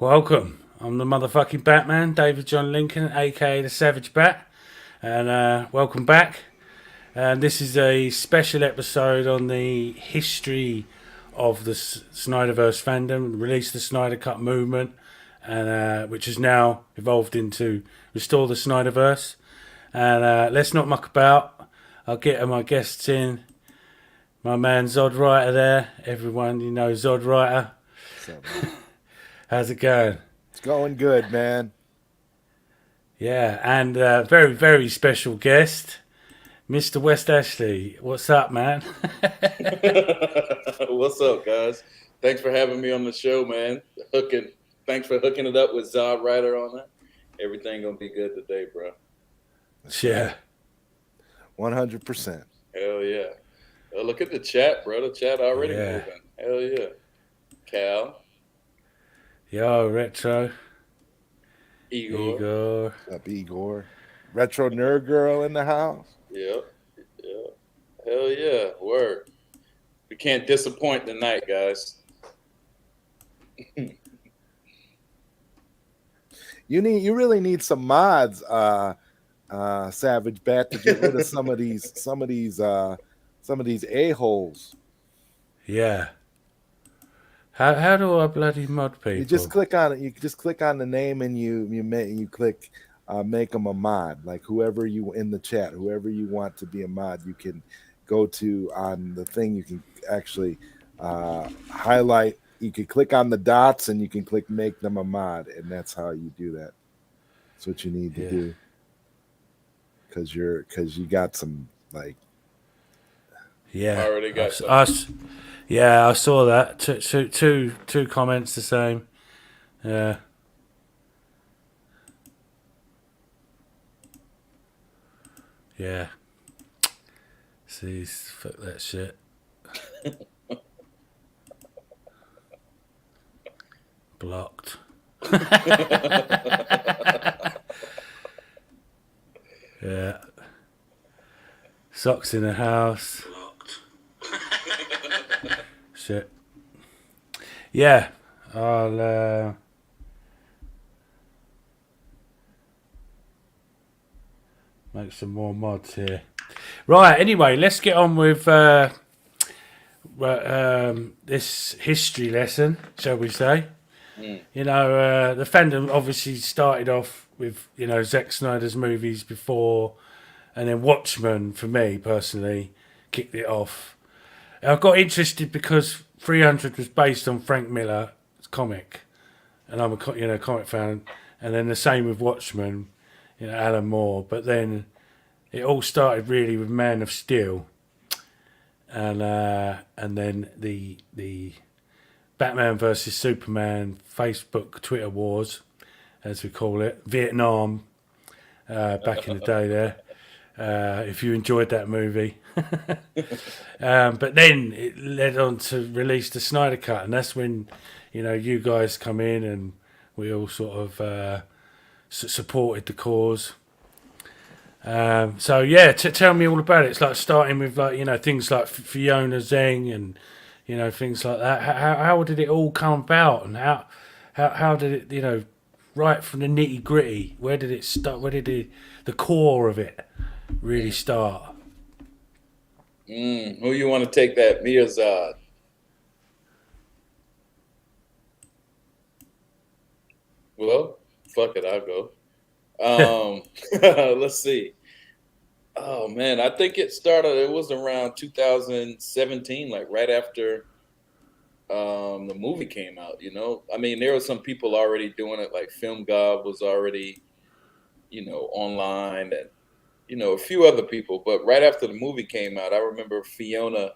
Welcome. I'm the motherfucking Batman, David John Lincoln, aka the Savage Bat, and welcome back. And this is a special episode on the history of the Snyderverse fandom, release of the Snyder Cut movement, and which has now evolved into Restore the Snyderverse. And let's not muck about. I'll get my guests in. My man Zod Writer there. Everyone, you know Zod Writer. What's up, man? How's it going? It's going good, man. Yeah, and very, very special guest, Mr. West Ashley. What's up, man? What's up, guys? Thanks for having me on the show, man. Thanks for hooking it up with Zod Ryder on that. Everything gonna be good today, bro. That's Yeah, right. 100%. Hell yeah. Oh, look at the chat, bro. The chat already yeah. moving. Hell yeah. Cal, Yo, Retro, Igor. Igor. What's up, Igor? Retro Nerd Girl in the house. Yep. Yep. Hell yeah. Word. We can't disappoint tonight, guys. You really need some mods, Savage Bat, to get rid of some of these a-holes. Yeah. How do I bloody mod You just people? click on it. You just click on the name and you click make them a mod. Like whoever you in the chat, whoever you want to be a mod, you can go to on the thing. You can actually highlight. You can click on the dots and you can click make them a mod, and that's how you do that. That's what you need to Yeah, do because you got some like yeah. Already got some. Yeah, I saw that. Two comments the same. Yeah, yeah. See, fuck that shit. Blocked. Yeah. Socks in the house. Shit. Yeah. I'll make some more mods here. Right. Anyway, let's get on with this history lesson, shall we say? Mm. You know, the fandom obviously started off with Zack Snyder's movies before, and then Watchmen for me personally kicked it off. I got interested because 300 was based on Frank Miller's comic, and I'm a comic fan, and then the same with Watchmen, Alan Moore. But then it all started really with Man of Steel, and then the Batman versus Superman Facebook Twitter wars, as we call it, Vietnam, back in the day there. If you enjoyed that movie. But then it led on to release the Snyder Cut, and that's when you guys come in and we all sort of supported the cause. So yeah, tell me all about it. It's like starting with things like Fiona Zhang and things like that. How did it all come about, and how did it right from the nitty gritty? Where did it start? Where did the core of it really start? Who you want to take that? Me or Zod? Well, fuck it. I'll go. Let's see. Oh man, I think it started. It was around 2017, like right after the movie came out. I mean, there were some people already doing it. Like Film Gob was already, online, and a few other people. But right after the movie came out, I remember Fiona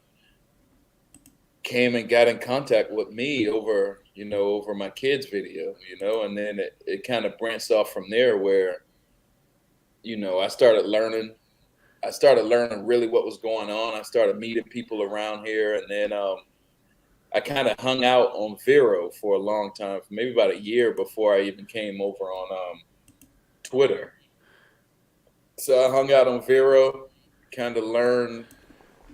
came and got in contact with me over my kids' video, and then it kind of branched off from there where, I started learning. I started learning really what was going on. I started meeting people around here, and then I kind of hung out on Vero for a long time, maybe about a year before I even came over on Twitter. So I hung out on Vero, kind of learned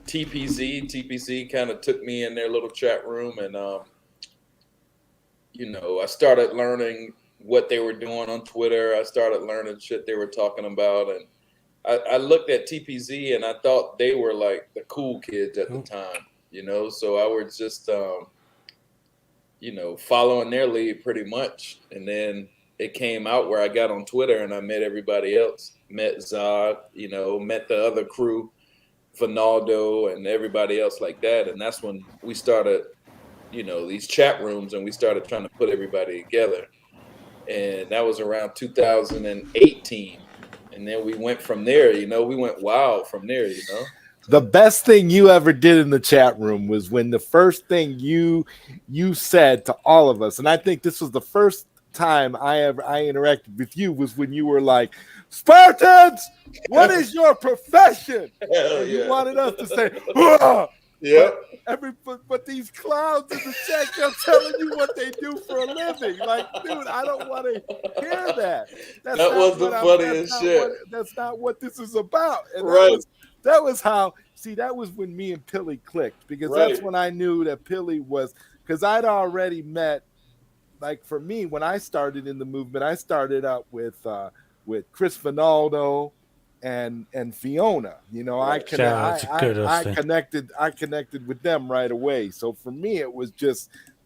TPZ. TPZ kind of took me in their little chat room, and I started learning what they were doing on Twitter. I started learning shit they were talking about, and I looked at TPZ and I thought they were like the cool kids at the Oh, time. So I was just following their lead pretty much. And then it came out where I got on Twitter and I met everybody else. Met Zod, met the other crew, Finaldo and everybody else like that. And that's when we started, these chat rooms and we started trying to put everybody together. And that was around 2018. And then we went from there, we went wild from there. The best thing you ever did in the chat room was when the first thing you said to all of us, and I think this was the first time I interacted with you, was when you were like, Spartans, what is your profession? Hell And you yeah. wanted us to say, "Ugh." Yep. But these clowns in the chat kept telling you what they do for a living. Like, dude, I don't want to hear that. That was the funniest shit. That's not what this is about. And Right. that was how. See, that was when me and Pilly clicked, because Right. that's when I knew that Pilly was, because I'd already met. Like, for me, when I started in the movement, I started out with Chris Finaldo and Fiona. Right. I connected with them right away. So for me, it was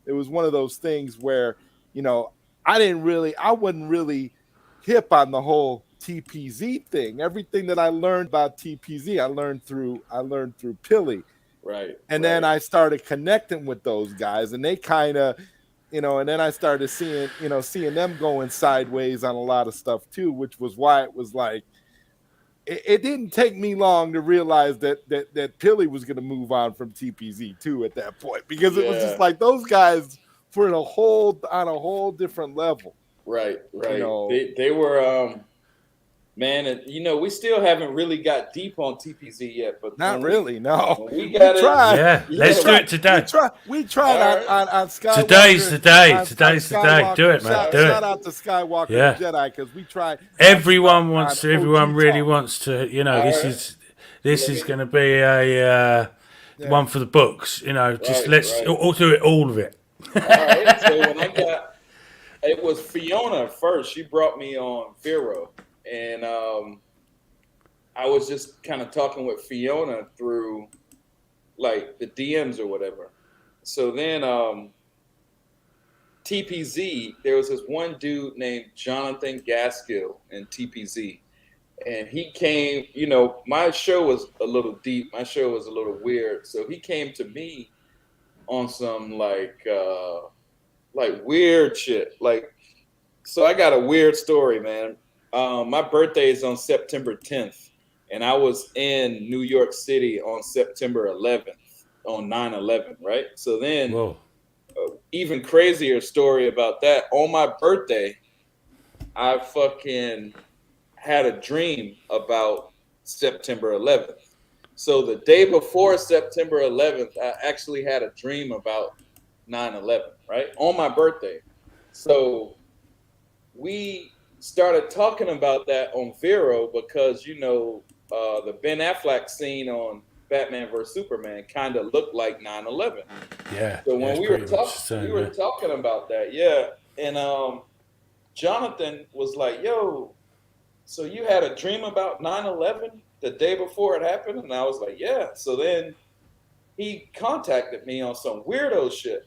one of those things where, I wasn't really hip on the whole TPZ thing. Everything that I learned about TPZ, I learned through Pilly. Right. And then I started connecting with those guys, and they kind of, and then I started seeing them going sideways on a lot of stuff too, which was why it was like, it didn't take me long to realize that Pilly was going to move on from TPZ too at that point, because it was just like those guys were on a whole different level. Right. They were man, and we still haven't really got deep on TPZ yet, but not really. No, we got tried. Yeah, let's do it today. We tried on Skywalker. Today's the day. Today's the day. Do it, man. Do it. Shout out to Skywalker Jedi, because we tried. Everyone wants to. Everyone really wants to. This is going to be a one for the books. Let's all do it, all of it. All right. So when it was Fiona first. She brought me on Vero. And I was just kind of talking with Fiona through like the DMs or whatever. So then TPZ, there was this one dude named Jonathan Gaskill in TPZ. And he came, my show was a little deep. My show was a little weird. So he came to me on some like weird shit. So I got a weird story, man. My birthday is on September 10th, and I was in New York City on September 11th, on 9/11, right? So then, even crazier story about that. On my birthday, I fucking had a dream about September 11th. So the day before September 11th, I actually had a dream about 9/11, right? On my birthday. So we started talking about that on Vero because the Ben Affleck scene on Batman vs Superman kind of looked like 9/11. Yeah. So when we were talking about that, and Jonathan was like, "Yo, so you had a dream about 9/11 the day before it happened?" And I was like, "Yeah." So then he contacted me on some weirdo shit,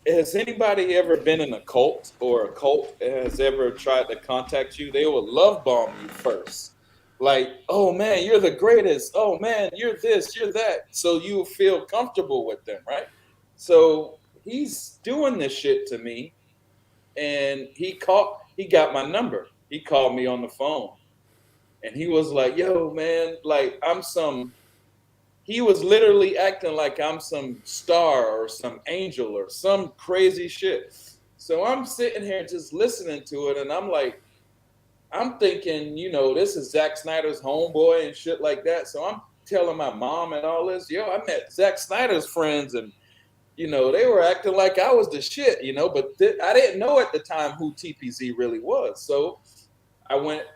has anybody ever been in a cult, or a cult has ever tried to contact you? They will love bomb you first. Like, oh man, you're the greatest. Oh man, you're this, you're that. So you feel comfortable with them, right? So he's doing this shit to me, and he got my number. He called me on the phone, and he was like, yo man, like he was literally acting like I'm some star or some angel or some crazy shit. So I'm sitting here just listening to it, and I'm thinking, this is Zack Snyder's homeboy and shit like that. So I'm telling my mom and all this, I met Zack Snyder's friends, and they were acting like I was the shit, but I didn't know at the time who TPZ really was. So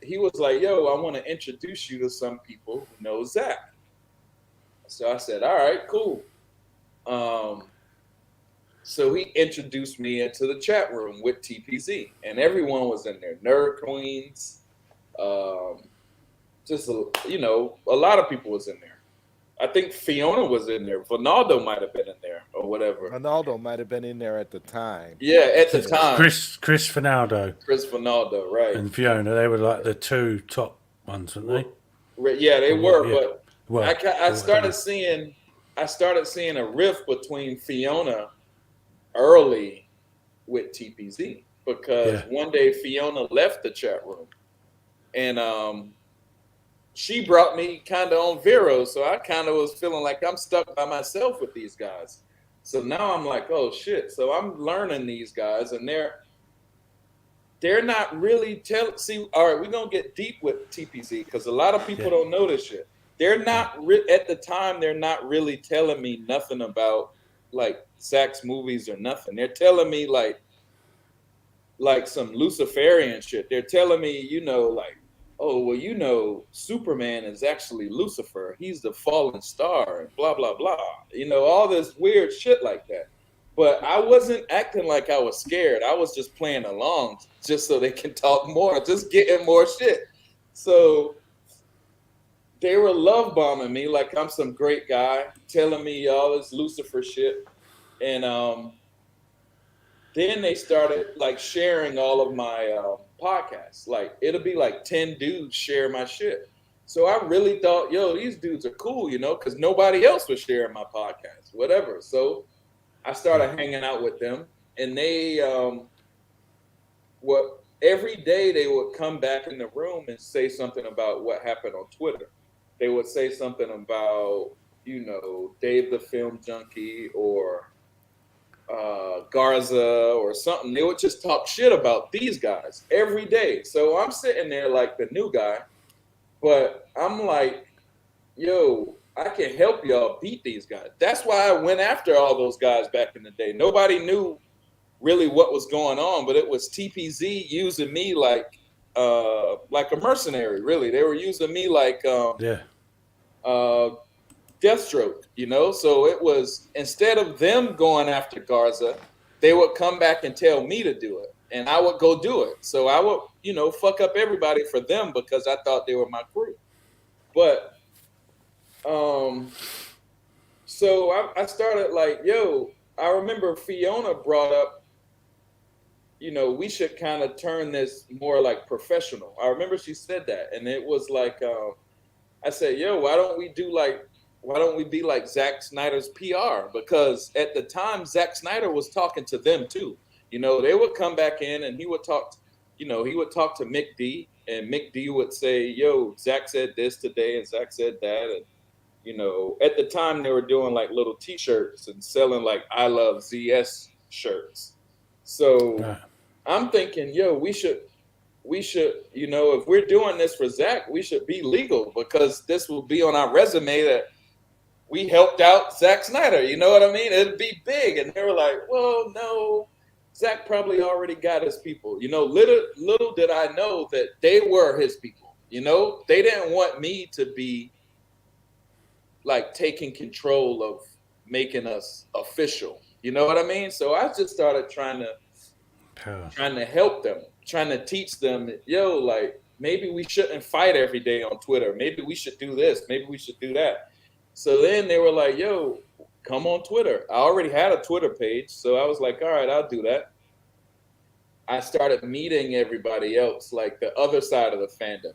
he was like, yo, I want to introduce you to some people who know Zack. So I said, all right, cool. So he introduced me into the chat room with TPZ, and everyone was in there. Nerd Queens, um, a lot of people was in there. I think Fiona was in there. Ronaldo might have been in there or whatever. Ronaldo might have been in there at the time. Yeah, at the time, Chris Finaldo Chris Ronaldo, right? and Fiona, they were like the two top ones, weren't they? Yeah, they were. Yeah. But Well, I started seeing a rift between Fiona early with TPZ because one day Fiona left the chat room, and she brought me kind of on Vero, so I kind of was feeling like I'm stuck by myself with these guys. So now I'm like, oh shit! So I'm learning these guys, and they're not really telling. See, all right, we're gonna get deep with TPZ because a lot of people don't know this shit. They're not at the time. They're not really telling me nothing about like Zach's movies or nothing. They're telling me like some Luciferian shit. They're telling me, like, oh well, Superman is actually Lucifer. He's the fallen star, and blah blah blah. All this weird shit like that. But I wasn't acting like I was scared. I was just playing along just so they can talk more, just getting more shit. So they were love bombing me like I'm some great guy, telling me all this Lucifer shit. And then they started like sharing all of my podcasts. Like it'll be like 10 dudes share my shit. So I really thought, yo, these dudes are cool, because nobody else was sharing my podcast, whatever. So I started hanging out with them, and they every day they would come back in the room and say something about what happened on Twitter. They would say something about, Dave the Film Junkie or Garza or something. They would just talk shit about these guys every day. So I'm sitting there like the new guy, but I'm like, yo, I can help y'all beat these guys. That's why I went after all those guys back in the day. Nobody knew really what was going on, but it was TPZ using me like a mercenary. Really, they were using me like Deathstroke. So it was, instead of them going after Garza, they would come back and tell me to do it, and I would go do it. So I would, fuck up everybody for them because I thought they were my crew. But so I started like, yo, I remember Fiona brought up, we should kind of turn this more like professional. I remember she said that, and it was like, I said, yo, why don't we be like Zack Snyder's PR? Because at the time, Zack Snyder was talking to them too. They would come back in and he would talk to Mick D, and Mick D would say, yo, Zack said this today and Zack said that. And, at the time they were doing like little t-shirts and selling like I Love ZS shirts. So I'm thinking, yo, we should, if we're doing this for Zack, we should be legal because this will be on our resume that we helped out Zack Snyder. You know what I mean? It'd be big. And they were like, well, no, Zack probably already got his people. Little did I know that they were his people. They didn't want me to be like taking control of making us official. You know what I mean? So I just started trying to help them, trying to teach them, yo, like maybe we shouldn't fight every day on Twitter. Maybe we should do this. Maybe we should do that. So then they were like, yo, come on Twitter. I already had a Twitter page. So I was like, all right, I'll do that. I started meeting everybody else, like the other side of the fandom.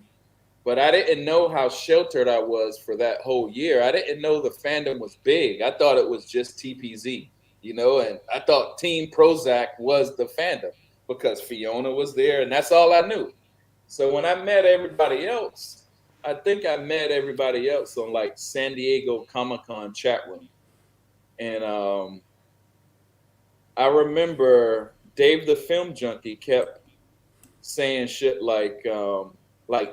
But I didn't know how sheltered I was for that whole year. I didn't know the fandom was big. I thought it was just TPZ, and I thought Team Prozac was the fandom because Fiona was there, and that's all I knew. So when I met everybody else, I think I met everybody else on like San Diego Comic-Con chat room. And I remember Dave the Film Junkie kept saying shit like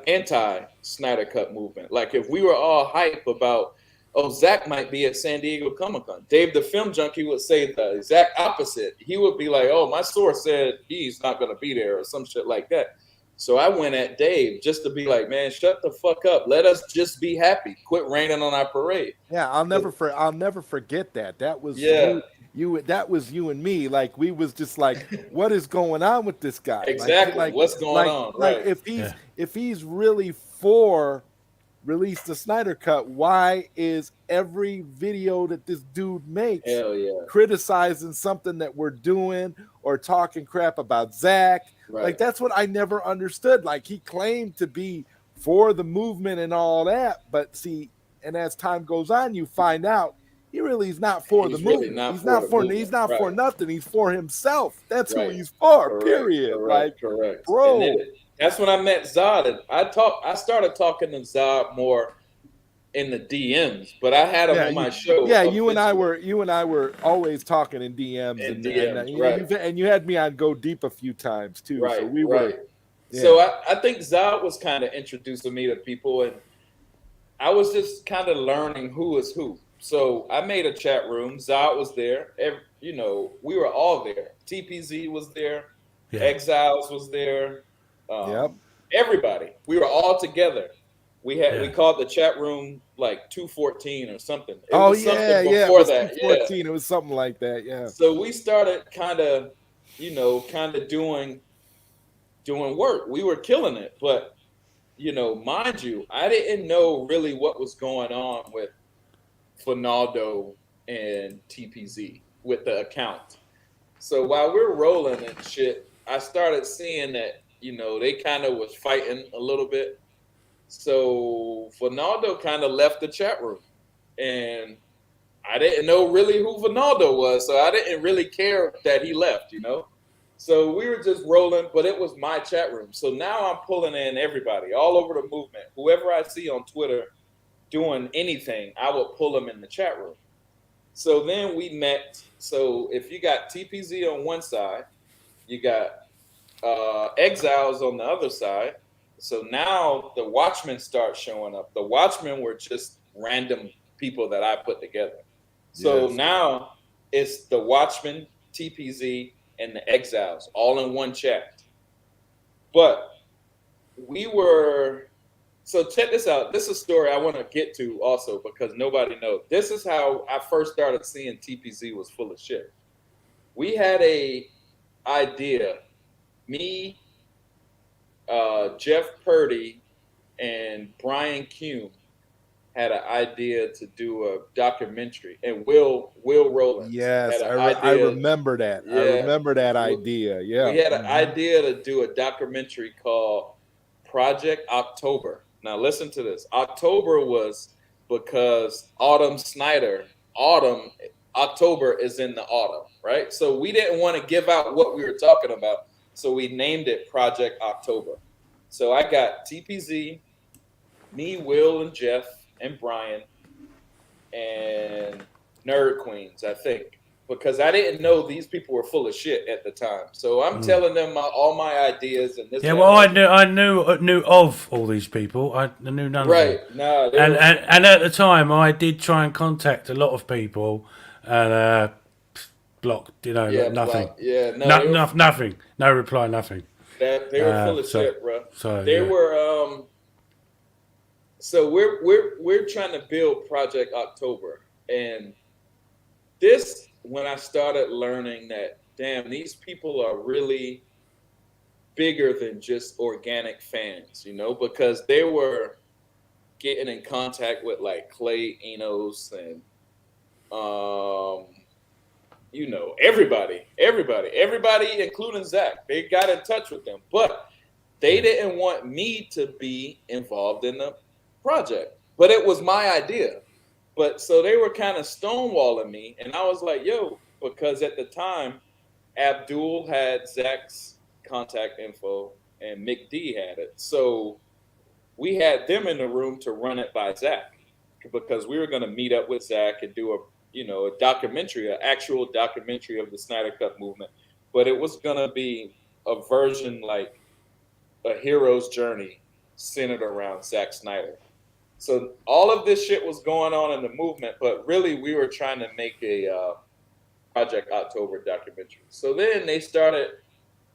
anti-Snyder Cut movement. Like if we were all hype about, oh, Zack might be at San Diego Comic-Con, Dave the Film Junkie would say the exact opposite. He would be like, oh, my source said he's not going to be there or some shit like that. So I went at Dave just to be like, man, shut the fuck up. Let us just be happy. Quit raining on our parade. Yeah, I'll never forget that. That was that was you and me. Like we was just like, what is going on with this guy? Exactly. What's going on? Like Right. Yeah. if he's really for release the Snyder Cut, why is every video that this dude makes Hell yeah. criticizing something that we're doing or talking crap about Zach? Like Right. that's what I never understood. Like he claimed to be for the movement and all that, but see, and as time goes on, you find out he really is not for the He's really movement. not for the He's movement. not for Right. nothing. He's for himself. That's who Right. he's for. Correct. Period. Correct. Like, Correct. And then bro. that's when I met Zod. And I started talking to Zod more in the DMs, but I had him Yeah, on my show you and I officially were always talking in DMs, in and DMs. Right. you had me on Go Deep a few times too. So Right. we were, Right. yeah, So I think Zod was kind of introducing me to people, and I was just kind of learning who is who. So I made a chat room. Zod was there. We were all there. TPZ was there. Yeah. Exiles was there. yep, Everybody. We were all together. We Yeah. called the chat room like 214 or something. It oh was yeah, something yeah. It before was that. Yeah. 214. It was something like that. Yeah, So we started kind of doing work. We were killing it, but mind you, I didn't know really what was going on with Finaldo and TPZ with the account. So while we're rolling and shit, I started seeing that, they kind of was fighting a little bit. So Finaldo kind of left the chat room. And I didn't know really who Finaldo was. So I didn't really care that he left. So we were just rolling, but it was my chat room. So now I'm pulling in everybody all over the movement. Whoever I see on Twitter doing anything, I will pull them in the chat room. So then we met. So if you got TPZ on one side, you got Exiles on the other side. So now the Watchmen start showing up. The Watchmen were just random people that I put together. So yes. now it's the Watchmen, TPZ, and the Exiles all in one chat. But we were so check this out. This is a story I want to get to also because nobody knows. This is how I first started seeing TPZ was full of shit. We had a idea. Me, Jeff Purdy, and Brian Kuhn had an idea to do a documentary, and Will Rowlands Yes, had an I idea. remember that. I Yeah, remember that idea. Yeah. we had an idea to do a documentary called Project October. Now listen to this. October was because October is in the autumn, right? So we didn't want to give out what we were talking about. So we named it Project October. So I got TPZ, me, Will, and Jeff, and Brian, and Nerd Queens, I think. Because I didn't know these people were full of shit at the time. So I'm telling them all my ideas and this. Yeah, that, well, and that. I knew of all these people. I knew none of them. Right. Nah, they And, were and and at the time, I did try and contact a lot of people, and blocked. Nothing. blocked. Yeah, no, they were Nothing. No reply. Nothing. they were full of So shit, bro. so They yeah. were so we're trying to build Project October. And this when I started learning that damn, these people are really bigger than just organic fans, because they were getting in contact with like Clay Enos and everybody, including Zach. They got in touch with them, but they didn't want me to be involved in the project. But it was my idea. But so they were kind of stonewalling me, and I was like, "Yo," because at the time, Abdul had Zach's contact info, and Mick D had it. So we had them in the room to run it by Zach because we were going to meet up with Zach and do a documentary, an actual documentary of the Snyder Cut movement. But it was going to be a version like a hero's journey centered around Zack Snyder. So all of this shit was going on in the movement, but really we were trying to make a Project October documentary. So then they started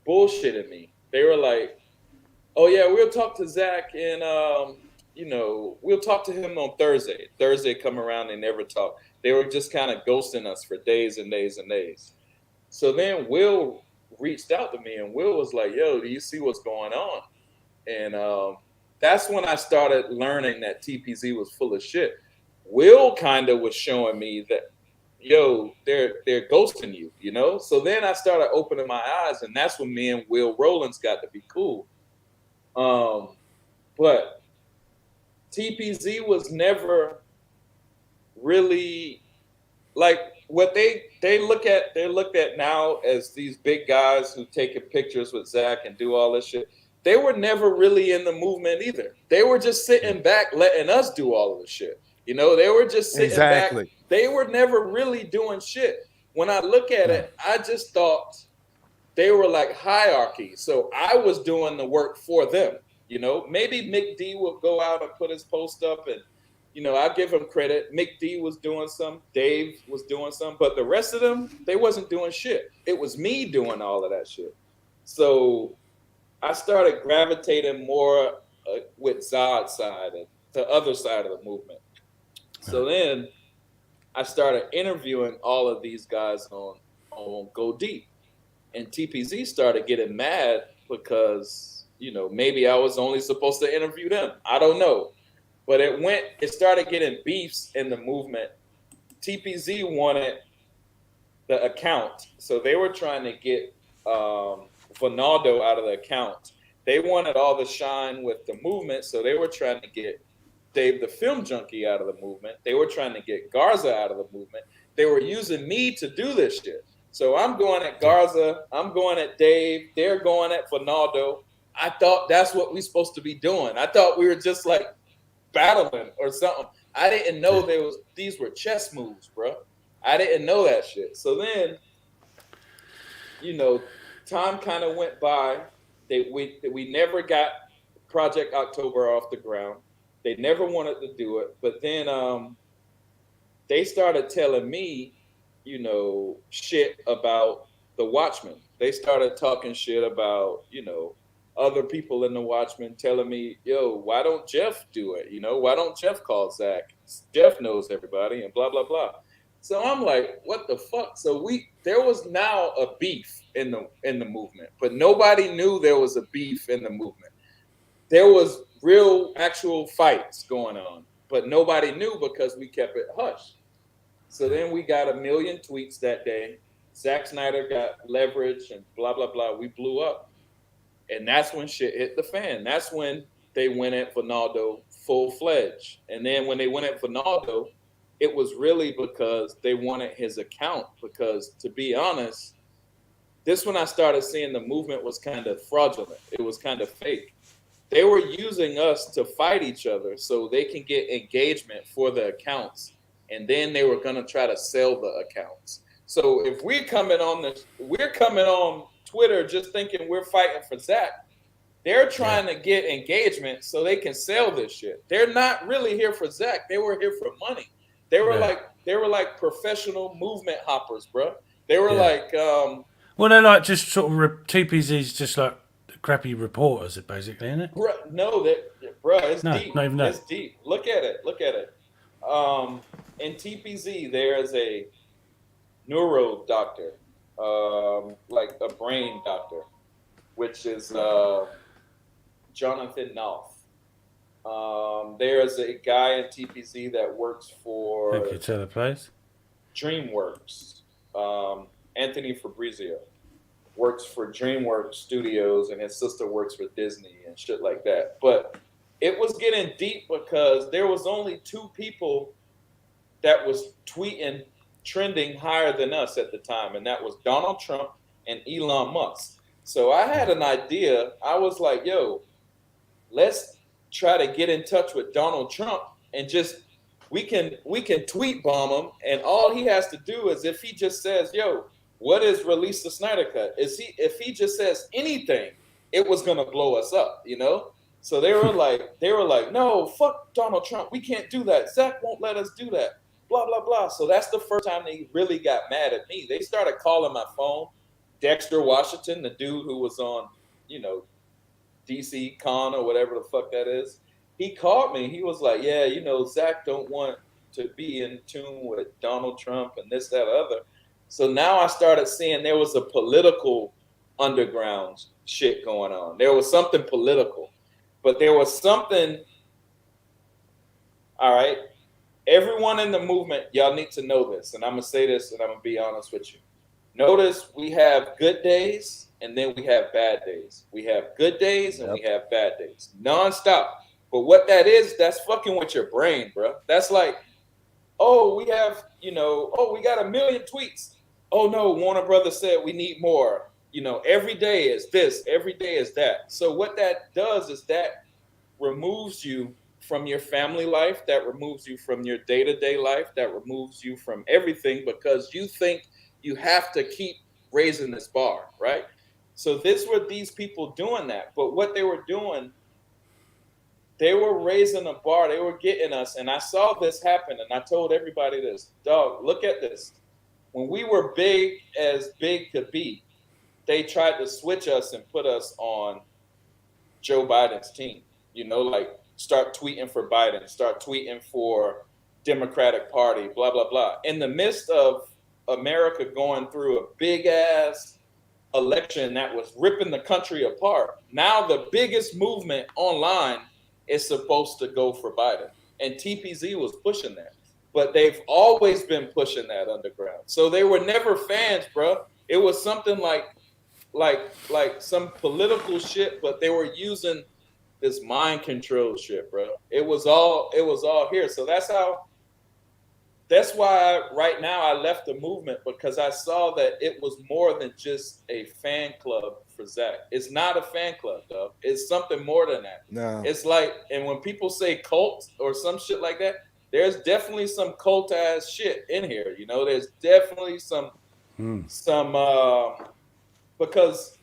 bullshitting me. They were like, "Oh yeah, we'll talk to Zach, and we'll talk to him on Thursday. Thursday come around, they never talk. They were just kind of ghosting us for days and days and days. So then Will reached out to me, and Will was like, "Yo, do you see what's going on?" And that's when I started learning that TPZ was full of shit. Will kind of was showing me that, yo, they're ghosting you, you know. So then I started opening my eyes, and that's when me and Will Rollins got to be cool. But TPZ was never really like what they look at. They're looked at now as these big guys who taking pictures with Zach and do all this shit. They were never really in the movement either. They were just sitting back, letting us do all of the shit. You know, they were just sitting back. Exactly. They were never really doing shit. When I look at it, I just thought they were like hierarchy. So I was doing the work for them. You know, maybe Mick D would go out and put his post up, and I give him credit. Mick D was doing some, Dave was doing some, but the rest of them, they wasn't doing shit. It was me doing all of that shit. So I started gravitating more with Zod's side and the other side of the movement. So then I started interviewing all of these guys on Go Deep, and TPZ started getting mad because maybe I was only supposed to interview them. I don't know, but it started getting beefs in the movement. TPZ wanted the account, so they were trying to get Ronaldo out of the account. They wanted all the shine with the movement, so they were trying to get Dave the Film Junkie out of the movement. They were trying to get Garza out of the movement. They were using me to do this shit. So I'm going at Garza. I'm going at Dave. They're going at Ronaldo. I thought that's what we're supposed to be doing. I thought we were just like battling or something. I didn't know these were chess moves, bro. I didn't know that shit. So then, time kind of went by. We never got Project October off the ground. They never wanted to do it. But then they started telling me, shit about the Watchmen. They started talking shit about, other people in the Watchmen, telling me, yo, why don't Jeff do it? Why don't Jeff call Zach? Jeff knows everybody and blah, blah, blah. So I'm like, what the fuck? So there was now a beef in the movement, but nobody knew there was a beef in the movement. There was real actual fights going on, but nobody knew because we kept it hush. So then we got 1 million tweets that day. Zack Snyder got leverage and blah, blah, blah. We blew up. And that's when shit hit the fan. That's when they went at Ronaldo full-fledged. And then when they went at Ronaldo, it was really because they wanted his account. Because to be honest, this when I started seeing the movement was kind of fraudulent. It was kind of fake. They were using us to fight each other so they can get engagement for the accounts. And then they were going to try to sell the accounts. So if we're coming on Twitter just thinking we're fighting for Zach, they're trying to get engagement so they can sell this shit. They're not really here for Zach. They were here for money. They were like professional movement hoppers, bro. They were like well, they're like just sort of TPZ's just like crappy reporters, basically, isn't it? Bro, no, it's deep. Not even that. It's deep. Look at it. In TPZ, there is a neuro doctor, like a brain doctor, which is Jonathan Knopf. There is a guy in TPZ that works for Thank you, tell the place. DreamWorks. Anthony Fabrizio works for DreamWorks Studios, and his sister works for Disney and shit like that. But it was getting deep because there was only 2 people that was tweeting trending higher than us at the time, and that was Donald Trump and Elon Musk. So I had an idea. I was like, yo, let's try to get in touch with Donald Trump and just we can tweet bomb him, and all he has to do is if he just says, yo, what is release the Snyder Cut? If he just says anything, it was gonna blow us up, So they were like, no, fuck Donald Trump. We can't do that. Zach won't let us do that. Blah, blah, blah. So that's the first time they really got mad at me. They started calling my phone. Dexter Washington, the dude who was on, DC Con or whatever the fuck that is. he called me. He was like, "Yeah, you know, Zach don't want to be in tune with Donald Trump and this, that, other." So now I started seeing there was a political underground shit going on. There was something political, but there was something. All right, everyone in the movement, y'all need to know this, and I'm gonna say this, and I'm gonna be honest with you. Notice we have good days, and then we have bad days. We have good days, and we have bad days, nonstop. But what that is, that's fucking with your brain, bro. That's like, oh, we have, you know, oh, we got 1 million tweets. Oh no, Warner Brothers said we need more. You know, every day is this, every day is that. So what that does is that removes you from your family life, that removes you from your day-to-day life, that removes you from everything because you think you have to keep raising this bar, right? So this were these people doing that. But what they were doing, they were raising a bar, they were getting us. And I saw this happen, and I told everybody this, dog, look at this. When we were big as big could be, they tried to switch us and put us on Joe Biden's team. You know, like start tweeting for Biden, start tweeting for Democratic Party, blah, blah, blah. In the midst of America going through a big ass election that was ripping the country apart, now the biggest movement online is supposed to go for Biden. And TPZ was pushing that. But they've always been pushing that underground. So they were never fans, bro. It was something like some political shit, but they were using this mind control shit, bro. It was all here. So that's why right now I left the movement, because I saw that it was more than just a fan club for Zach. It's not a fan club, though. It's something more than that. No. It's like, and when people say cult or some shit like that, there's definitely some cult ass shit in here. You know, there's definitely some because,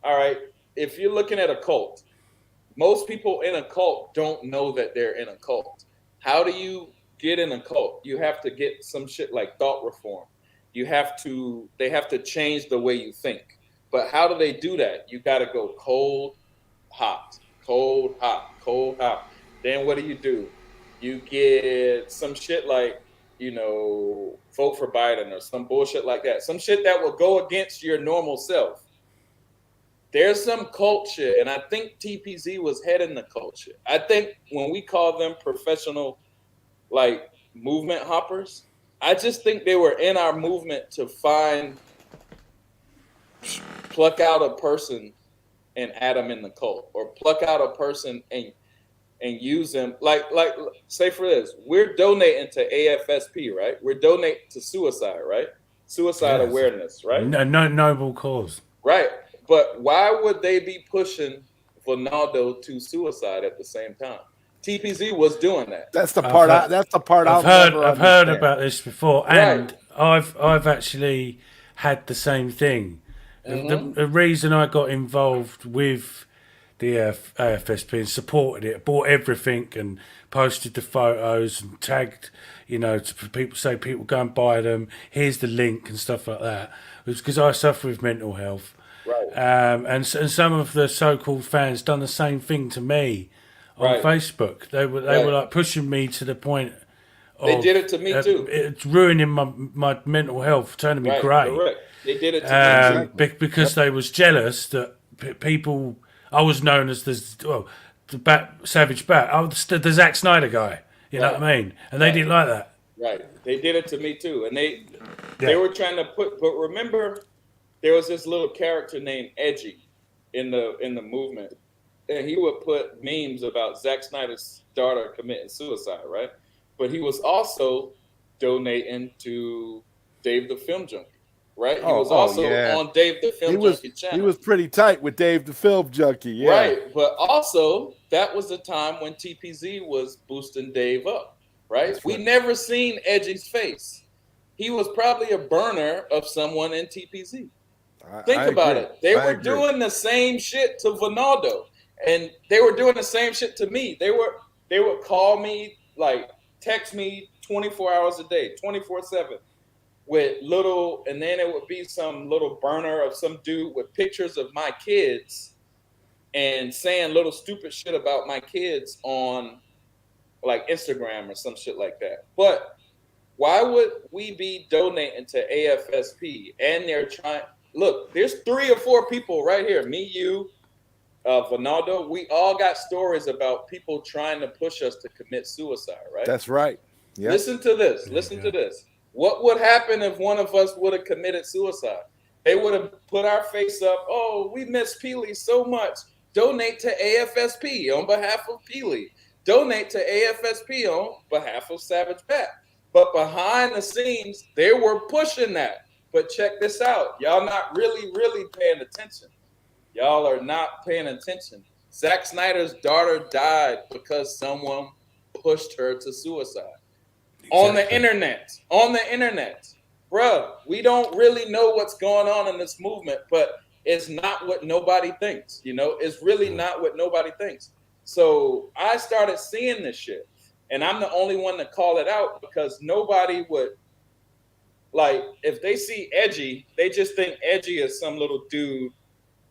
all right, if you're looking at a cult, most people in a cult don't know that they're in a cult. How do you get in a cult? You have to get some shit like thought reform. They have to change the way you think. But how do they do that? You got to go cold, hot, cold, hot, cold, hot. Then what do? You get some shit like, you know, vote for Biden or some bullshit like that. Some shit that will go against your normal self. There's some cult shit, and I think TPZ was heading the cult shit. I think when we call them professional, like, movement hoppers, I just think they were in our movement to pluck out a person and add them in the cult, or pluck out a person and use them. Like say for this, we're donating to AFSP, right? We're donating to suicide, right? Suicide awareness, right? No, noble cause. Right. But why would they be pushing Ronaldo to suicide at the same time? TPZ was doing that. That's the part. I've heard about this before, and I've actually had the same thing. Mm-hmm. The reason I got involved with the AFSP and supported it, bought everything and posted the photos and tagged, you know, for people, say people go and buy them. Here's the link and stuff like that. It was because I suffer with mental health. Right. And some of the so-called fans done the same thing to me on Facebook. They were like pushing me to the point of, they did it to me too. It's ruining my mental health, turning me grey. Correct. They did it to me too. Because they was jealous that people. I was known as the Savage Bat. I was the Zack Snyder guy. You know what I mean? And they didn't like that. Right. They did it to me too, and they were trying to put. But remember, there was this little character named Edgy in the movement, and he would put memes about Zack Snyder's daughter committing suicide, right? But he was also donating to Dave the Film Junkie, right? He was also on Dave the Film Junkie channel. He was pretty tight with Dave the Film Junkie, right? But also, that was the time when TPZ was boosting Dave up, right? We never seen Edgy's face. He was probably a burner of someone in TPZ. Think about it. They were doing the same shit to Ronaldo, and they were doing the same shit to me. They would call me, like text me 24 hours a day, 24/7, with and then it would be some little burner of some dude with pictures of my kids and saying little stupid shit about my kids on like Instagram or some shit like that. But why would we be donating to AFSP and they're trying? Look, there's 3 or 4 people right here. Me, you, Ronaldo. We all got stories about people trying to push us to commit suicide. Right? That's right. Yep. Listen to this. Listen to this. What would happen if one of us would have committed suicide? They would have put our face up. Oh, we miss Peely so much. Donate to AFSP on behalf of Peely. Donate to AFSP on behalf of Savage Bat. But behind the scenes, they were pushing that. But check this out. Y'all not really paying attention. Y'all are not paying attention. Zack Snyder's daughter died because someone pushed her to suicide. Exactly. On the internet. Bruh, we don't really know what's going on in this movement, but it's not what nobody thinks, you know? It's really not what nobody thinks. So I started seeing this shit, and I'm the only one to call it out because nobody would, like, if they see Edgy, they just think Edgy is some little dude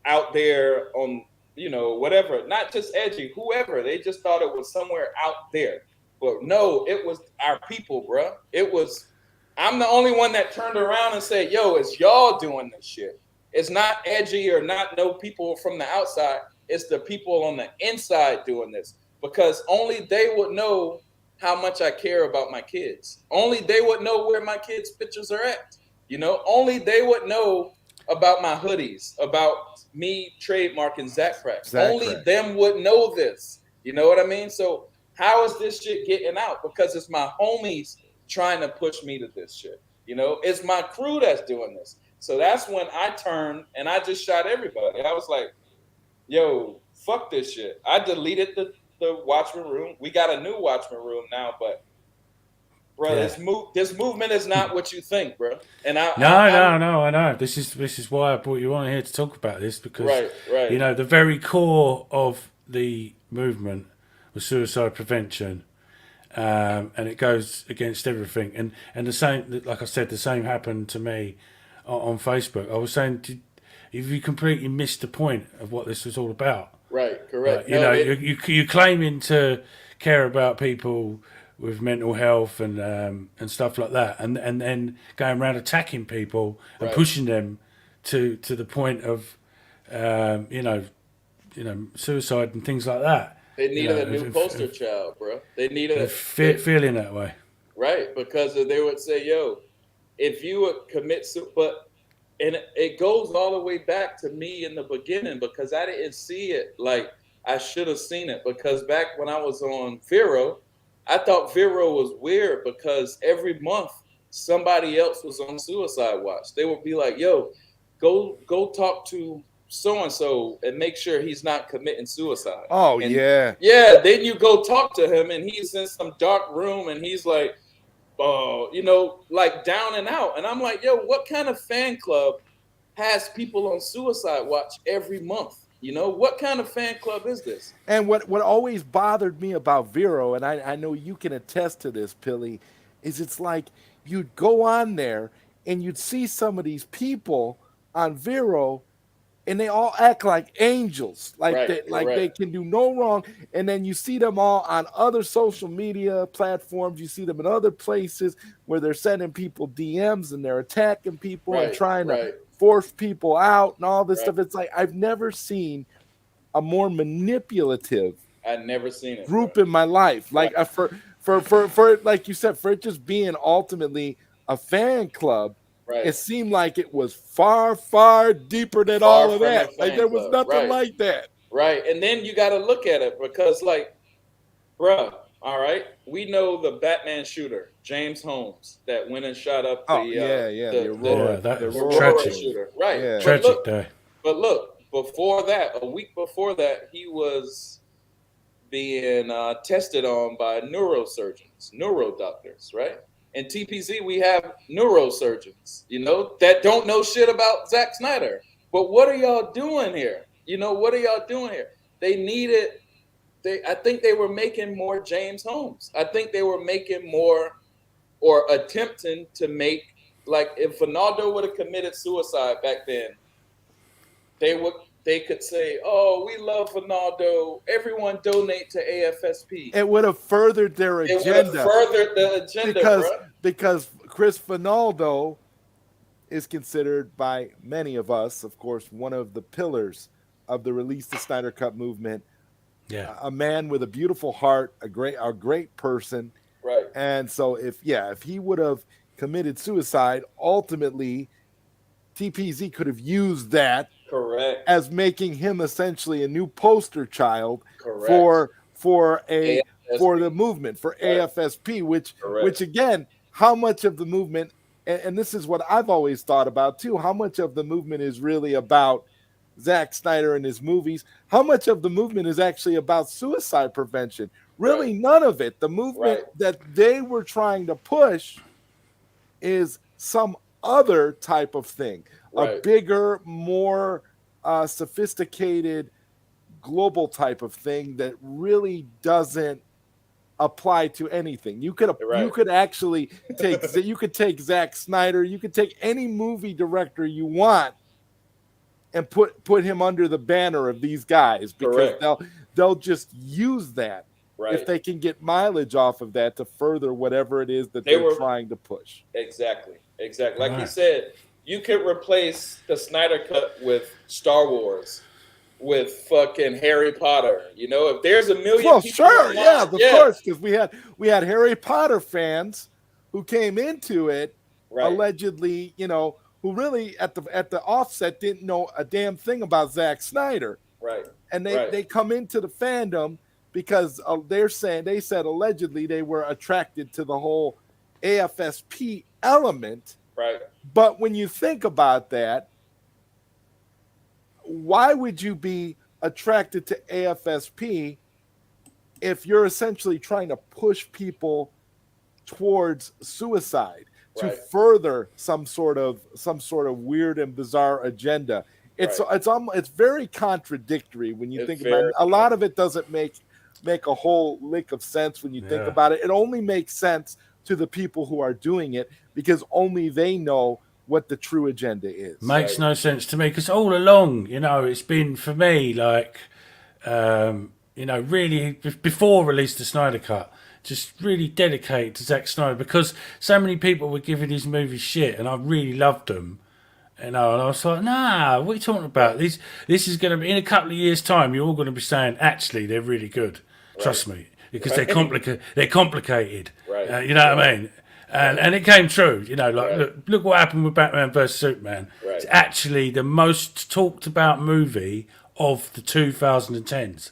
out there on, you know, whatever. Not just Edgy, whoever. They just thought it was somewhere out there. But no, it was our people, bro. It was, I'm the only one that turned around and said, yo, it's y'all doing this shit. It's not Edgy or not no people from the outside. It's the people on the inside doing this. Because only they would know how much I care about my kids. Only they would know where my kids' pictures are at. You know, only they would know about my hoodies, about me trademarking Zach Crack. Only them would know this. You know what I mean? So how is this shit getting out? Because it's my homies trying to push me to this shit. You know, it's my crew that's doing this. So that's when I turned and I just shot everybody. I was like, yo, fuck this shit. I deleted the Watchman room. We got a new Watchman room now, but bro, this movement is not what you think, bro. And I know. This is why I brought you on here to talk about this because right. You know, the very core of the movement was suicide prevention, and it goes against everything. And the same, like I said, the same happened to me on Facebook. I was saying, if you completely missed the point of what this was all about. Right, correct. You know, you're claiming to care about people with mental health and stuff like that, and then going around attacking people and pushing them to the point of you know suicide and things like that. They needed a new poster child, bro. They needed feeling that way, right? Because they would say, "Yo, if you would commit and it goes all the way back to me in the beginning because I didn't see it like I should have seen it. Because back when I was on Vero, I thought Vero was weird because every month somebody else was on suicide watch. They would be like, yo, go talk to so-and-so and make sure he's not committing suicide. Oh, and yeah. Yeah, then you go talk to him and he's in some dark room and he's like, you know, like down and out. And I'm like, yo, what kind of fan club has people on suicide watch every month? You know, what kind of fan club is this? And what always bothered me about Vero, and I know you can attest to this, Pilly, is it's like you'd go on there and you'd see some of these people on Vero and they all act like angels, like they can do no wrong. And then you see them all on other social media platforms. You see them in other places where they're sending people DMs and they're attacking people and trying to force people out and all this stuff. It's like I've never seen a more manipulative group in my life. Like for like you said, for it just being ultimately a fan club. It seemed like it was far, far deeper than all of that. Like there was nothing like that. Right. And then you got to look at it because, like, bruh, all right, we know the Batman shooter, James Holmes, that went and shot up the tragic shooter. Right. Yeah. Tragic day. But look, before that, a week before that, he was being tested on by neurosurgeons, neuro doctors, right? In TPZ, we have neurosurgeons, you know, that don't know shit about Zack Snyder. But what are y'all doing here? You know, what are y'all doing here? I think they were making more James Holmes. I think they were making more or attempting to make, like, if Ronaldo would have committed suicide back then, they they could say, "Oh, we love Ronaldo. Everyone donate to AFSP." It would have furthered their It would have agenda furthered the agenda, because bro. Chris Finaldo is considered by many of us, of course, one of the pillars of the Release the Snyder Cut movement. Yeah. A man with a beautiful heart, a great person. Right. And so if he would have committed suicide, ultimately TPZ could have used that Correct. as making him essentially a new poster child Correct. for AFSP. the movement, for Right. AFSP, which Correct. again, how much of the movement, and this is what I've always thought about too, how much of the movement is really about Zack Snyder and his movies? How much of the movement is actually about suicide prevention? Really, Right. none of it. The movement Right. that they were trying to push is some other type of thing, a Right. bigger, more sophisticated, global type of thing that really doesn't apply to anything. You Right. could actually take Zack Snyder, you could take any movie director you want and put him under the banner of these guys, because Correct. they'll just use that if Right. they can get mileage off of that to further whatever it is that They they're were trying to push. exactly. Like he Right. said, you could replace the Snyder Cut with Star Wars, with fucking Harry Potter. You know, if there's a million Well, people sure, in yeah, line, of yeah, course, because we had Harry Potter fans who came into it right, allegedly, who really at the offset didn't know a damn thing about Zack Snyder, right, and right, they come into the fandom because they said allegedly they were attracted to the whole AFSP element. right, But when you think about that, why would you be attracted to AFSP if you're essentially trying to push people towards suicide, to right, further some sort of weird and bizarre agenda? It's very contradictory when you It's think about it. very A lot of it doesn't make a whole lick of sense when you think Yeah. about it. It only makes sense to the people who are doing it, because only they know what the true agenda is. Makes Right. no sense to me, because all along, it's been for me like, really before Release the Snyder Cut, just really dedicated to Zack Snyder, because so many people were giving his movies shit, and I really loved them. And I was like, nah, what are you talking about? This is going to be, in a couple of years' time, you're all going to be saying, actually, they're really good. Trust me, because Right. they're complicated. Right. You know what I mean? And it came true. Like, Right. look what happened with Batman vs Superman. Right. It's actually the most talked about movie of the 2010s.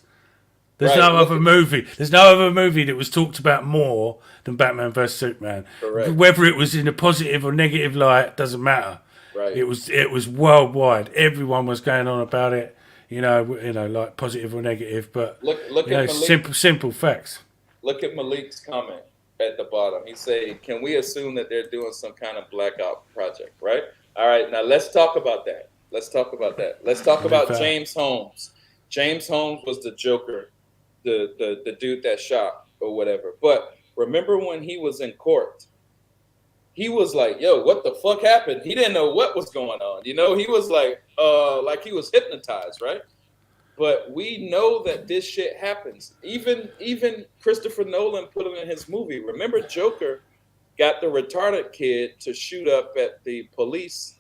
There's Right. no Look other at- movie. There's no other movie that was talked about more than Batman vs Superman. Correct. Whether it was in a positive or negative light doesn't matter. Right. It was worldwide. Everyone was going on about it. Like positive or negative. But Look at Malik. simple facts. Look at Malik's comment at the bottom. He said, "Can we assume that they're doing some kind of blackout project?" Right. All right. Now let's talk about that. Let's talk about Okay. James Holmes. James Holmes was the Joker, the dude that shot or whatever. But remember when he was in court? He was like, "Yo, what the fuck happened?" He didn't know what was going on. He was like he was hypnotized, right? But we know that this shit happens. Even Christopher Nolan put it in his movie. Remember, Joker got the retarded kid to shoot up at the police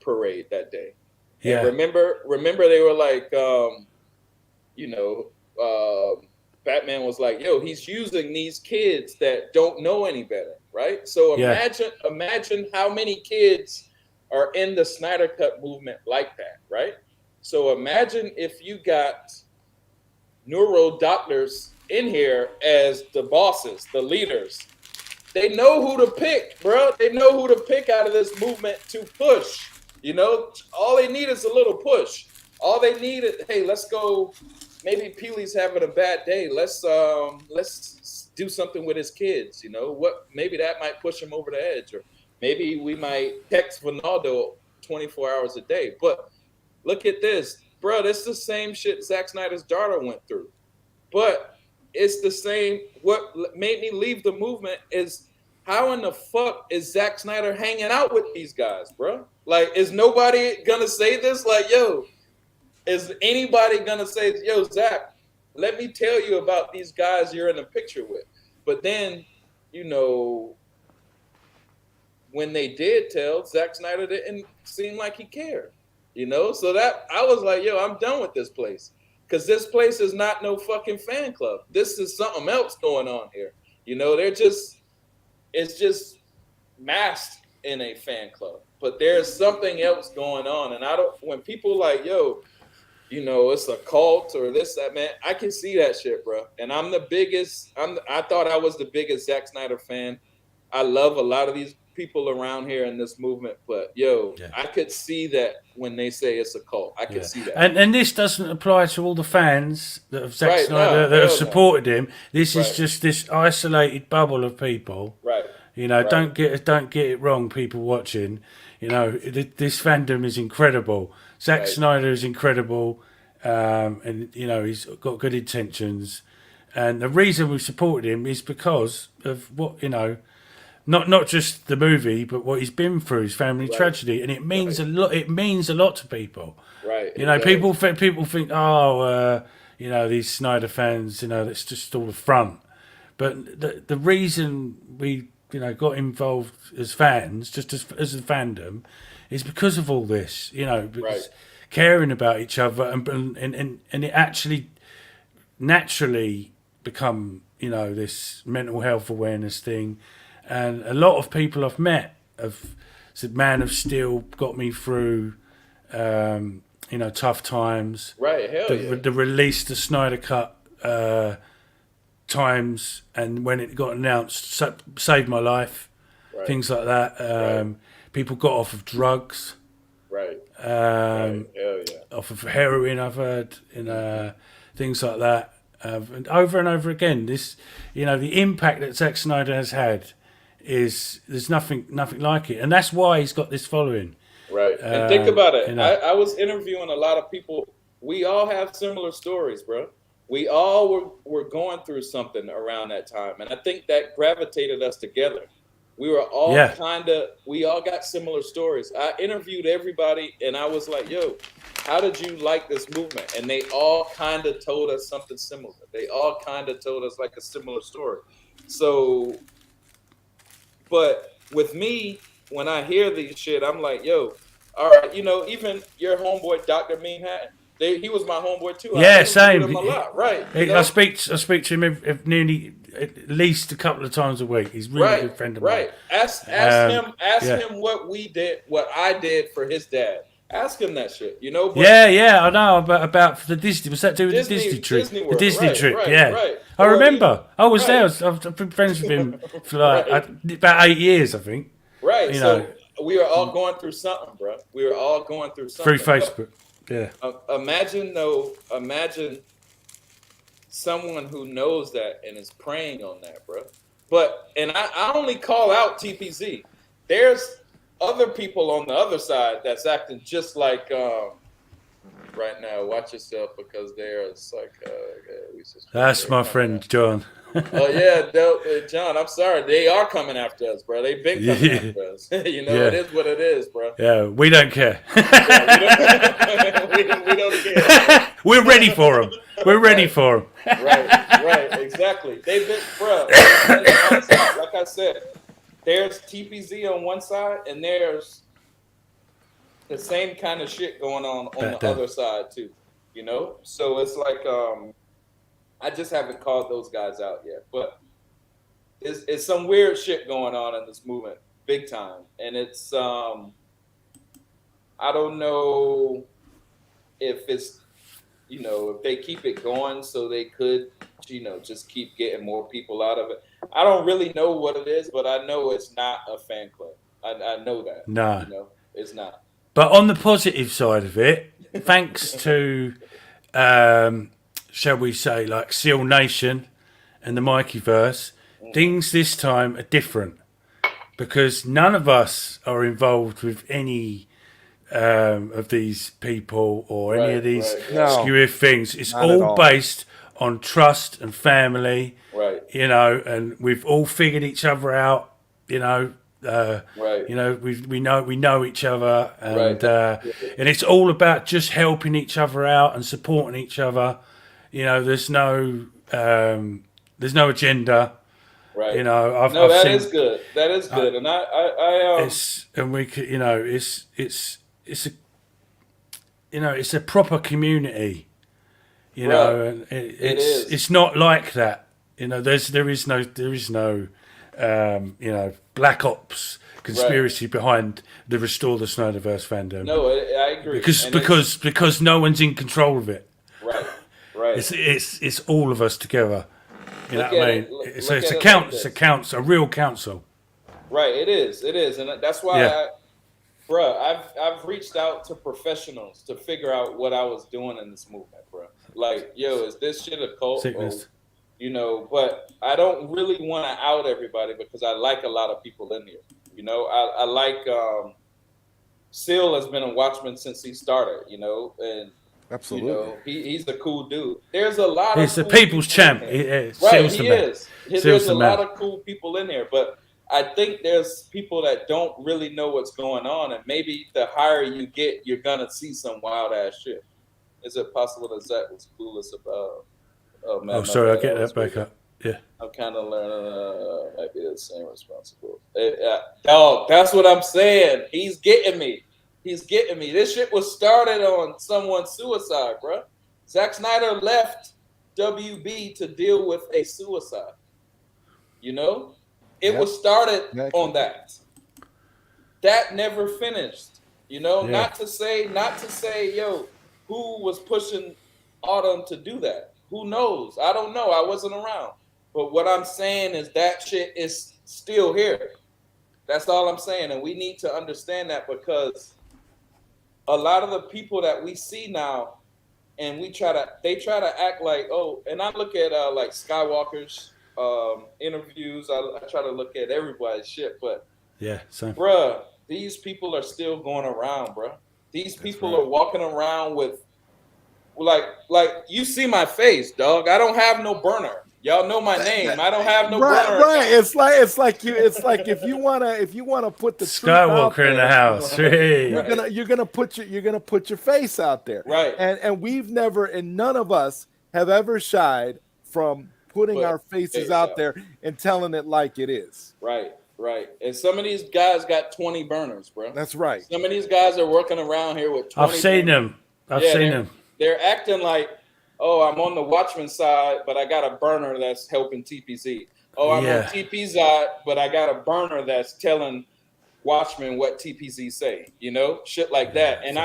parade that day. Yeah. And remember they were like, Batman was like, "Yo, he's using these kids that don't know any better, right?" So Yeah. imagine how many kids are in the Snyder Cut movement like that, right? So imagine if you got neuro doctors in here as the bosses, the leaders. They know who to pick, bro. They know who to pick out of this movement to push. All they need is a little push. All they need is, hey, let's go. Maybe Peely's having a bad day. Let's do something with his kids. Maybe that might push him over the edge, or maybe we might text Ronaldo 24 hours a day. But look at this, bro. This is the same shit Zack Snyder's daughter went through. But it's the same. What made me leave the movement is, how in the fuck is Zack Snyder hanging out with these guys, bro? Like, is nobody gonna say this? Like, yo, is anybody gonna say, "Yo, Zach, let me tell you about these guys you're in a picture with"? But then, you know, when they did tell, Zack Snyder didn't seem like he cared. You know, so that I was like, "Yo, I'm done with this place." Because this place is not no fucking fan club. This is something else going on here. You know, it's just masked in a fan club, but there's something else going on. And I don't, when people like, yo, you know, it's a cult or this, that, man, I can see that shit, bro. And I thought I was the biggest Zack Snyder fan. I love a lot of these people around here in this movement, but yo, I could see that when they say it's a cult. I could see that. And this doesn't apply to all the fans that have Zack Snyder that have supported him. This is just this isolated bubble of people. Right. You know, don't get it wrong, people watching. You know, this fandom is incredible. Zack Snyder is incredible, and you know he's got good intentions. And the reason we've supported him is because of what, you know, not just the movie, but what he's been through, his family tragedy, and it means a lot. It means a lot to people. Right. You know, people think, oh, you know, these Snyder fans, you know, that's just all the front. But the reason we, you know, got involved as fans, just as a fandom, is because of all this. You know, because caring about each other, and it actually naturally become, you know, this mental health awareness thing. And a lot of people I've met have said, "Man of Steel got me through, you know, tough times." Right, hell the release, the Snyder Cut times, and when it got announced, saved my life. Things like that. People got off of drugs. Right. Hell yeah. Off of heroin, I've heard, and things like that. And over again, this, you know, the impact that Zack Snyder has had there's nothing like it, and that's why he's got this following. Right. And think about it. You know, I was interviewing a lot of people. We all have similar stories, bro. We all were going through something around that time, and I think that gravitated us together. We were all we all got similar stories. I interviewed everybody, and I was like, "Yo, how did you like this movement?" And they all kind of told us something similar. They all kind of told us like a similar story. So, but with me, when I hear these shit, I'm like, "Yo, all right, you know, even your homeboy, Dr. Mean Hatton, he was my homeboy too. Yeah, same. Him a lot. Right. I speak to him nearly at least a couple of times a week. He's a really good friend of mine. Right. Ask him what we did, what I did for his dad. Ask him that shit, you know. But I know about the Disney. Was that to do with the Disney trip? World. The Disney trip, Right. I remember. I was there. I've been friends with him for like about 8 years, I think. Right. You so know, we were all going through something, bro. We were all going through something through Facebook. Yeah. Imagine someone who knows that and is preying on that, bro. And I only call out TPZ. There's other people on the other side that's acting just like right now. Watch yourself, because they're that's my friend John. Oh yeah, John. I'm sorry. They are coming after us, bro. They've been coming after us. You know, it is what it is, bro. Yeah, we don't care. We don't care. We're ready for them. We're ready for them. Right, exactly. They've been, bro. Like I said, there's TPZ on one side, and there's the same kind of shit going on the other side too. You know, so it's like I just haven't called those guys out yet, but it's some weird shit going on in this movement, big time, and it's I don't know if it's, you know, if they keep it going so they could, you know, just keep getting more people out of it. I don't really know what it is, but I know it's not a fan club. I know that. No, you know, it's not. But on the positive side of it, thanks to shall we say, like Seal Nation and the Mikeyverse, things this time are different, because none of us are involved with any of these people or any of these skewy things. It's all based on trust and family, right? You know, and we've all figured each other out, you know, Right. You know, we know each other, Right. and it's all about just helping each other out and supporting each other. You know, there's no agenda. Right. You know, No, I've that seen is good. That is good. And I it's and we could, you know, it's a, you know, it's a proper community. You bruh, know, and it is. it's not like that. You know, there is no you know, black ops Right. conspiracy behind the Restore the Snyderverse fandom, No, I agree. And because no one's in control of it. right. Right. It's all of us together. You know Look what at I it. mean? Look So at it's a it like count. It's a this. council, a real council. Right. It is. It is. And that's why Yeah, bruh, I've reached out to professionals to figure out what I was doing in this movement, bruh. Like, yo, is this shit a cult? Or, sickness. you know, but I don't really want to out everybody because I like a lot of people in here. You know, I like Seal has been a Watchman since he started, you know, and you Absolutely. know, he's a cool dude. There's a lot of He's the cool people's people in champ. here. Right, Seal's the he man. is. Seal's There's the a lot man. of cool people in here, but I think there's people that don't really know what's going on, and maybe the higher you get, you're gonna see some wild ass shit. Is it possible that Zach was clueless about? Oh Oh, man, my sorry, I'll bad. I get was that back reading. up. Yeah. I'm kind of learning. Might be the same responsibility. Dog, that's what I'm saying. He's getting me. He's getting me. This shit was started on someone's suicide, bro. Zack Snyder left WB to deal with a suicide. You know, it Yep. was started Exactly. on that. That never finished. You know, Yeah. not to say, yo, who was pushing Autumn to do that? Who knows? I don't know. I wasn't around. But what I'm saying is that shit is still here. That's all I'm saying. And we need to understand that because a lot of the people that we see now and they try to act like, oh, and I look at like Skywalker's interviews. I try to look at everybody's shit, but Yeah. Same. bruh, these people are still going around, bruh. These That's people right. are walking around with like you see my face, dog. I don't have no burner. Y'all know my name. I don't have no Right, burner right. account. It's like if you wanna put the truth out Skywalker in the there, house. Hey. Right. you're gonna put your face out there. Right. And we've never, and none of us have ever shied from putting But our faces face out out. there and telling it like it is. Right. Right. And some of these guys got 20 burners, bro. That's right. Some of these guys are working around here with 20 I've seen burners. them. I've Yeah, seen them. they're acting like, oh, I'm on the Watchman side, but I got a burner that's helping TPC. Oh, I'm on Yeah. TP side, but I got a burner that's telling Watchmen what TPC say. You know, shit like that. And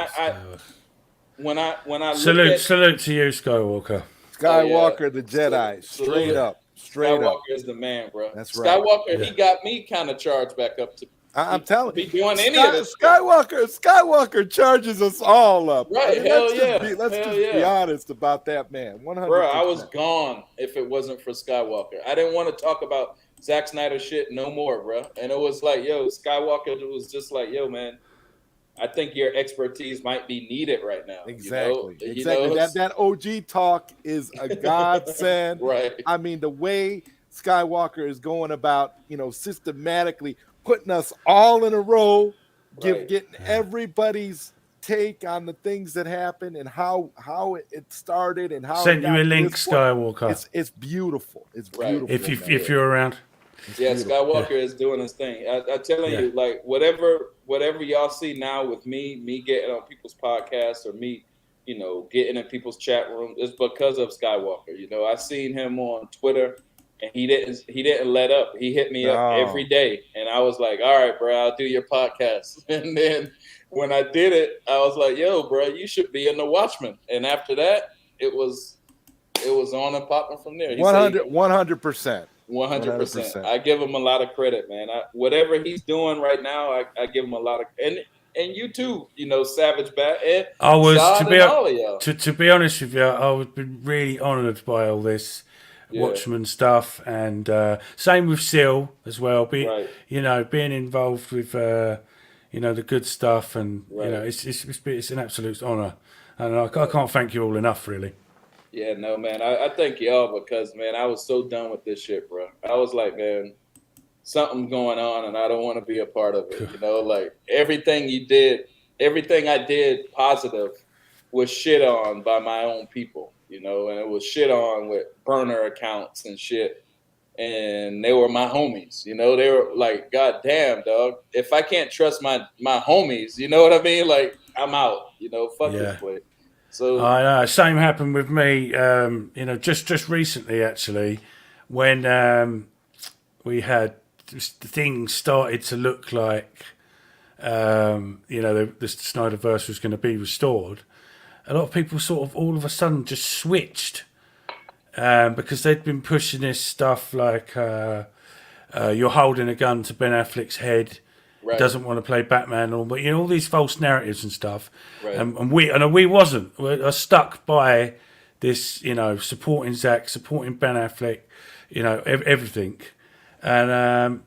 when I look Salute, at salute to you, Skywalker. oh yeah, Skywalker, the Jedi, salute straight it. up, straight up. Skywalker is the man, bro. That's right. Skywalker, Yeah. he got me kind of charged back up to I'm telling be you, doing any of this. Skywalker charges us all up. Right, hell yeah. Let's Hell just be yeah. honest about that, man. 100%. Bro, I was gone if it wasn't for Skywalker. I didn't want to talk about Zack Snyder shit no more, bro. And it was like, yo, Skywalker was just like, yo, man, I think your expertise might be needed right now. Exactly. You Exactly. know? That OG talk is a godsend. Right. I mean, the way Skywalker is going about, systematically putting us all in a row, Right. getting everybody's take on the things that happened and how it started and how Sent it you got a to link, this point. Skywalker. It's beautiful. It's Right. beautiful. If you're around. Yeah, beautiful. Skywalker is doing his thing. I'm telling you, like whatever y'all see now with me getting on people's podcasts or me, getting in people's chat room is because of Skywalker. I seen him on Twitter and he didn't let up. He hit me up every day. And I was like, all right, bro, I'll do your podcast. And then when I did it, I was like, yo, bro, you should be in the Watchmen. And after that, it was on and popping from there. 100%. 100%. I give him a lot of credit, man. Whatever he's doing right now, I give him a lot of and you too, Savage Bat and I was Zod to be and all of y'all. to be honest with you, I was been really honoured by all this Watchmen stuff, and same with Seal as well. Right. Being involved with the good stuff, and Right. it's an absolute honour, and I can't thank you all enough, really. Yeah, no, man. I thank y'all because, man, I was so done with this shit, bro. I was like, man, something's going on and I don't want to be a part of it. You know, like everything you did, everything I did positive was shit on by my own people, you know, and it was shit on with burner accounts and shit. And they were my homies, you know, they were like, God damn, dog. If I can't trust my homies, you know what I mean? Like, I'm out, you know, fuck this Yeah. place. So I know. Same happened with me. You know, just recently actually, when we had things started to look like, you know, the Snyderverse was going to be restored. A lot of people sort of all of a sudden just switched because they'd been pushing this stuff like you're holding a gun to Ben Affleck's head. He right, doesn't want to play Batman, or but you know all these false narratives and stuff. right, And we wasn't. We're stuck by this, you know, supporting Zack, supporting Ben Affleck, you know, everything, and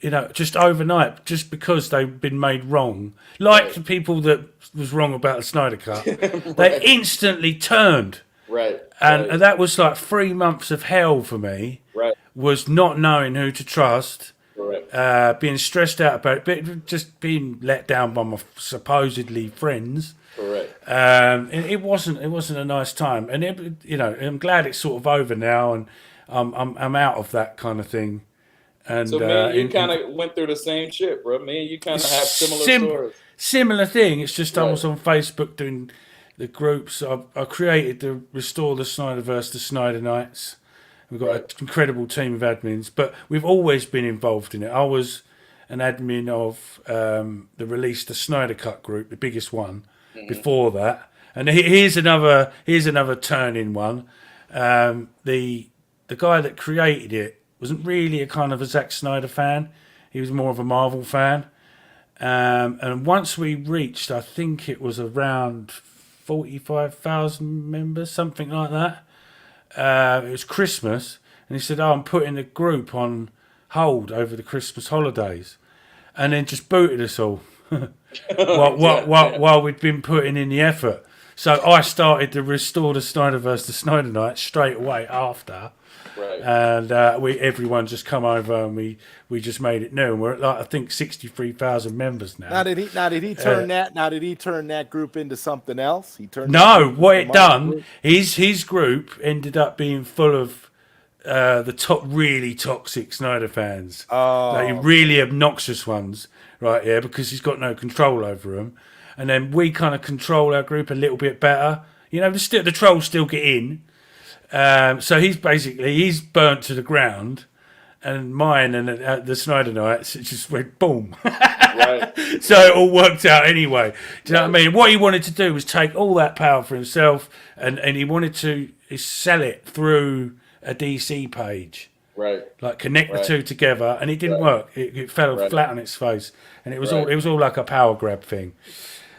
you know, just overnight, just because they've been made wrong, like right. the people that was wrong about the Snyder Cut, they Right, instantly turned, right, and, right, and that was like 3 months of hell for me. right, Was not knowing who to trust, correct. being stressed out about it, but just being let down by my supposedly friends. Correct. It wasn't a nice time, and you know, I'm glad it's sort of over now, and I'm out of that kind of thing. So And me and you kind of went through the same shit, bro. Me and you kind of have similar stories. similar thing. It's just I Right, was on Facebook doing the groups. I created the Restore the Snyderverse, the Snyder Knights. We've got an right, incredible team of admins, but we've always been involved in it. I was an admin of the Release the Snyder Cut group, the biggest one. Before that, and here's another turning one. The guy that created it wasn't really a kind of a Zack Snyder fan. He was more of a Marvel fan. And once we reached, I think it was around 45,000 members, something like that. It was Christmas, and he said, "Oh, I'm putting the group on hold over the Christmas holidays," and then just booted us all yeah, yeah, while we'd been putting in the effort. So I started to restore the Snyderverse, the Snyder Night straight away after, right. and everyone just come over and we just made it new. And we're at like I think 63,000 members now. Now did he turn that group into something else? He turned that No, group what into it Marvel done, group? his group ended up being full of the top really toxic Snyder fans, like Oh, really obnoxious ones, right? Yeah, because he's got no control over them, and then we kind of control our group a little bit better. You know, the trolls still get in, so he's burnt to the ground, and mine and the Snyder Knights, it just went boom. Right, So right, it all worked out anyway. Do you know what I right, mean? What he wanted to do was take all that power for himself, and he wanted to sell it through a DC page, right, like connect the right, two together, and it didn't right, work. It fell right, flat on its face, and it right. was all like a power grab thing.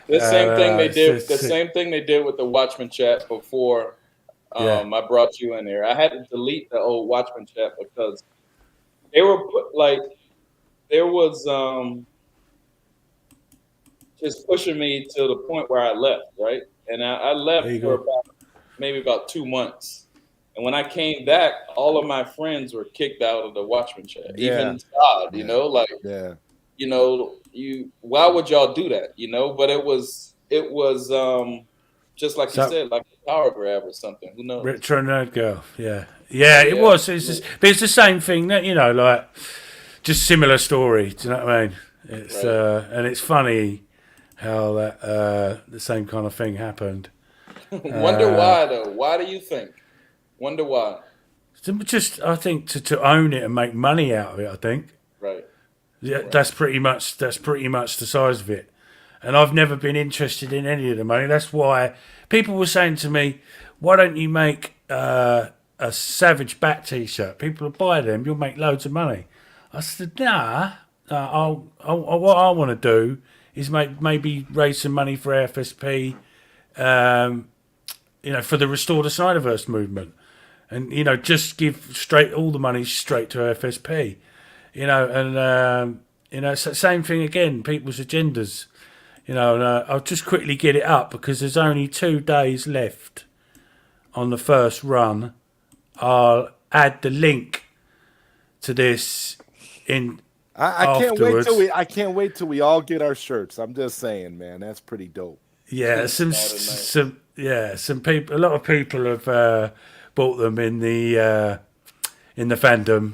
The same thing they So, did. The same thing they did with the Watchmen chat before yeah, I brought you in there. I had to delete the old Watchmen chat because they were like there was just pushing me to the point where I left, right? And I there left you for go. about maybe about 2 months. And when I came back, all of my friends were kicked out of the Watchmen chat. yeah, Even Todd, you yeah, know, like, yeah. you know, why would y'all do that? You know, but it was just like you So said, like a power grab or something. Who knows? retro nerd girl, yeah, yeah, it Yeah. was. It's just, but it's the same thing that you know, like just similar story. Do you know what I mean? It's Right. and it's funny how that the same kind of thing happened. Wonder why though. Why do you think? Wonder why. So just I think to own it and make money out of it. I think Right. yeah, Right. that's pretty much the size of it. And I've never been interested in any of the money. That's why people were saying to me, "Why don't you make a Savage Bat T-shirt? People will buy them. You'll make loads of money." I said, "Nah. What I want to do is maybe raise some money for FSP, you know, for the Restore the Snyderverse movement, and you know, just give straight all the money straight to FSP, you know, and you know, same thing again, people's agendas, you know, and I'll just quickly get it up because there's only 2 days left on the first run. I'll add the link to this in I afterwards. can't wait till we all get our shirts. I'm just saying, man, that's pretty dope. Yeah, some people. A lot of people have bought them in the fandom,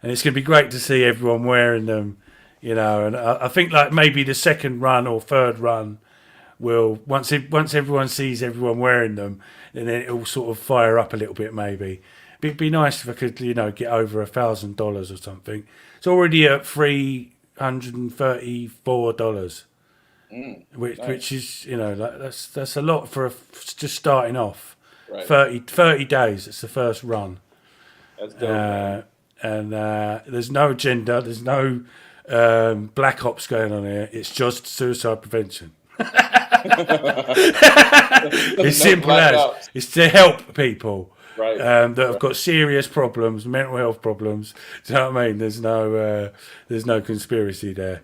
and it's going to be great to see everyone wearing them. You know, and I think like maybe the second run or third run will once everyone sees everyone wearing them, and then it'll sort of fire up a little bit. Maybe it'd be nice if I could get over $1,000 or something. It's already at $334. Which is like that's a lot for just starting off. Right. 30 days. It's the first run. That's dope. And there's no gender. There's no black ops going on here. It's just suicide prevention. It's simple as. It's to help people that have got serious problems, mental health problems. Do you know what I mean? There's no conspiracy there.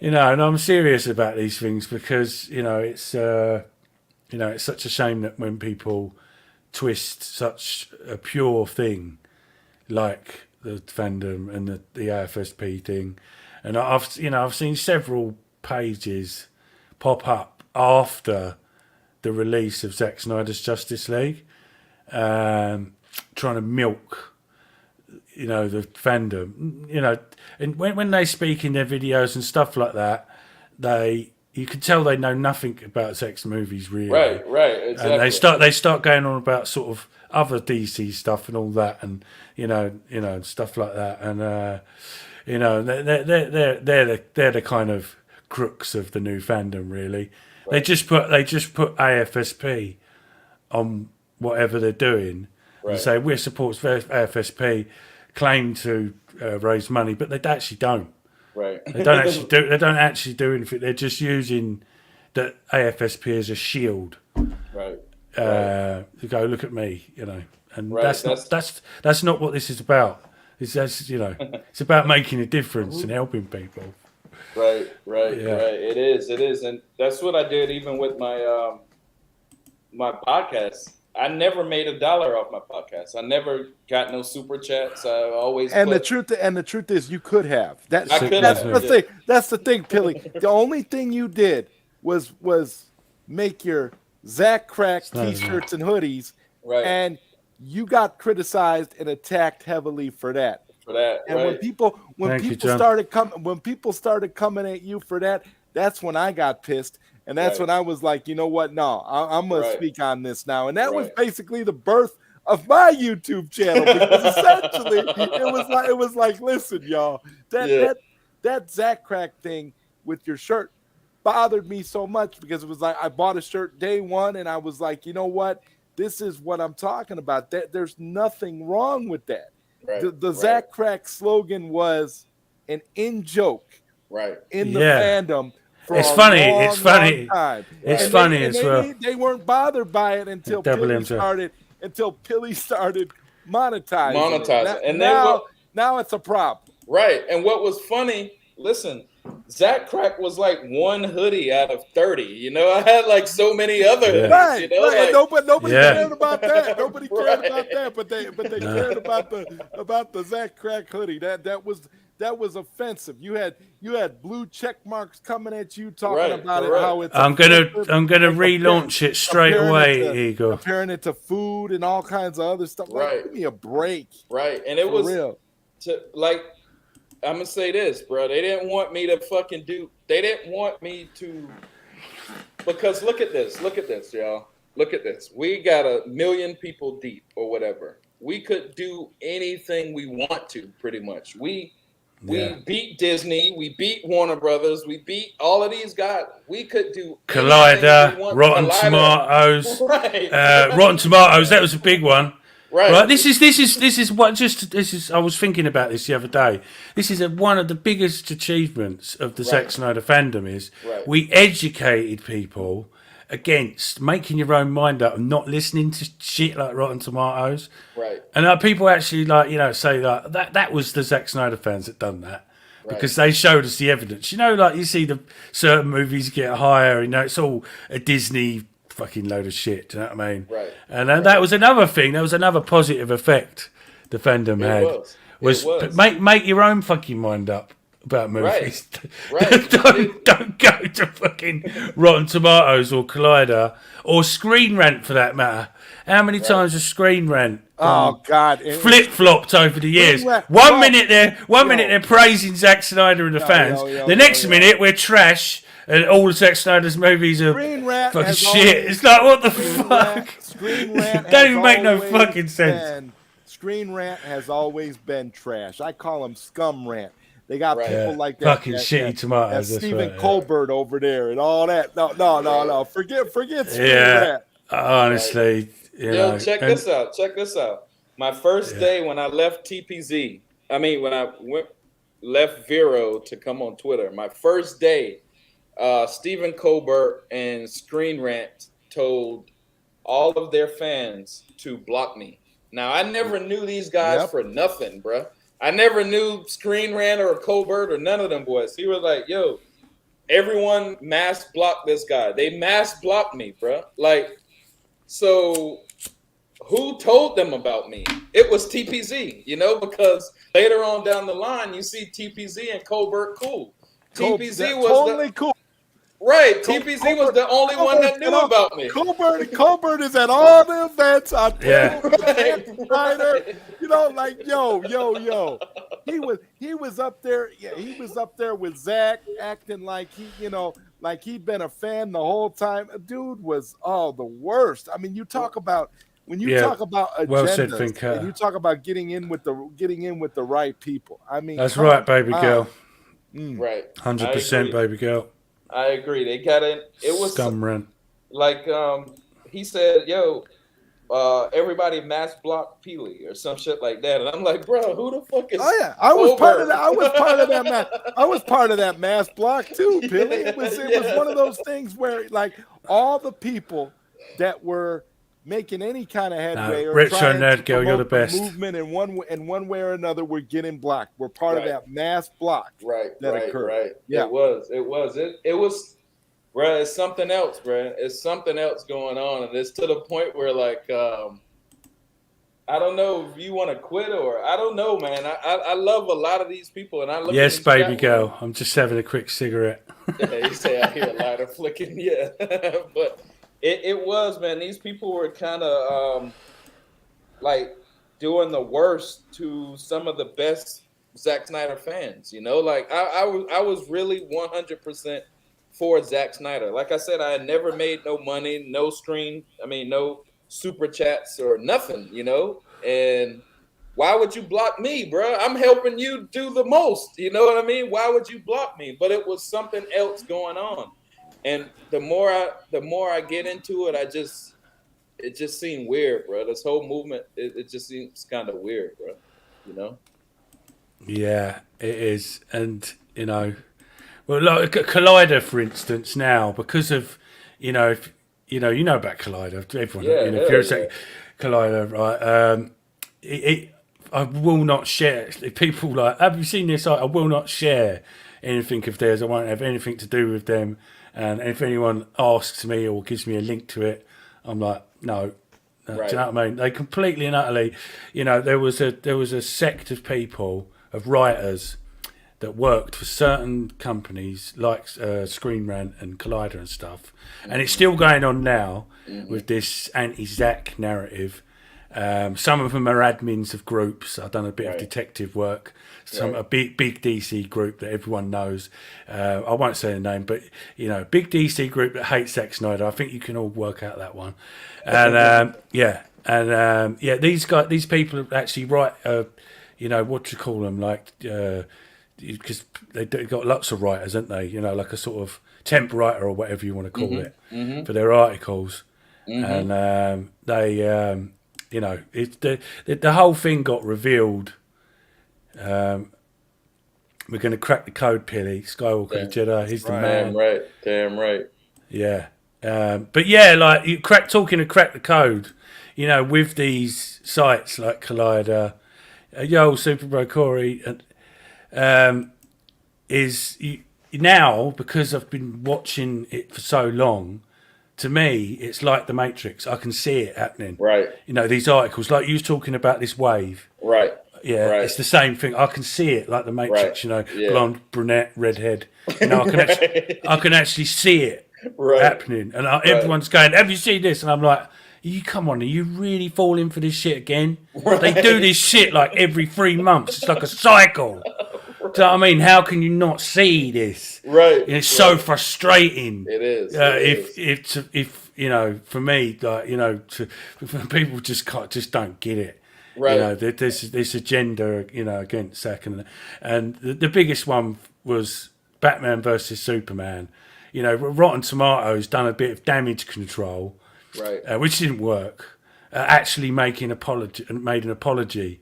And I'm serious about these things because it's such a shame that when people twist such a pure thing like the fandom and the AFSP thing, and I've seen several pages pop up after the release of Zack Snyder's Justice League, trying to milk the fandom, and when they speak in their videos and stuff like that, you can tell they know nothing about sex movies really. Right, exactly. And they start going on about sort of other DC stuff and all that, and stuff like that, and they're the kind of crooks of the new fandom really. Right. They just put AFSP on whatever they're doing, and say we support AFSP, claim to raise money, but they actually don't. Right. They don't actually do anything. They're just using the AFSP as a shield. Right. To go look at me, and that's not what this is about. It's it's about making a difference and helping people. Right. It is, and that's what I did even with my my podcast. I never made $1 off my podcast. I never got no super chats. I always the truth is you could have. That's the thing, Pilly. The only thing you did was make your Zach Crack t-shirts and hoodies, right? And you got criticized and attacked heavily for that. And when people started coming at you for that, that's when I got pissed. And that's when I was like, you know what? No, I'm going to speak on this now. And that was basically the birth of my YouTube channel, because essentially it was like, listen, y'all, that Zach Crack thing with your shirt bothered me so much, because it was like I bought a shirt day one and I was like, you know what? This is what I'm talking about. There's nothing wrong with that. The Zach Crack slogan was an in-joke in the fandom. It's funny. They weren't bothered by it until Pilly started monetizing. And now it's a problem. Right. And what was funny, listen, Zach Crack was like one hoodie out of 30. I had like so many other hoodies. Right. Nobody cared about that. Nobody cared about that, but they cared about the Zach Crack hoodie. That was offensive. You had blue check marks coming at you talking about it. How it's I'm gonna relaunch it straight away, Eagle. Comparing it to food and all kinds of other stuff. Like, give me a break. Right. And it was real. I'm gonna say this, bro. They didn't want me to because look at this, y'all. Look at this. We got 1 million people deep or whatever. We could do anything we want to, pretty much. We beat Disney, we beat Warner Brothers, we beat all of these guys. We could do Collider, Rotten Tomatoes. Rotten Tomatoes, that was a big one. Right. This is I was thinking about this the other day. This is one of the biggest achievements of the Zack Snyder fandom is we educated people against making your own mind up and not listening to shit like Rotten Tomatoes. Right. And people actually say that was the Zack Snyder fans that done that. Because they showed us the evidence. You see the certain movies get higher, it's all a Disney fucking load of shit, do you know what I mean? Right. And that was another thing. That was another positive effect the fandom It had was. was It was. make your own fucking mind up about movies. Right. don't go to fucking Rotten Tomatoes or Collider or Screen Rant for that matter. How many times has Screen Rant Oh God, flip flopped over the years? Rant- One well, minute they're praising Zack Snyder and the fans. The next minute we're trash. And all of Zack Snyder's movies are fucking shit. It's like, what the fuck? Screen Rant don't even make no fucking sense. Screen Rant has always been trash. I call them scum rant. They got people like that. Fucking shitty tomatoes. That's Stephen Colbert over there and all that. No. Forget Screen Rant. Honestly. Yo, check this out. My first day when I left TPZ, when I left Vero to come on Twitter, my first day, Stephen Colbert and Screen Rant told all of their fans to block me. Now, I never knew these guys for nothing, bro. I never knew Screen Rant or Colbert or none of them boys. He was like, yo, everyone mass blocked this guy. They mass blocked me, bro. Like, so who told them about me? It was TPZ, because later on down the line, you see TPZ and Colbert cool. TPZ was totally cool. Right, TPZ was the only one that knew about me. Colbert is at all the events. I Right. Yo. He was up there. Yeah, he was up there with Zach, acting like like he'd been a fan the whole time. Dude was the worst. I mean, you talk about when you talk about agendas, and you talk about getting in with the right people. I mean, that's right, baby girl. Right, 100%, baby girl. I agree. They got in. It was scum rant. Like he said, "Yo, everybody mass block Peely or some shit like that," and I'm like, "Bro, who the fuck is?" Oh yeah, I was part of that. I was part of that mass block too, Peely. It was one of those things where like all the people that were making any kind of headway or trying to girl, you're the best. Movement in one way or another, we're getting blocked. We're part of that mass block. That occurred. Right. Yeah. It was, bro. It's something else, bro. It's something else going on, and it's to the point where like, I don't know if you want to quit or I don't know, man. I love a lot of these people, and I look. Yes, baby girl. I'm just having a quick cigarette. Yeah, you say I hear a lighter flicking. Yeah, but. It was, man. These people were kind of like doing the worst to some of the best Zack Snyder fans. Like I was really 100% for Zack Snyder. Like I said, I had never made no money, no super chats or nothing. And why would you block me, bro? I'm helping you do the most. You know what I mean? Why would you block me? But it was something else going on. And the more I get into it, it just seemed weird, bro. This whole movement, it just seems kind of weird, bro. Yeah, it is, and well, like Collider, for instance, now because of you know about Collider, everyone, if you're Collider, right? I will not share. If people like, have you seen this? I will not share anything of theirs. I won't have anything to do with them. And if anyone asks me or gives me a link to it, I'm like, no. Do you know what I mean? They completely and utterly, there was a sect of people, of writers, that worked for certain companies like Screen Rant and Collider and stuff, and it's still going on now with this anti-Zack narrative. Some of them are admins of groups. I've done a bit of detective work. A big DC group that everyone knows. I won't say the name, but big DC group that hates Zack Snyder. I think you can all work out that one. And these people actually write. What do you call them? Like, because they've got lots of writers, haven't they? Like a sort of temp writer or whatever you want to call it for their articles, and they. It's the whole thing got revealed. We're going to crack the code, Peely. Skywalker, the Jedi. He's the man. Damn right. Yeah. But yeah, like you talking to crack the code, with these sites like Collider, Super Bro Corey, is now because I've been watching it for so long. to me, it's like the Matrix. I can see it happening. Right. You know, these articles, like you was talking about this wave. Right. Yeah, Right. it's the same thing. I can see it like the Matrix. Right. You know, Yeah. blonde, brunette, redhead. You know, I can actually see it Right. happening, and everyone's going, "Have you seen this?" And I'm like, "You come on, are you really falling for this shit again?" Right. They do this shit like every 3 months. It's like a cycle. Do you know what I mean? How can you not see this? Right. And it's so frustrating. It is. If you know, for me, like, you know, people just don't get it. Right. You know, there's this agenda, you know, against Zack, and the biggest one was Batman versus Superman. You know, Rotten Tomatoes done a bit of damage control, right, which didn't work. Actually, made an apology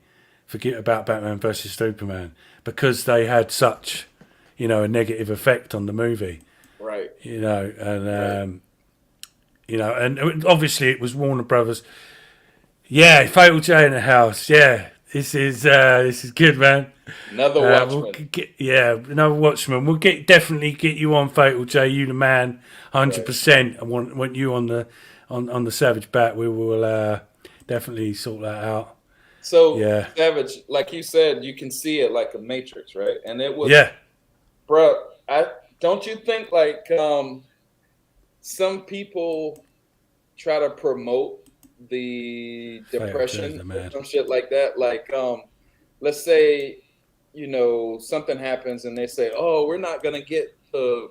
about Batman versus Superman because they had such, you know, a negative effect on the movie. Right. You know, and you know, and obviously it was Warner Brothers. Yeah, Fatal J in the house. Yeah, this is good, man. Another Watchman. Another Watchman. We'll definitely get you on Fatal J. You the man, 100%. I want you on the Savage Bat. We will definitely sort that out. So Savage, like you said, you can see it like a Matrix, right? And it was, bro. Don't you think like some people try to promote the depression or some shit like that? Like, let's say, you know, something happens and they say, "Oh, we're not gonna get we're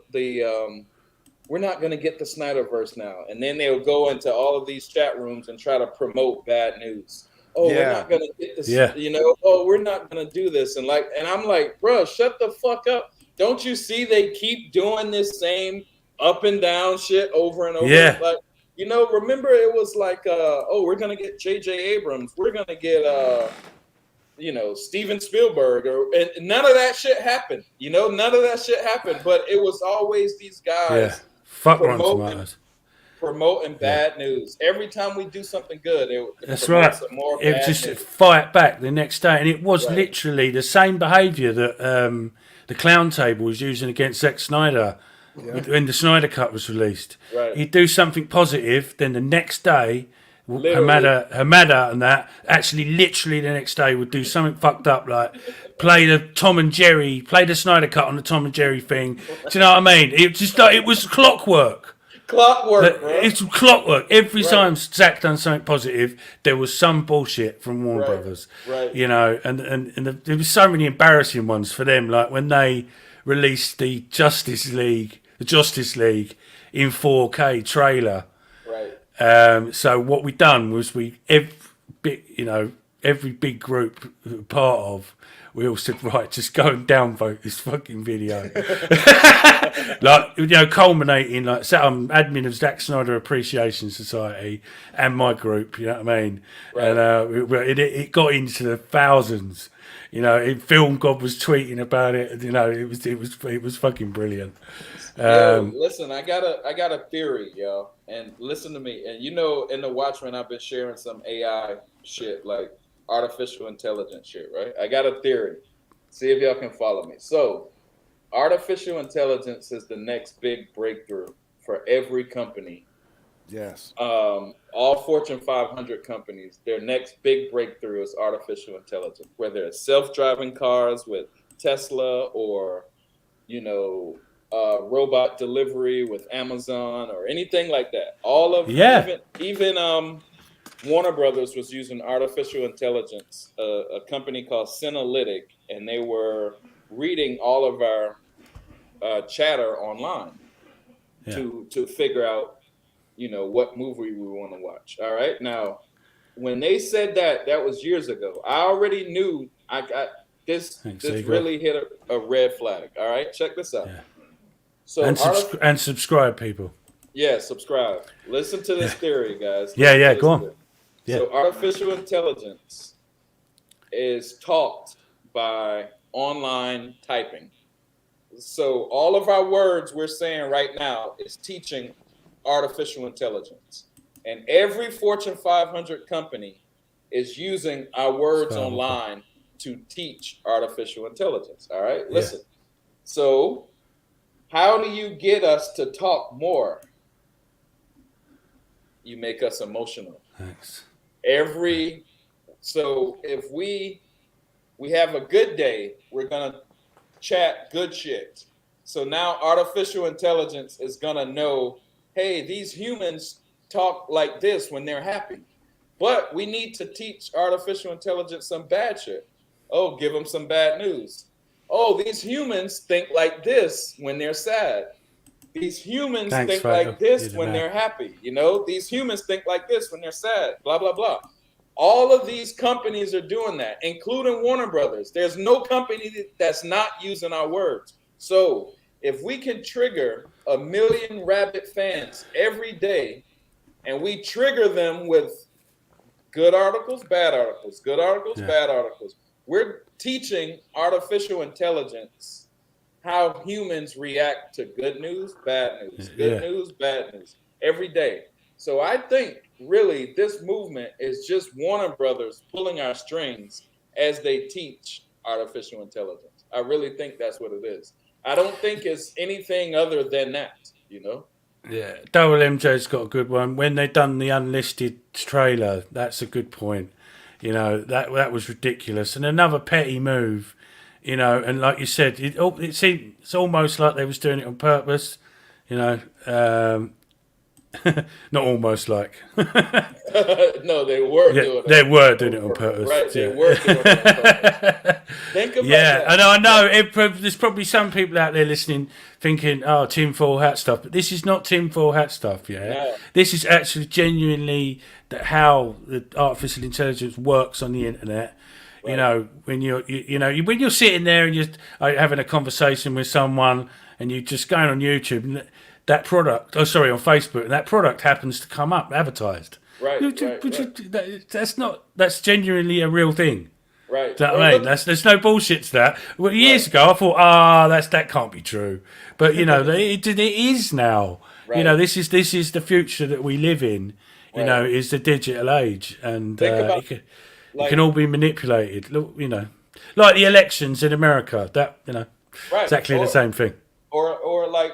not gonna get the Snyderverse now," and then they'll go into all of these chat rooms and try to promote bad news. Oh, we're not gonna get this. You know, oh, we're not gonna do this, and I'm like, bro, shut the fuck up. Don't you see they keep doing this same up and down shit over and over? Yeah. Like, you know, remember it was like, oh, we're gonna get J.J. Abrams, we're gonna get you know, Steven Spielberg, and none of that shit happened. You know, none of that shit happened. But it was always these guys promoting bad news. Every time we do something good, that's right. It was just fight back the next day, and it was literally the same behaviour that the Clown Table was using against Zack Snyder when the Snyder Cut was released. Right. He'd do something positive, then the next day, Hamada and that actually literally the next day would do something fucked up, like play the Snyder Cut on the Tom and Jerry thing. Do you know what I mean? It just like, it was clockwork. It's clockwork. Every time Zack done something positive, there was some bullshit from Warner Brothers. Right. You know, and there was so many embarrassing ones for them, like when they released the Justice League in 4K trailer. Right. So what we done was every big group we were part of, we all said, right, just go and downvote this fucking video. Like, you know, culminating, like, so I'm admin of Zack Snyder Appreciation Society and my group, you know what I mean? Right. And it got into the thousands. You know, Film God was tweeting about it. You know, it was fucking brilliant. Listen, I got a theory, yo, and listen to me. And you know, in the Watchmen, I've been sharing some AI shit, like artificial intelligence shit, right? I got a theory. See if y'all can follow me. So, artificial intelligence is the next big breakthrough for every company. Yes. All Fortune 500 companies, their next big breakthrough is artificial intelligence, whether it's self-driving cars with Tesla or, you know, robot delivery with Amazon or anything like that. All of even Warner Brothers was using artificial intelligence, a company called Synalytic, and they were reading all of our chatter online to figure out, you know, what movie we want to watch. All right. Now, when they said that was years ago. I already knew I got this really hit a red flag. All right. Check this out. Yeah. So and subscribe, people. Yeah, subscribe. Listen to this theory, guys. Go on. Yeah. So artificial intelligence is taught by online typing. So all of our words we're saying right now is teaching artificial intelligence. And every Fortune 500 company is using our words online to teach artificial intelligence. All right, listen. So how do you get us to talk more? you make us emotional. Thanks. So if we have a good day, we're gonna chat good shit. So now artificial intelligence is gonna know, hey, these humans talk like this when they're happy. But we need to teach artificial intelligence some bad shit. Oh, give them some bad news. Oh, these humans think like this when they're sad. These humans Thanks, think Fatal. like this You're the when man. they're happy. These humans think like this when they're sad. Blah, blah, blah. All of these companies are doing that, including Warner Brothers. There's no company that's not using our words. So if we can trigger 1 million Rabbit fans every day, and we trigger them with good articles, bad articles, good articles, bad articles, we're teaching artificial intelligence how humans react to good news, bad news, good news, bad news every day. So I think really this movement is just Warner Brothers pulling our strings as they teach artificial intelligence. I really think that's what it is. I don't think it's anything other than that. Yeah, Double MJ's got a good one. When they done the unlisted trailer, that's a good point. That was ridiculous, and another petty move. And like you said, it seemed it's almost like they was doing it on purpose. You know, not almost like. No, they were doing it. They were doing it on purpose. Right, they were doing it on purpose. Think about that. And I know there's probably some people out there listening thinking, "Oh, tinfoil hat stuff," but this is not tinfoil hat stuff. Yeah, No. This is actually genuinely how the artificial intelligence works on the internet. Right. When when you're sitting there and you're having a conversation with someone and you're just going on YouTube and that product, on Facebook, and that product happens to come up advertised. Right. That's genuinely a real thing. Right. Do you know what I mean? There's no bullshit to that. Well, years ago, I thought, that can't be true. But it is now. Right. This is the future that we live in. Is the digital age, and it can all be manipulated. Like the elections in America. That exactly the same thing. Or like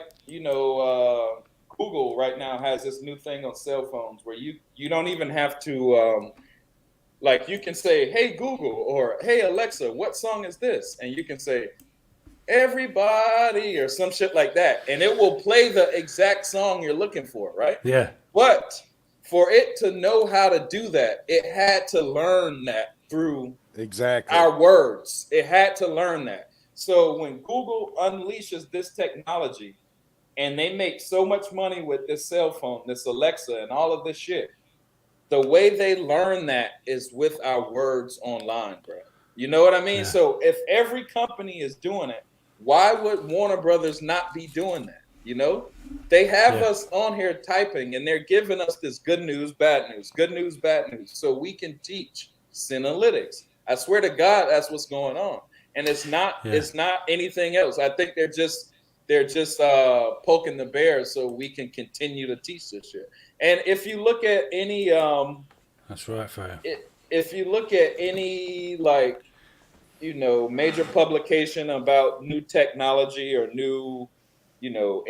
Google right now has this new thing on cell phones where you don't even have to. Like you can say, "Hey Google," or "Hey Alexa, what song is this?" And you can say, "Everybody," or some shit like that, and it will play the exact song you're looking for, right? Yeah. But for it to know how to do that, it had to learn that through our words. It had to learn that. So when Google unleashes this technology, and they make so much money with this cell phone, this Alexa, and all of this shit. The way they learn that is with our words online, bro. You know what I mean? Yeah. So if every company is doing it, why would Warner Brothers not be doing that? They have us on here typing, and they're giving us this good news, bad news, good news, bad news, so we can teach Synalytics. I swear to God, that's what's going on, and it's not anything else. I think they're just poking the bear so we can continue to teach this shit. And if you look at any that's right, Fire. If you look at any major publication about new technology or new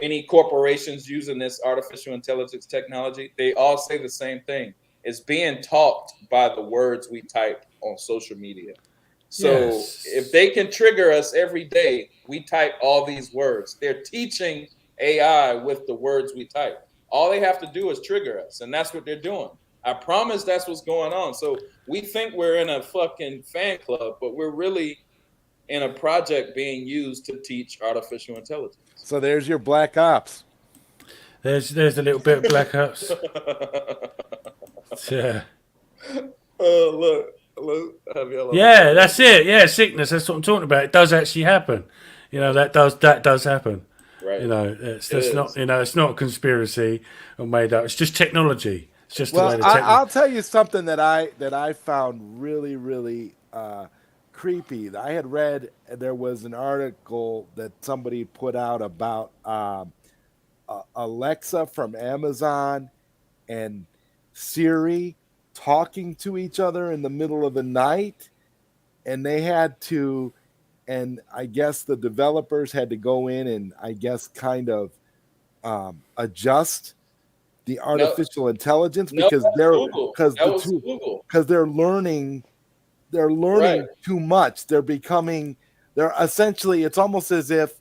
any corporations using this artificial intelligence technology, they all say the same thing. It's being taught by the words we type on social media. So if they can trigger us every day, we type all these words. They're teaching AI with the words we type. All they have to do is trigger us, and that's what they're doing. I promise that's what's going on. So we think we're in a fucking fan club, but we're really in a project being used to teach artificial intelligence. So there's your Black Ops. There's a little bit of Black Ops. Yeah. Look. Yeah, that's it. Yeah, sickness. That's what I'm talking about. It does actually happen. That does happen. Right. It's not. It's not a conspiracy or made up. It's just technology. It's just the way the technology. I'll tell you something that I found really, really creepy. I had read there was an article that somebody put out about Alexa from Amazon and Siri talking to each other in the middle of the night, and they had to, and I guess the developers had to go in and I guess kind of adjust the artificial intelligence No, because that's Google. That was Google. Because they're learning Right. too much. They're essentially, it's almost as if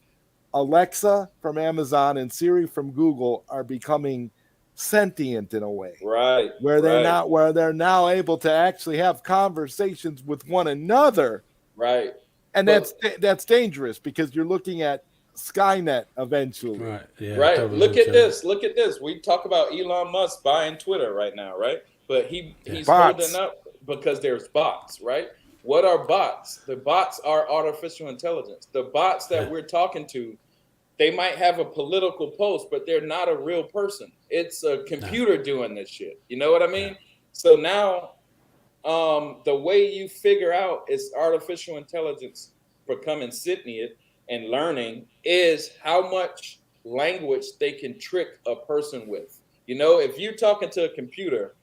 Alexa from Amazon and Siri from Google are becoming sentient in a way. Right. Where they're now able to actually have conversations with one another. Right. And that's dangerous because you're looking at Skynet eventually. Right. Yeah. Right. Look at this. Look at this. We talk about Elon Musk buying Twitter right now, right? But he's holding up because there's bots, right? What are bots? The bots are artificial intelligence. The bots that we're talking to, they might have a political post, but they're not a real person. It's a computer doing this shit. You know what I mean? So now the way you figure out is artificial intelligence becoming sentient and learning is how much language they can trick a person with. You know, if you're talking to a computer,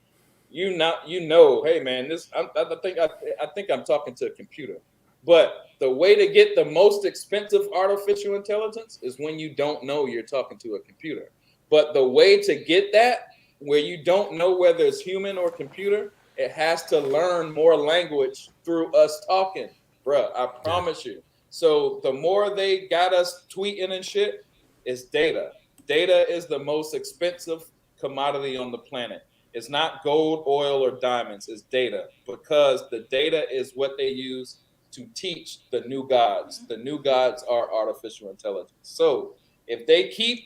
hey man, I think I'm talking to a computer. But the way to get the most expensive artificial intelligence is when you don't know you're talking to a computer. But the way to get that, where you don't know whether it's human or computer, it has to learn more language through us talking, bruh. I promise you. So the more they got us tweeting and shit, it's data. Data is the most expensive commodity on the planet. It's not gold, oil, or diamonds. It's data, because the data is what they use to teach the new gods. The new gods are artificial intelligence. So if they keep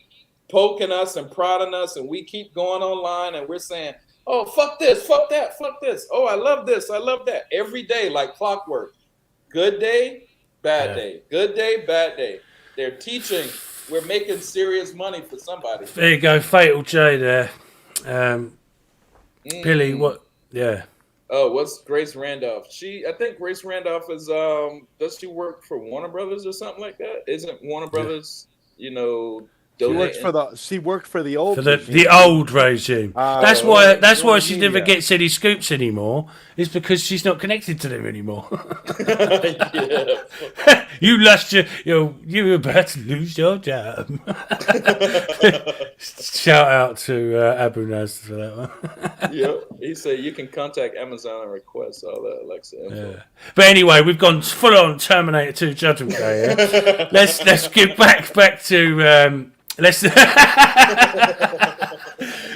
poking us and prodding us and we keep going online and we're saying, oh, fuck this, fuck that, fuck this. Oh, I love this, I love that. Every day, like clockwork. Good day, bad day. Good day, bad day. They're teaching. We're making serious money for somebody. There you go, Fatal J there. Billy, what? Yeah. Oh, what's Grace Randolph? I think Grace Randolph is does she work for Warner Brothers or something like that? Isn't Warner Brothers, donating? She worked for the old the old regime. That's why she never gets any scoops anymore. Is because she's not connected to them anymore. You lost you were about to lose your job. Shout out to Abu Naz for that one. Yeah, he said you can contact Amazon and request all that Alexa info. Yeah. But anyway, we've gone full on Terminator 2 Judgment Day. Yeah? let's get back to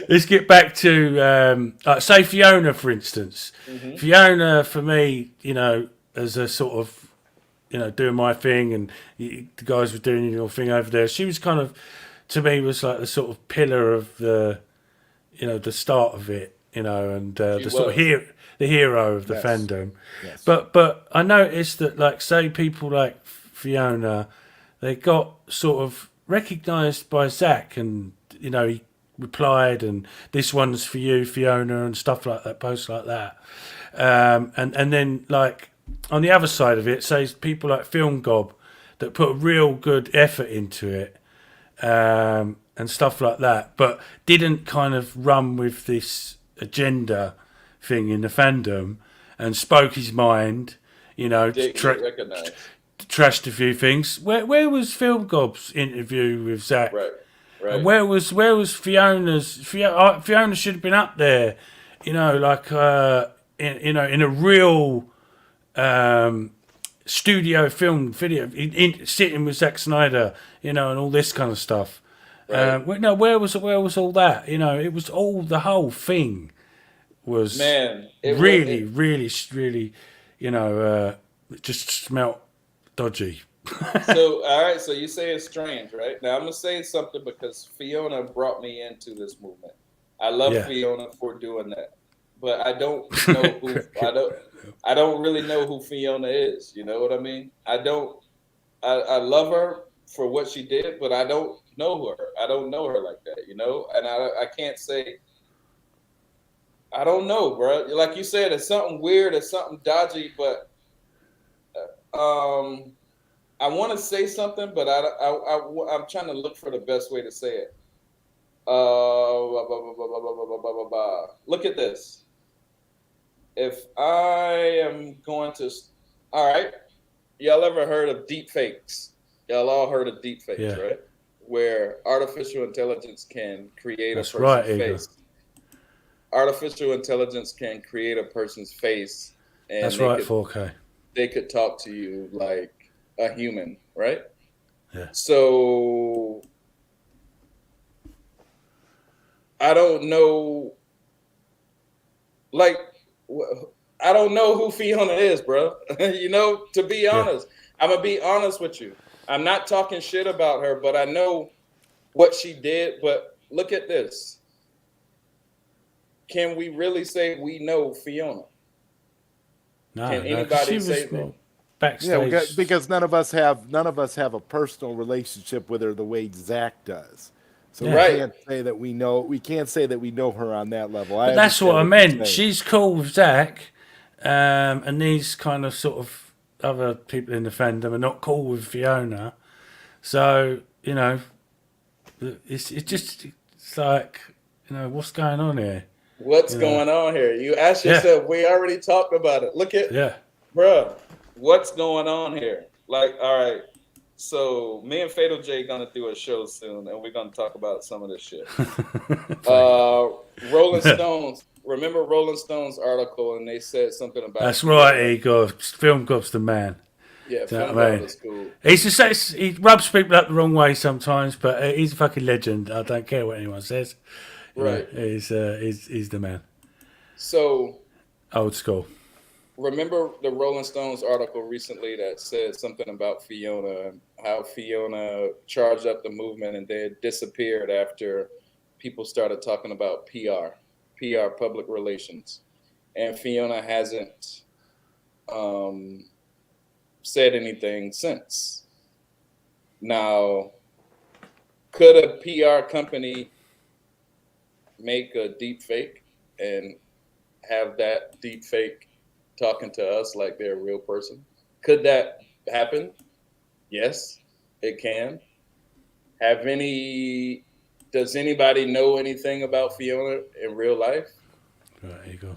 let's get back to say Fiona, for instance. Mm-hmm. Fiona, for me, as a sort of doing my thing, and the guys were doing your thing over there. She was kind of, to me, was like the sort of pillar of the start of it, and the sort of the hero of the fandom. Yes. But I noticed that, like, say people like Fiona, they got sort of recognised by Zach, and he replied, and this one's for you, Fiona, and stuff like that, posts like that, and then like. On the other side of it, say people like Film Gob that put a real good effort into it, and stuff like that, but didn't kind of run with this agenda thing in the fandom and spoke his mind, trashed a few things. Where was Film Gob's interview with Zach? Right. And where was Fiona's? Fiona should have been up there, in a real. Studio film video sitting with Zack Snyder, and all this kind of stuff. Right. Where was all that? It was all, the whole thing was really, it just smelt dodgy. So all right, so you say it's strange, right? Now I'm gonna say something because Fiona brought me into this movement. I love Fiona for doing that, but I don't know who I don't really know who Fiona is. You know what I mean? I I love her for what she did, but I don't know her. I don't know her like that, and I can't say, I don't know, bro. Like you said, it's something weird, it's something dodgy, but I want to say something, but I'm trying to look for the best way to say it. Look at this. If I am going to, all right, y'all ever heard of deep fakes? Y'all all heard of deep fakes, right? where artificial intelligence can create a That's person's right, Igor. face. Artificial intelligence can create a person's face, and That's right, 4K. they could talk to you like a human, right? Yeah. So I don't know, like, I don't know who Fiona is, bro. You know, to be honest, I'm gonna be honest with you. I'm not talking shit about her, but I know what she did. But look at this. Can we really say we know Fiona? No, Can no, 'cause anybody she say was that? backstage. because none of us have a personal relationship with her the way Zach does. So Yeah. Right. we can't say that we know. We can't say that we know her on that level. But that's what I understand meant. you're saying. She's cool with Zach, and these kind of sort of other people in the fandom are not cool with Fiona. So you know, it's like, you know, what's going on here? What's going on here? You ask yourself, we already talked about it. Look at, bruh, what's going on here? Like, all right, so me and Fatal J gonna do a show soon, and we're gonna talk about some of this shit. Rolling Stones. Remember Rolling Stones article, and they said something about. That's right, Igor. Film God's the man. Yeah, Do you know Film what I God mean? is cool. He's just, he rubs people up the wrong way sometimes, but he's a fucking legend. I don't care what anyone says. You Right. know, he's the man. So, Old school. remember the Rolling Stones article recently that said something about Fiona and how Fiona charged up the movement and then disappeared after people started talking about PR, public relations. And Fiona hasn't said anything since. Now, could a PR company make a deep fake and have that deep fake talking to us like they're a real person? Could that happen? Yes, it can. Does anybody know anything about Fiona in real life? Right, here you go.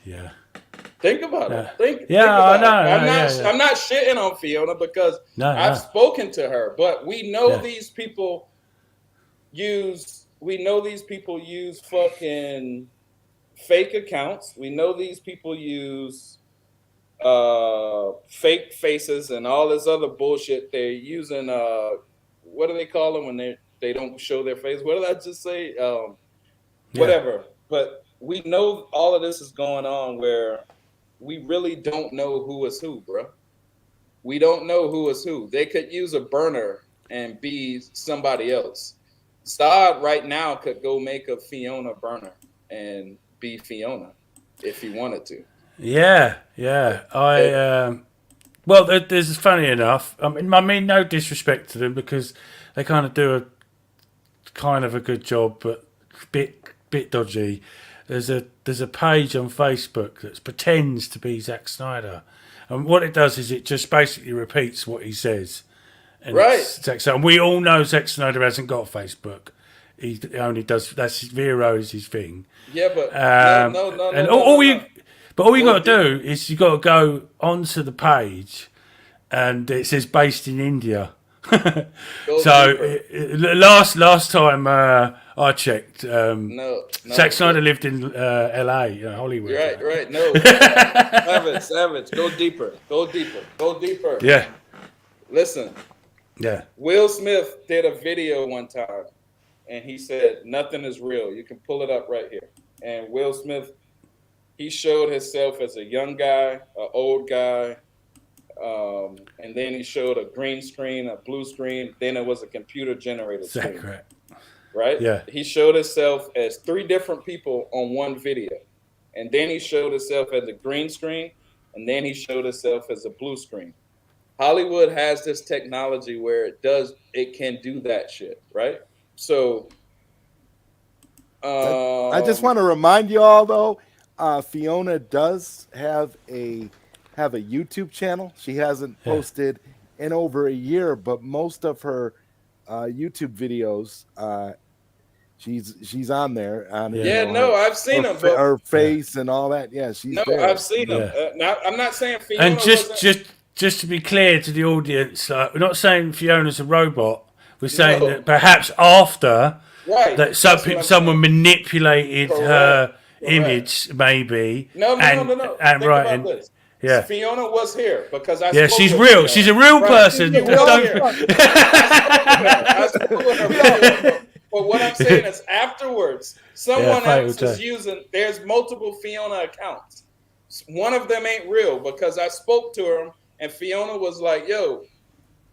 Yeah. Think about it. Think I about know. it. I'm not shitting on Fiona because I've spoken to her, but we know these people use fucking fake accounts. We know these people use fake faces and all this other bullshit. They're using what do they call them when they don't show their face? What did I just say? Whatever. But we know all of this is going on where we really don't know who is who, bro. We don't know who is who. They could use a burner and be somebody else. Saad right now could go make a Fiona burner and be Fiona if he wanted to. Yeah. Well, there's funny enough. I mean, no disrespect to them because they kind of do a good job, but bit dodgy. There's a page on Facebook that pretends to be Zack Snyder, and what it does is it just basically repeats what he says. And and we all know Zack Snyder hasn't got Facebook. He only does, that's Vero is his thing. Yeah, but all you got to do is you got to go onto the page, and it says based in India. So last time I checked, Zack Snyder lived in LA, Hollywood. Right. No, savage. Go deeper. Yeah. Listen. Yeah. Will Smith did a video one time, and he said nothing is real. You can pull it up right here. And Will Smith, he showed himself as a young guy, an old guy. And then he showed a green screen, a blue screen. Then it was a computer generated screen. Right? Yeah. He showed himself as three different people on one video. And then he showed himself as a green screen. And then he showed himself as a blue screen. Hollywood has this technology where it can do that shit, right? So I just want to remind you all though, Fiona does have a YouTube channel. She hasn't posted in over a year, but most of her YouTube videos, she's on there. I've seen them. Her face and all that. Yeah, she's there. I've seen them. I'm not saying Fiona. And just to be clear to the audience, we're not saying Fiona's a robot. We're saying that perhaps after Right. that someone manipulated her image, maybe. No. And Think right, about this. yeah. Fiona was here because I Yeah, spoke she's with real. Fiona. She's a real person. She was here. Don't. I spoke with her. But what I'm saying is, afterwards, someone else is using. There's multiple Fiona accounts. One of them ain't real because I spoke to her and Fiona was like, "Yo,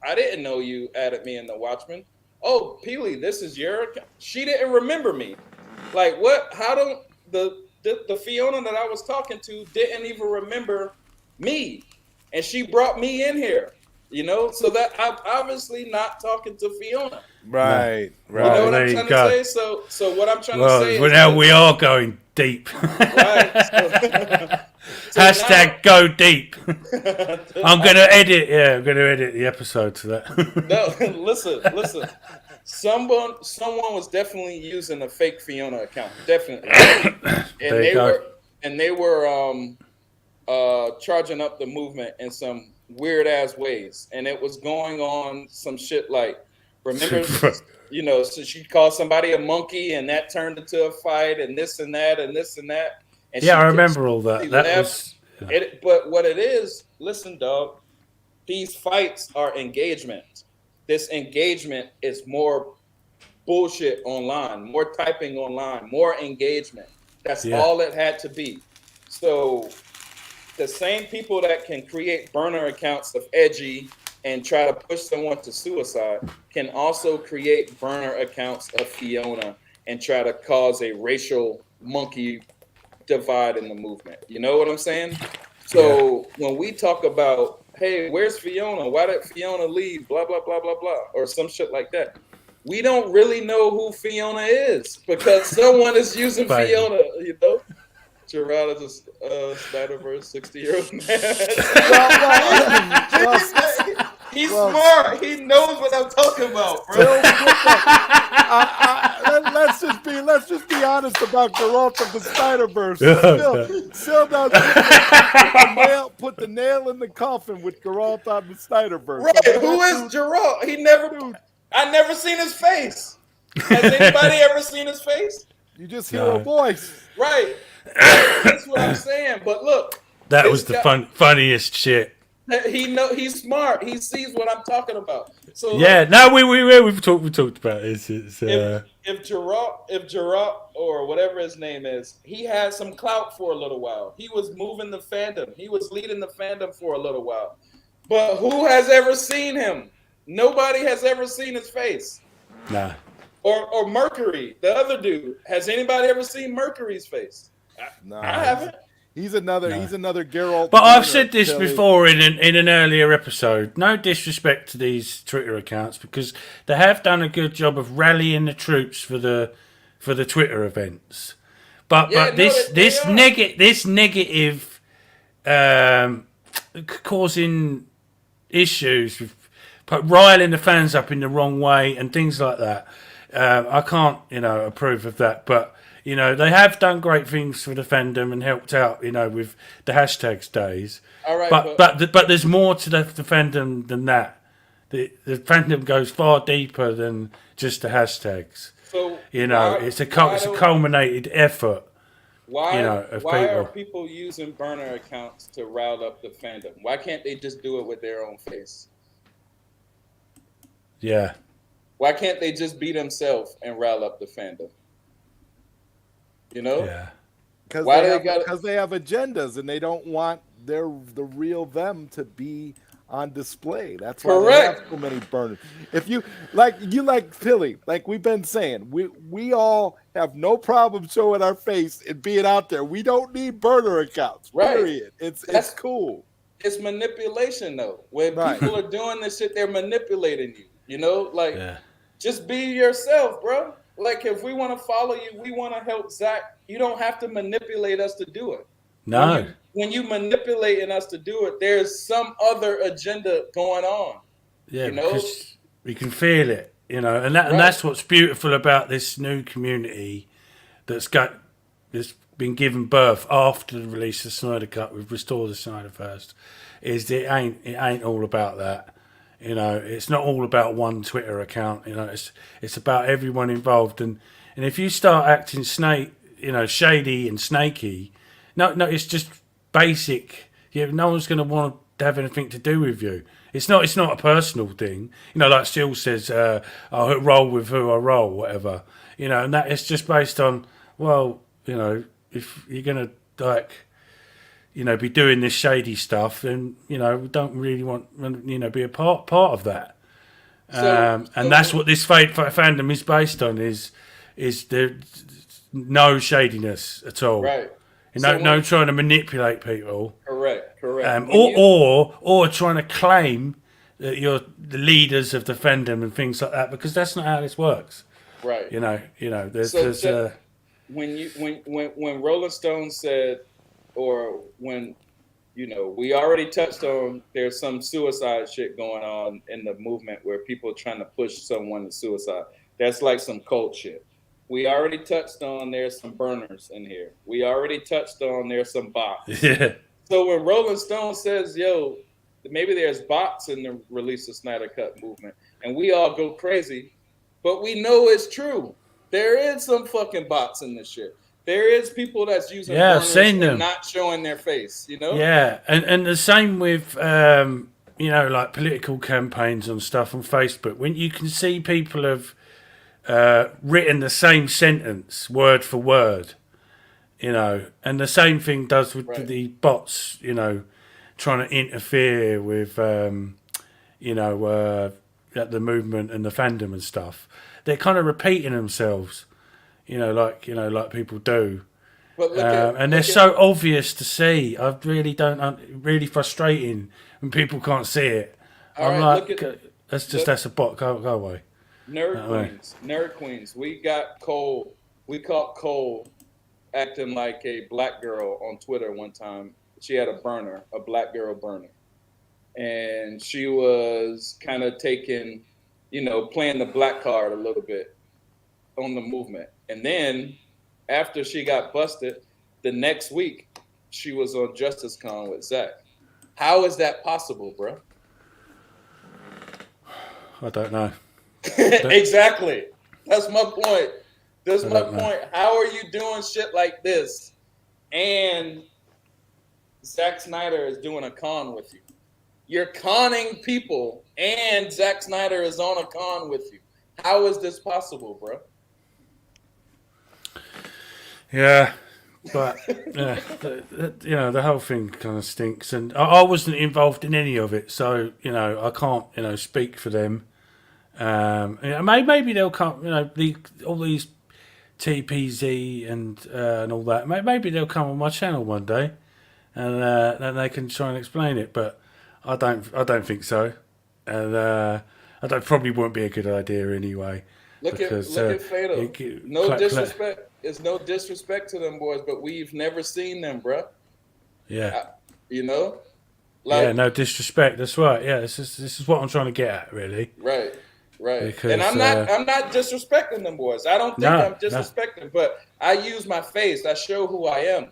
I didn't know you added me in the Watchmen. Oh, Peely, this is your account." She didn't remember me. Like what? How don't the Fiona that I was talking to didn't even remember me, and she brought me in here. You know, so that I'm obviously not talking to Fiona. Right. You know what I'm trying to say? So what I'm trying to say is now we are going deep. Right. So Hashtag now, go deep. I'm gonna edit the episode to that. No, listen. Someone was definitely using a fake Fiona account. Definitely. And they were charging up the movement in some weird ass ways. And it was going on some shit like, remember, so she called somebody a monkey and that turned into a fight and this and that and this and that. And I remember all that. But what it is, listen, dog, these fights are engagement. This engagement is more bullshit online, more typing online, more engagement. That's all it had to be. So the same people that can create burner accounts of edgy and try to push someone to suicide can also create burner accounts of Fiona and try to cause a racial monkey divide in the movement. You know what I'm saying? So when we talk about, hey, where's Fiona? Why did Fiona leave? Blah, blah, blah, blah, blah, or some shit like that. We don't really know who Fiona is because someone is using Fiona, you know? Gerard is a Snyderverse 60-year-old man. He's smart. He knows what I'm talking about, bro. Let's just be honest about Geralt of the Snyderverse. Still does put the nail in the coffin with Geralt on the Snyderverse. Right? Who is Geralt? I never seen his face. Has anybody ever seen his face? You just hear a voice. Right. That's what I'm saying. But look, that was the funniest shit. He's smart. He sees what I'm talking about. So we've talked about this. If Gerard or whatever his name is, he had some clout for a little while. He was moving the fandom. He was leading the fandom for a little while. But who has ever seen him? Nobody has ever seen his face. Nah. Or Mercury, the other dude. Has anybody ever seen Mercury's face? No, I haven't. He's another Geralt. But I've said this before in an earlier episode. No disrespect to these Twitter accounts because they have done a good job of rallying the troops for the Twitter events. But this negative causing issues with riling the fans up in the wrong way and things like that. I can't approve of that, but. They have done great things for the fandom and helped out, with the hashtags days. All right, but there's more to the fandom than that. The fandom goes far deeper than just the hashtags. So it's a culminated effort. Why are people using burner accounts to rile up the fandom? Why can't they just do it with their own face? Yeah. Why can't they just be themselves and rile up the fandom? Yeah, because they have agendas and they don't want the real them to be on display. That's why they have so many burners. If you like Philly, like we've been saying, we all have no problem showing our face and being out there. We don't need burner accounts. Period. It's cool. It's manipulation though. When people are doing this shit, they're manipulating you. Just be yourself, bro. Like, if we want to follow you, we want to help Zach. You don't have to manipulate us to do it. No. When you manipulating us to do it, there's some other agenda going on. Yeah, because we can feel it, and that's what's beautiful about this new community that's been given birth after the release of Snyder Cut. We've restored the Snyder first. It ain't all about that. You know, it's not all about one Twitter account. You know, it's about everyone involved. And if you start acting shady and snaky, no, it's just basic. Yeah, no one's going to want to have anything to do with you. It's not a personal thing. You know, like Steele says, I'll roll with who I roll, whatever. You know, and that it's just based on, well, you know, if you're going to be doing this shady stuff, then we don't really want be a part of that. And that's what this fandom is based on is there no shadiness at all. Right. No trying to manipulate people. Correct. Or trying to claim that you're the leaders of the fandom and things like that, because that's not how this works. Right. When Rolling Stone said, or when we already touched on, there's some suicide shit going on in the movement where people are trying to push someone to suicide. That's like some cult shit. We already touched on there's some burners in here. We already touched on there's some bots. Yeah. So when Rolling Stone says, yo, maybe there's bots in the release of Snyder Cut movement, and we all go crazy, but we know it's true. There is some fucking bots in this shit. There is people that's using burners and not showing their face, Yeah, and the same with like political campaigns and stuff on Facebook. When you can see people have written the same sentence word for word, and the same thing does with the bots, trying to interfere with the movement and the fandom and stuff. They're kind of repeating themselves. Like people do, but and they're so obvious to see. I really really frustrating when people can't see it. I'm like, that's a bot. Go away. Nerd queens. We got Cole. We caught Cole acting like a black girl on Twitter one time. She had a black girl burner, and she was kind of taking, playing the black card a little bit on the movement. And then after she got busted, the next week she was on Justice Con with Zach. How is that possible, bro? I don't know. Exactly. That's my point. How are you doing shit like this and Zack Snyder is doing a con with you? You're conning people and Zack Snyder is on a con with you. How is this possible, bro? Yeah, but the whole thing kind of stinks, and I wasn't involved in any of it, so I can't speak for them. Maybe they'll come. All these TPZ and all that. Maybe they'll come on my channel one day, and then they can try and explain it. But I don't think so, and probably won't be a good idea anyway. Look at Fatal. No disrespect. It's no disrespect to them boys, but we've never seen them, bro. Yeah. No disrespect. That's right. Yeah, this is what I'm trying to get at, really. Right. Because, and I'm not disrespecting them boys. I don't think I'm disrespecting, but I use my face. I show who I am.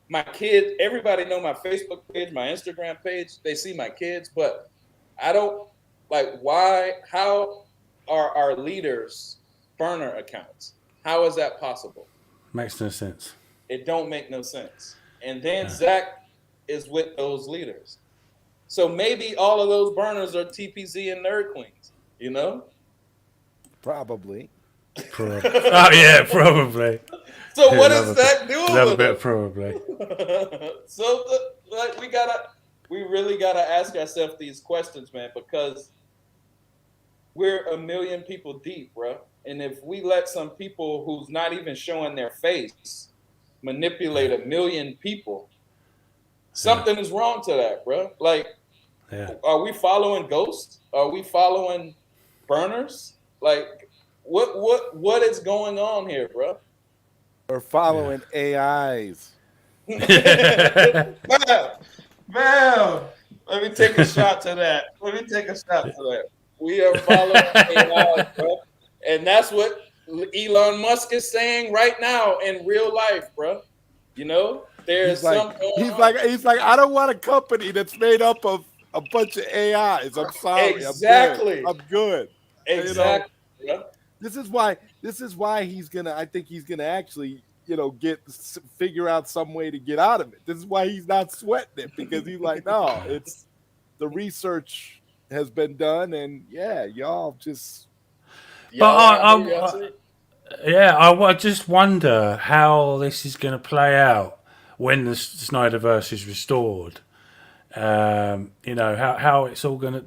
My kids. Everybody know my Facebook page, my Instagram page. They see my kids, but I don't why. How are our leaders burner accounts? How is that possible? Makes no sense. It don't make no sense. And then Zach is with those leaders. So maybe all of those burners are TPZ and Nerd Queens, Probably. Oh, yeah, probably. So what is Zach doing with bit probably. So, we really gotta ask ourselves these questions, man, because we're a million people deep, bro. And if we let some people who's not even showing their face manipulate a million people, something is wrong to that, bro. Are we following ghosts? Are we following burners? What is going on here, bro? We're following AIs. Man, let me take a shot to that. We are following AIs, bro. And that's what Elon Musk is saying right now in real life, bro. There's he's like, I don't want a company that's made up of a bunch of AIs. I'm sorry. Exactly. I'm good. You know, Exactly. Yeah. this is why he's gonna. I think he's gonna actually, figure out some way to get out of it. This is why he's not sweating it, because he's like, no, it's the research has been done, and yeah, y'all just. But Y'all out here, y'all see? yeah, I just wonder how this is going to play out when the Snyderverse is restored. How it's all going to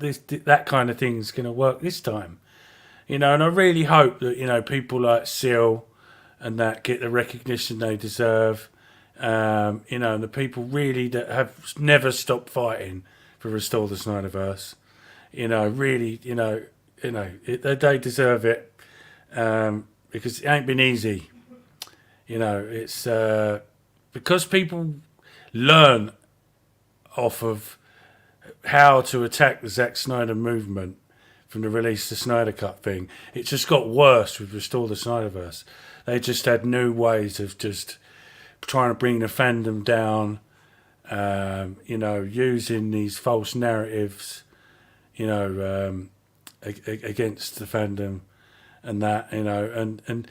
that kind of thing is going to work this time. And I really hope that people like Seal and that get the recognition they deserve. And the people really that have never stopped fighting for restore the Snyderverse. Really, they deserve it, because it ain't been easy. It's because people learn off of how to attack the Zack Snyder movement from the release the Snyder Cut thing. It just got worse with Restore the Snyderverse. They just had new ways of just trying to bring the fandom down, using these false narratives, against the fandom and that, and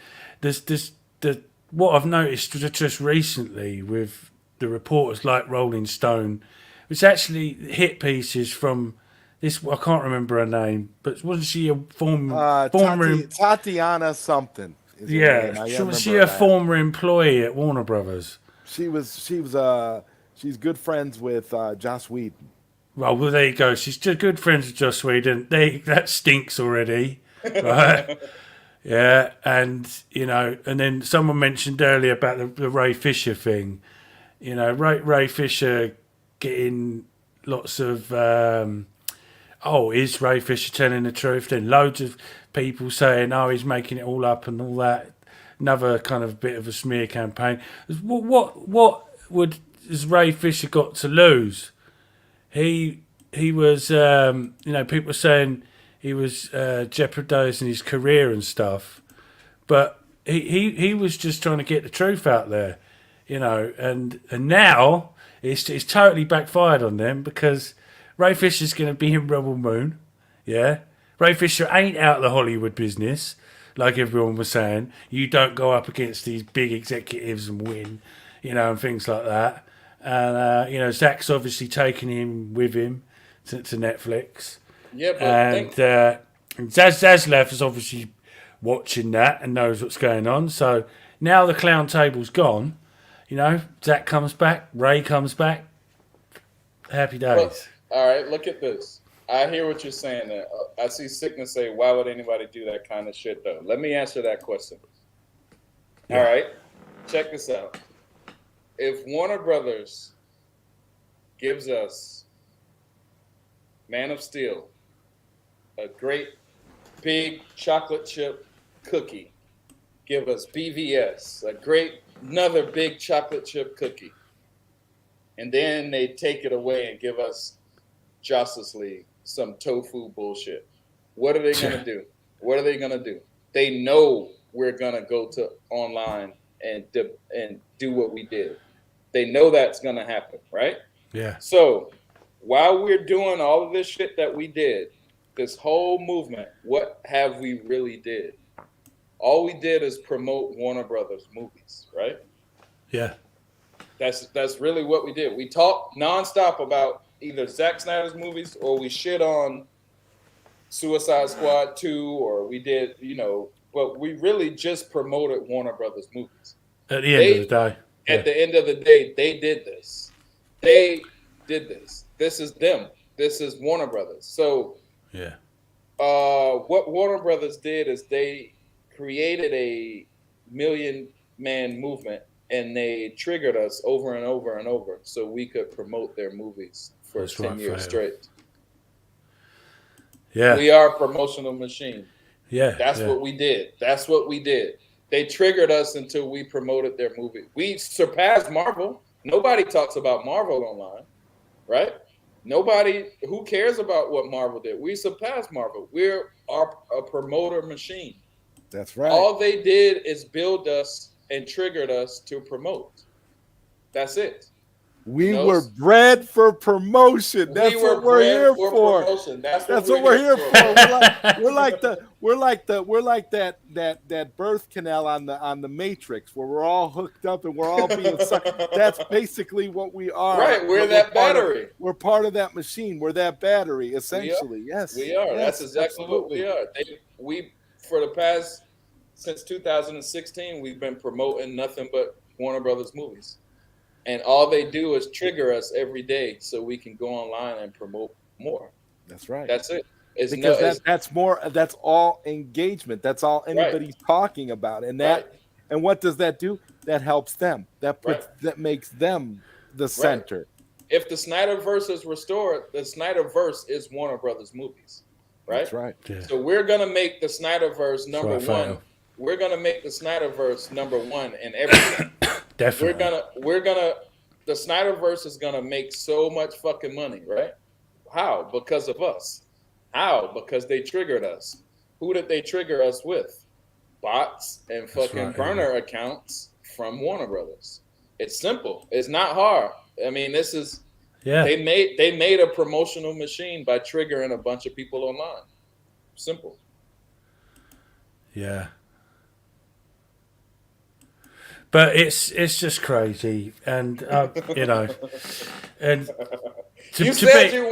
what I've noticed just recently with the reporters like Rolling Stone, which actually hit pieces from this. I can't remember her name, but wasn't she a former? Tatiana something? Yeah, was she a former employee at Warner Brothers? She's good friends with Joss Whedon. Well, there you go. She's good friends with Joss Whedon. That stinks already, right? Yeah, and and then someone mentioned earlier about the Ray Fisher thing. Ray Fisher getting lots of is Ray Fisher telling the truth? Then loads of people saying, oh, he's making it all up and all that. Another kind of bit of a smear campaign. What has Ray Fisher got to lose? He was people were saying he was jeopardizing his career and stuff, but he was just trying to get the truth out there, and now it's totally backfired on them, because Ray Fisher's going to be in Rebel Moon. Yeah, Ray Fisher ain't out of the Hollywood business like everyone was saying. You don't go up against these big executives and win, and things like that. And Zach's obviously taking him with him to Netflix. Yeah, but and Zaslav is obviously watching that and knows what's going on. So now the clown table's gone. Zach comes back, Ray comes back. Happy days. Well, all right, look at this. I hear what you're saying there. I see Sickness say, why would anybody do that kind of shit, though? Let me answer that question. Yeah. All right, check this out. If Warner Brothers gives us Man of Steel, a great big chocolate chip cookie, give us BVS, another big chocolate chip cookie, and then they take it away and give us Justice League, some tofu bullshit. What are they going to do? What are they going to do? They know we're going to go to online and do what we did. They know that's going to happen, right? Yeah. So while we're doing all of this shit that we did, this whole movement, what have we really did? All we did is promote Warner Brothers movies, right? Yeah. That's really what we did. We talked nonstop about either Zack Snyder's movies, or we shit on Suicide Squad 2, or we did, but we really just promoted Warner Brothers movies. At the end of the day. Yeah. At the end of the day, they did this. They did this. This is them. This is Warner Brothers. So, yeah. What Warner Brothers did is they created a million-man movement, and they triggered us over and over and over so we could promote their movies for 10 years straight. Yeah. We are a promotional machine. Yeah. That's what we did. That's what we did. They triggered us until we promoted their movie. We surpassed Marvel. Nobody talks about Marvel online, right? Nobody, who cares about what Marvel did? We surpassed Marvel. We're a promoter machine. That's right. All they did is build us and triggered us to promote. That's it. We were bred for promotion. That's what we're here for. Promotion. That's what we're here for. We're like that birth canal on the Matrix where we're all hooked up and we're all being sucked. That's basically what we are. Right, we're that battery. We're part of that machine. We're that battery, essentially. Yes, we are. Yes, that's exactly absolutely. What we are. We for the past since 2016, we've been promoting nothing but Warner Brothers movies. And all they do is trigger us every day so we can go online and promote more. That's right. That's it. That's more. That's all engagement. That's all anybody's talking about. And and what does that do? That helps them. That makes them the center. If the Snyderverse is restored, the Snyderverse is Warner Brothers movies. Right? That's right. Yeah. So we're gonna make the Snyderverse number one. We're gonna make the Snyderverse number one in everything. Definitely. The Snyderverse is gonna make so much fucking money, right? How? Because of us. How? Because they triggered us. Who did they trigger us with? Bots and fucking burner accounts from Warner Brothers. It's simple. It's not hard. I mean, this is they made a promotional machine by triggering a bunch of people online. Simple. Yeah. But it's just crazy, and you know, and you said you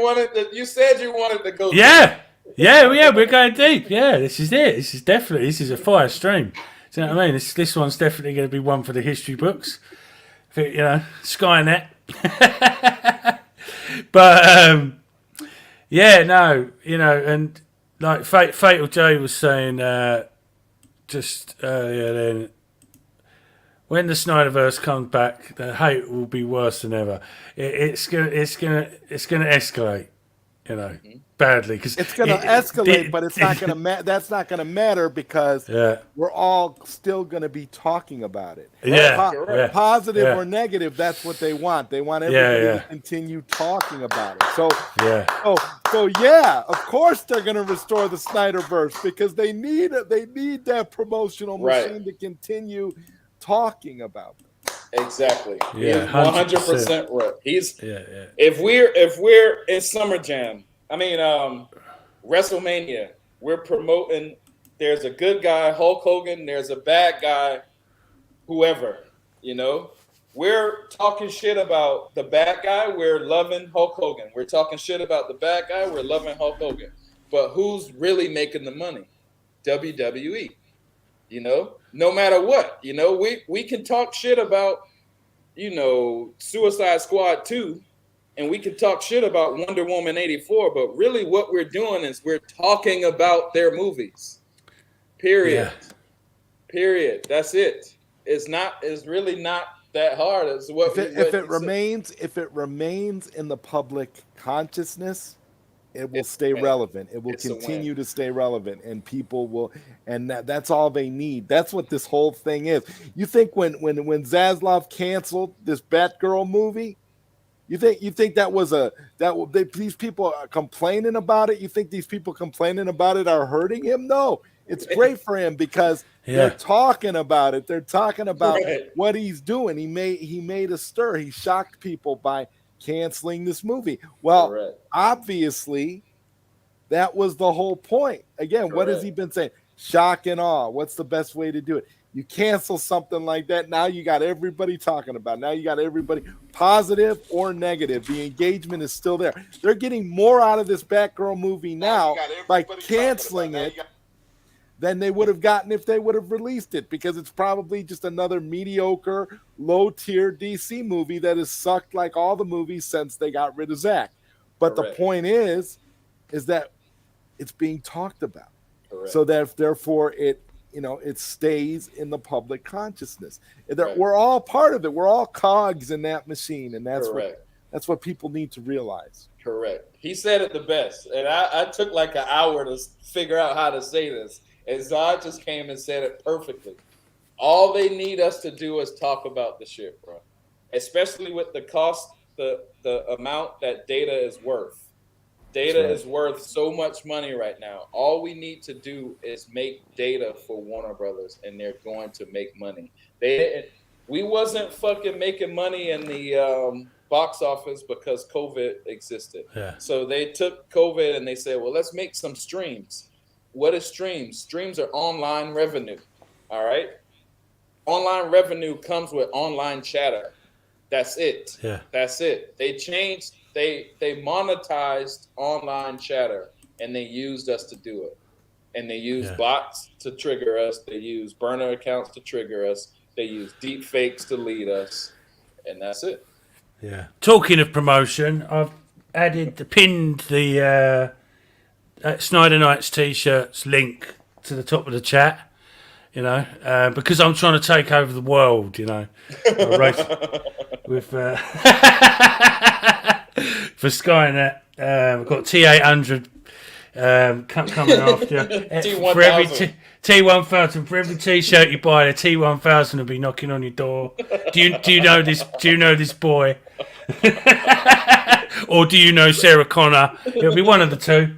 wanted to go. Yeah, we're going deep. Yeah, this is it. This is a fire stream. Do you know what I mean? This one's definitely going to be one for the history books. You know, Skynet. But yeah, no, you know, and like Fatal J was saying just earlier then. When the Snyderverse comes back, the hate will be worse than ever. It's gonna escalate, you know, badly because it's gonna escalate. But it's not gonna. That's not gonna matter because we're all still gonna be talking about it. Positive or negative. That's what they want. They want everybody to continue talking about it. So of course they're gonna restore the Snyderverse because they need that promotional machine to continue talking about them. Exactly. Yeah, 100% right. If we're in Summer Jam, I mean WrestleMania, we're promoting there's a good guy, Hulk Hogan, there's a bad guy, whoever, you know. We're talking shit about the bad guy, we're loving Hulk Hogan. We're talking shit about the bad guy, we're loving Hulk Hogan. But who's really making the money? WWE. You know, no matter what, you know, we can talk shit about, you know, Suicide Squad 2, and we can talk shit about Wonder Woman 84, but really what we're doing is we're talking about their movies. Period. Yeah. Period. That's it. It's really not that hard. It's what if it remains in the public consciousness, it will stay relevant. It will continue to stay relevant, and people will, and that's all they need. That's what this whole thing is. You think when Zaslav canceled this Batgirl movie, you think that was these people are complaining about it? You think these people complaining about it are hurting him? No, it's great for him because they're talking about it. They're talking about what he's doing. He made a stir. He shocked people by canceling this movie. Well, obviously, that was the whole point. Again, what has he been saying? Shock and awe. What's the best way to do it? You cancel something like that, now you got everybody talking about it. Now you got everybody, positive or negative. The engagement is still there. They're getting more out of this Batgirl movie now by canceling it than they would have gotten if they would have released it, because it's probably just another mediocre, low-tier DC movie that has sucked like all the movies since they got rid of Zack. But the point is that it's being talked about. So that therefore it stays in the public consciousness. We're all part of it. We're all cogs in that machine, and that's what people need to realize. Correct. He said it the best, and I took like an hour to figure out how to say this. And Zod just came and said it perfectly. All they need us to do is talk about the shit, bro. Especially with the cost, the amount that data is worth. Data is worth so much money right now. All we need to do is make data for Warner Brothers, and they're going to make money. They We wasn't fucking making money in the box office because COVID existed. Yeah. So they took COVID and they said, well, let's make some streams. What is streams? Streams are online revenue. All right. Online revenue comes with online chatter. That's it. Yeah. That's it. They monetized online chatter and they used us to do it. And they used bots to trigger us. They used burner accounts to trigger us. They use deep fakes to lead us, and that's it. Yeah. Talking of promotion, I've pinned the Snyder Knights t-shirts link to the top of the chat. You know, because I'm trying to take over the world. You know, with for Skynet. We've got T800 coming after. For every T1000, for every T-shirt you buy, a T1000 will be knocking on your door. Do you know this? Do you know this boy? Or do you know Sarah Connor? It'll be one of the two.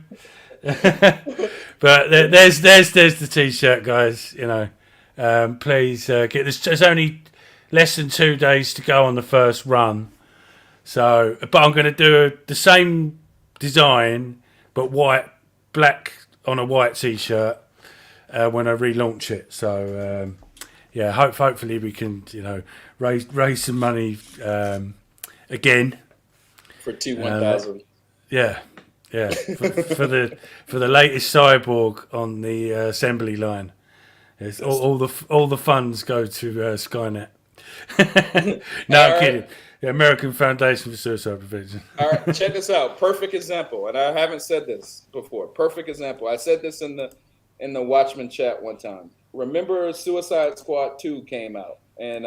But there's the T-shirt, guys. You know, please get this. There's only less than 2 days to go on the first run. So, but I'm going to do the same design, but black on a white T-shirt. When I relaunch it, so yeah, hopefully we can, you know, raise some money again for T1000. Yeah, for the latest cyborg on the assembly line. Yes, all the funds go to Skynet. No, I'm kidding. The American Foundation for Suicide Prevention. All right, check this out. Perfect example, and I haven't said this before. Perfect example. I said this in the Watchmen chat one time. Remember Suicide Squad 2 came out, and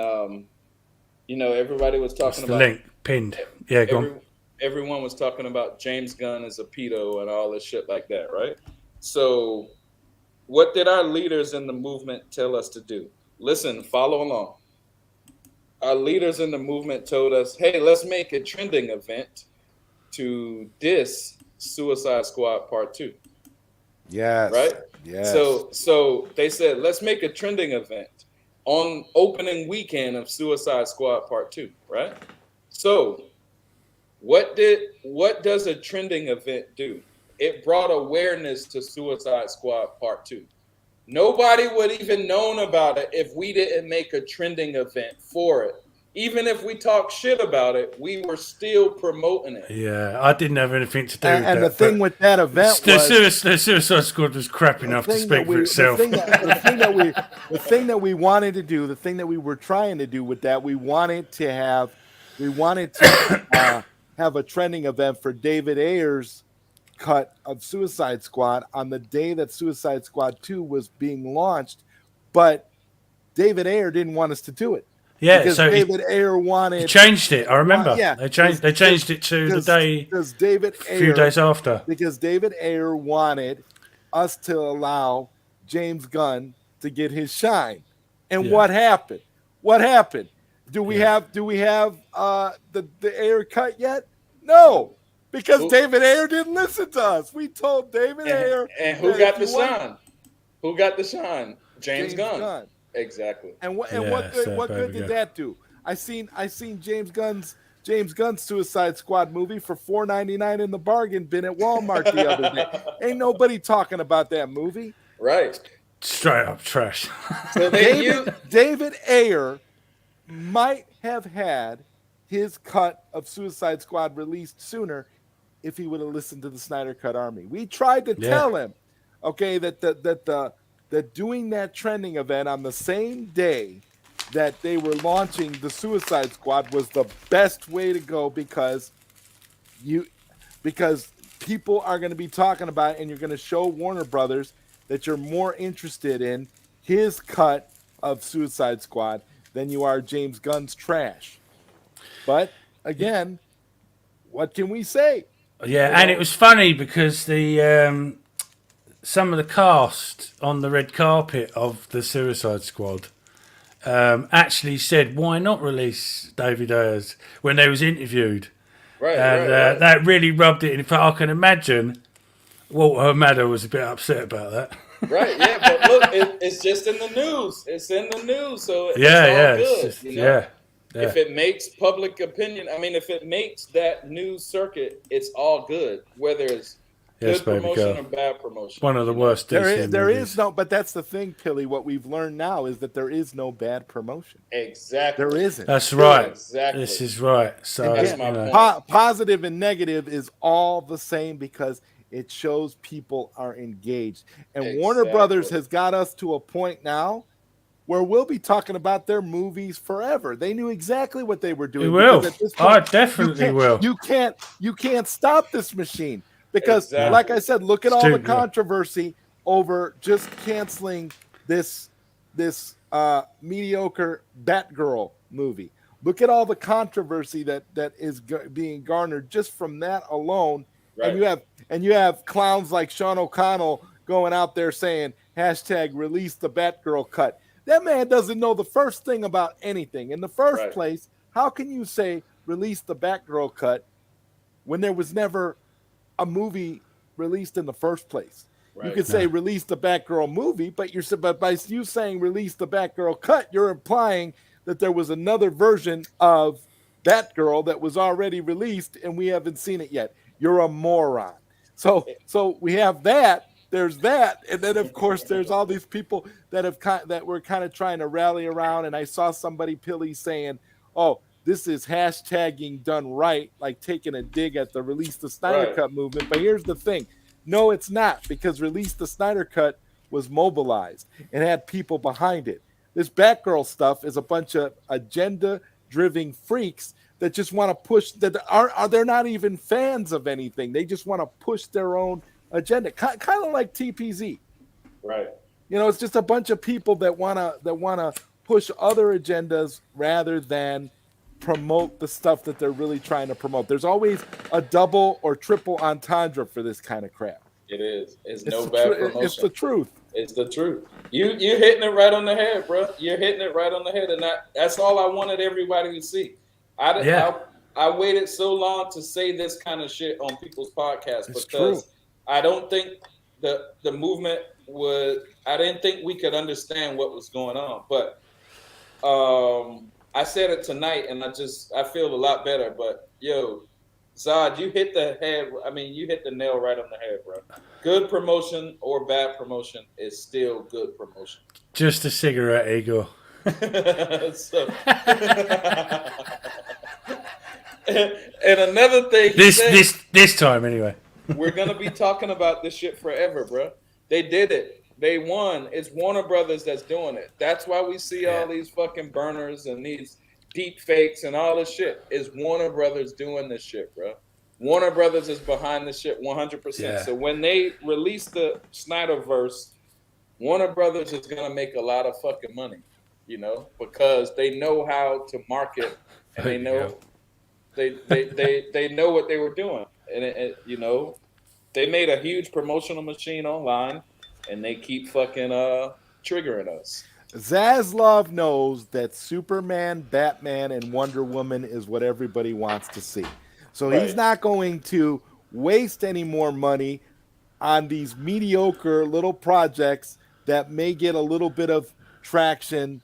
you know, everybody was talking about the link pinned. Yeah, go on. Everyone was talking about James Gunn as a pedo and all this shit like that, right? So what did our leaders in the movement tell us to do? Listen, follow along. Our leaders in the movement told us, hey, let's make a trending event to diss Suicide Squad Part 2. Yes. Right? Yes. So they said, let's make a trending event on opening weekend of Suicide Squad Part 2, right? So what does a trending event do? It brought awareness to Suicide Squad Part 2. Nobody would even known about it if we didn't make a trending event for it. Even if we talk shit about it, we were still promoting it. Yeah, I didn't have anything to do with that. And the thing with that event was... The Suicide Squad was crap enough to speak for itself. The thing that we wanted to do, the thing that we were trying to do with that, we wanted to have a trending event for David Ayer's cut of Suicide Squad on the day that Suicide Squad 2 was being launched, but David Ayer didn't want us to do it. Yeah, because so David Ayer wanted... He changed it, I remember. Yeah, they changed it to the day, a few days after. Because David Ayer wanted us to allow James Gunn to get his shine. And what happened? What happened? Do we have the Ayer cut yet? No. Because David Ayer didn't listen to us. We told David Ayer. And who got the shine? Who got the shine? James Gunn. Exactly. And what good did that do? I seen James Gunn's Suicide Squad movie for $4.99 in the bargain bin at Walmart the other day. Ain't nobody talking about that movie. Right. Straight up trash. So David Ayer might have had his cut of Suicide Squad released sooner if he would have listened to the Snyder Cut Army. We tried to tell him, okay, that doing that trending event on the same day that they were launching the Suicide Squad was the best way to go because people are going to be talking about it, and you're going to show Warner Brothers that you're more interested in his cut of Suicide Squad than you are James Gunn's trash. But again, what can we say? Yeah, and it was funny because the some of the cast on the red carpet of the Suicide Squad actually said, "Why not release David Ayers?" when they was interviewed, right? That really rubbed it in. In fact, I can imagine Walter Maddow was a bit upset about that. Right, yeah, but look, it's just in the news. It's in the news, so it's Yeah, all yeah, it's good, just, you know. yeah. If it makes public opinion, I mean, if it makes that news circuit, it's all good, whether it's Yes, good baby promotion girl. or bad promotion, One of the you know. worst DC There is movies. no, but that's the thing, Pilly. What we've learned now is that there is no bad promotion. There Exactly, isn't. That's right. exactly. This is right. So, That's Again, my you know, point. positive and negative is all the same because it shows people are engaged. And Warner Brothers Exactly. has got us to a point now where we'll be talking about their movies forever. They knew exactly what they were it doing because will. at this I point definitely will. you can't stop this machine because No. like Exactly. I said, look at It's all the too, yeah. controversy over just canceling this mediocre Batgirl movie. Look at all the controversy that is being garnered just from that alone. And Right. you have clowns like Sean O'Connell going out there saying hashtag release the Batgirl cut. That man doesn't know the first thing about anything. In the first Right. place, how can you say release the Batgirl cut when there was never a movie released in the first place? You Right. could say release the Batgirl movie, but by you saying release the Batgirl cut, you're implying that there was another version of Batgirl that was already released and we haven't seen it yet. You're a moron. So we have that. There's that, and then of course there's all these people that that were kind of trying to rally around. And I saw somebody Pilly saying, "Oh, this is hashtagging done right," like taking a dig at the Release the Snyder Right. Cut movement. But here's the thing: no, it's not, because Release the Snyder Cut was mobilized and had people behind it. This Batgirl stuff is a bunch of agenda-driven freaks that just want to push that are they're not even fans of anything. They just want to push their own agenda, kind of like TPZ. Right. You know, it's just a bunch of people that wanna push other agendas rather than promote the stuff that they're really trying to promote. There's always a double or triple entendre for this kind of crap. It is. It's It's no the bad it's the promotion. truth. It's the truth. You're hitting it right on the head, bro. You're hitting it right on the head, and that's all I wanted everybody to see. Yeah. I waited so long to say this kind of shit on people's podcasts It's because true. I don't think the movement would. I didn't think we could understand what was going on, but I said it tonight, and I feel a lot better. But yo, Zod, you hit the head. I mean, you hit the nail right on the head, bro. Good promotion or bad promotion is still good promotion. Just a cigarette, Igor. So, and another thing, This time anyway. we're gonna be talking about this shit forever, bro. They did it. They won. It's Warner Brothers that's doing it. That's why we see all these fucking burners and these deep fakes and all this shit. It's Warner Brothers doing this shit, bro. Warner Brothers is behind this shit 100%. Yeah. So when they release the Snyderverse, Warner Brothers is gonna make a lot of fucking money, you know, because they know how to market and they know they know what they were doing, and you know, they made a huge promotional machine online, and they keep fucking triggering us. Zaslav knows that Superman, Batman, and Wonder Woman is what everybody wants to see. So he's Right. not going to waste any more money on these mediocre little projects that may get a little bit of traction,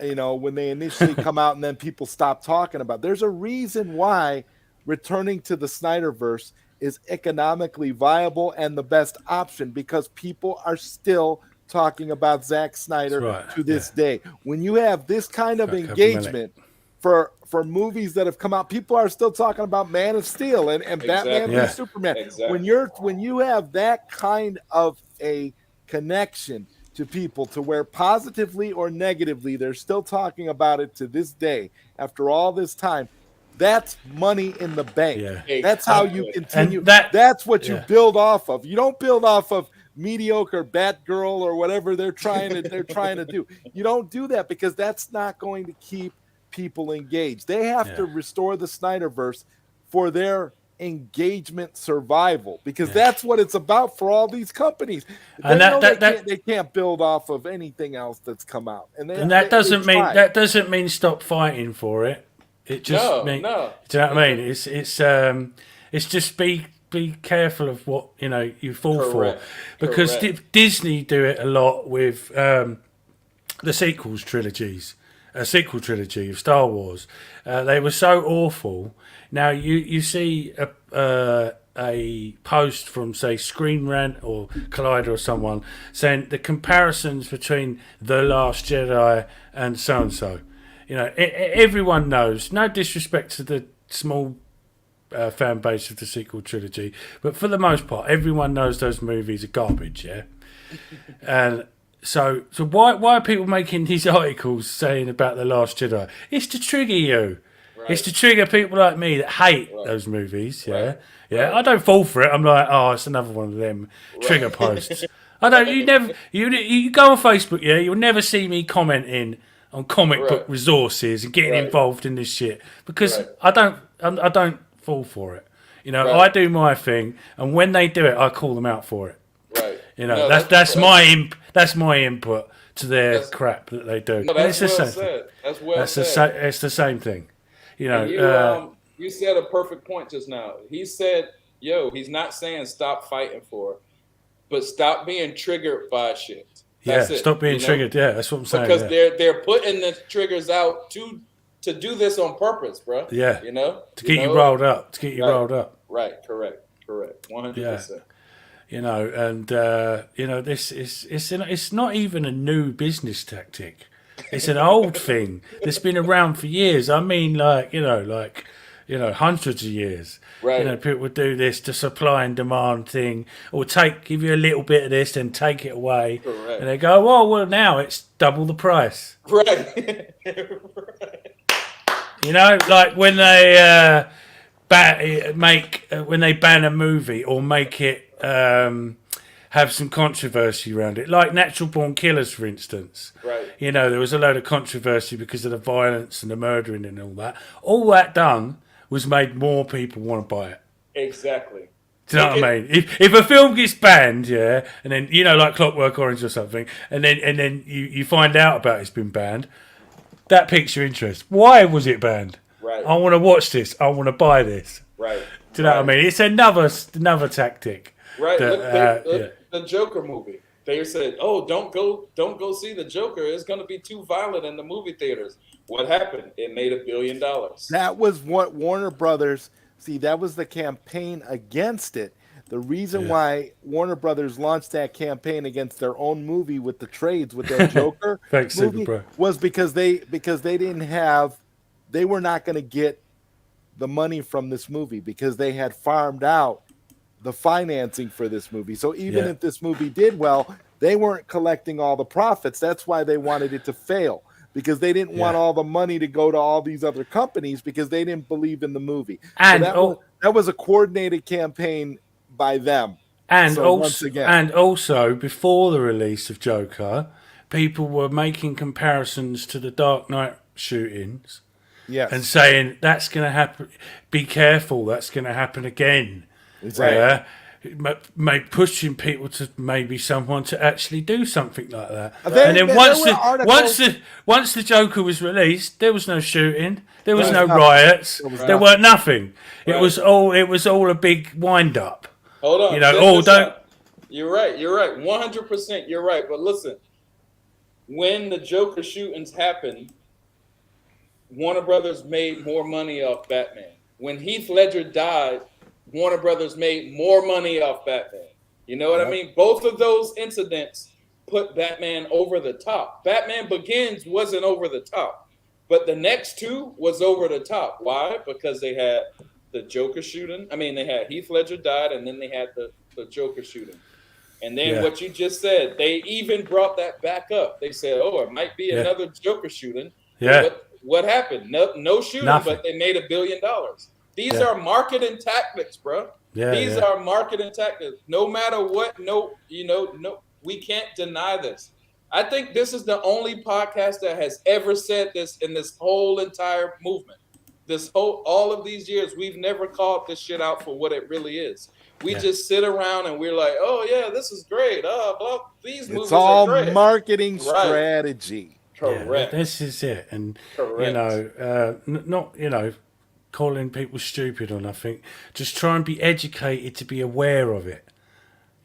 you know, when they initially come out and then people stop talking about. There's a reason why returning to the Snyderverse is economically viable and the best option, because people are still talking about Zack Snyder Right, to this day. When you have this kind of engagement for movies that have come out, people are still talking about Man of Steel and Batman v Superman. Exactly. When you have that kind of a connection to people, to where positively or negatively they're still talking about it to this day after all this time, that's money in the bank. Yeah. That's how you continue. And that's what you build off of. You don't build off of mediocre Batgirl or whatever they're trying to do. You don't do that, because that's not going to keep people engaged. They have to restore the Snyderverse for their engagement survival, because that's what it's about for all these companies. They can't build off of anything else that's come out, and that doesn't mean stop fighting for it. It just means, no. do you know what I mean? It's just be be careful of what you fall Correct. for, because Correct. Disney do it a lot with the sequel trilogy of Star Wars. They were so awful. Now you see a post from, say, Screen Rant or Collider or someone saying the comparisons between The Last Jedi and so and so. Everyone knows. No disrespect to the small fan base of the sequel trilogy, but for the most part, everyone knows those movies are garbage. Yeah, and so why are people making these articles saying about The Last Jedi? It's to trigger you. Right. It's to trigger people like me that hate those movies. Yeah, yeah. I don't fall for it. I'm like, oh, it's another one of them trigger posts. I don't. You go on Facebook. Yeah, you'll never see me commenting on comic book resources and getting involved in this shit, because I don't fall for it. I do my thing, and when they do it, I call them out for it. Right. That's my input to their crap that they do. No, that's well said. That's well said. It's the same thing. You said a perfect point just now. He said, he's not saying stop fighting for it, but stop being triggered by shit. That's it. Stop being triggered. Yeah, that's what I'm saying. Because they're putting the triggers out to do this on purpose, bro. Yeah. To get you rolled up. To get you rolled up. Right. Correct. 100%. It's not even a new business tactic. It's an old thing that's been around for years. I mean, hundreds of years. Right. People would do this, to supply and demand thing, or give you a little bit of this, then take it away. Correct. And they go, well, now it's double the price. Right. Like when they when they ban a movie or make it have some controversy around it, like Natural Born Killers, for instance. Right. There was a load of controversy because of the violence and the murdering and all that. All that done was made more people want to buy it. Exactly. Do you know what I mean? If a film gets banned, and then like Clockwork Orange or something, and then you find out about it's been banned, that piques your interest. Why was it banned? Right. I want to watch this. I want to buy this. Right. Do you know what I mean? It's another tactic. Right. The Joker movie. They said, "Oh, don't go see the Joker. It's going to be too violent in the movie theaters." What happened? It made $1 billion. That was what Warner Brothers. See, that was the campaign against it. The reason why Warner Brothers launched that campaign against their own movie with the trades with that Joker movie was because they didn't have, they were not going to get the money from this movie because they had farmed out the financing for this movie. So even if this movie did well, they weren't collecting all the profits. That's why they wanted it to fail, because they didn't want all the money to go to all these other companies because they didn't believe in the movie. And so that was a coordinated campaign by them. And so also before the release of Joker, people were making comparisons to the Dark Knight shootings. Yes. And saying that's going to happen. Be careful, that's going to happen again. Exactly. Pushing people to maybe someone to actually do something like that. And then once the Joker was released, there was no shooting, there was no riots, there weren't nothing. Right. It was all a big wind up. Hold on. You're right. 100%. You're right. But listen, when the Joker shootings happened, Warner Brothers made more money off Batman. When Heath Ledger died, Warner Brothers made more money off Batman. You know what I mean? Both of those incidents put Batman over the top. Batman Begins wasn't over the top, but the next two was over the top. Why? Because they had the Joker shooting. I mean, they had Heath Ledger died, and then they had the Joker shooting. And then what you just said, they even brought that back up. They said, oh, it might be another Joker shooting. Yeah. What happened? No shooting, but they made $1 billion. These are marketing tactics, bro. These are marketing tactics. No matter what, we can't deny this. I think this is the only podcast that has ever said this in this whole entire movement. All of these years, we've never called this shit out for what it really is. We just sit around and we're like, oh yeah, this is great. Blah, these movies are great. It's all marketing strategy. Correct. This is it. And, calling people stupid or nothing. Just try and be educated to be aware of it.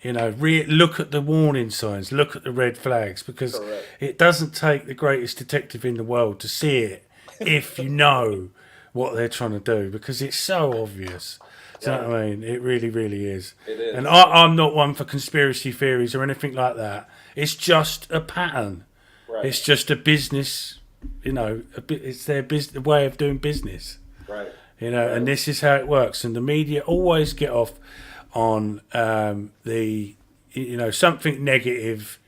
You know, look at the warning signs, look at the red flags, because Correct. it doesn't take the greatest detective in the world to see it if you know what they're trying to do, because it's so obvious. Do you know what I mean? It really, really is. It is. And I'm not one for conspiracy theories or anything like that. It's just a pattern. Right. It's just a business, you know, it's their way of doing business. Right. You know, and this is how it works. And the media always get off on something negative.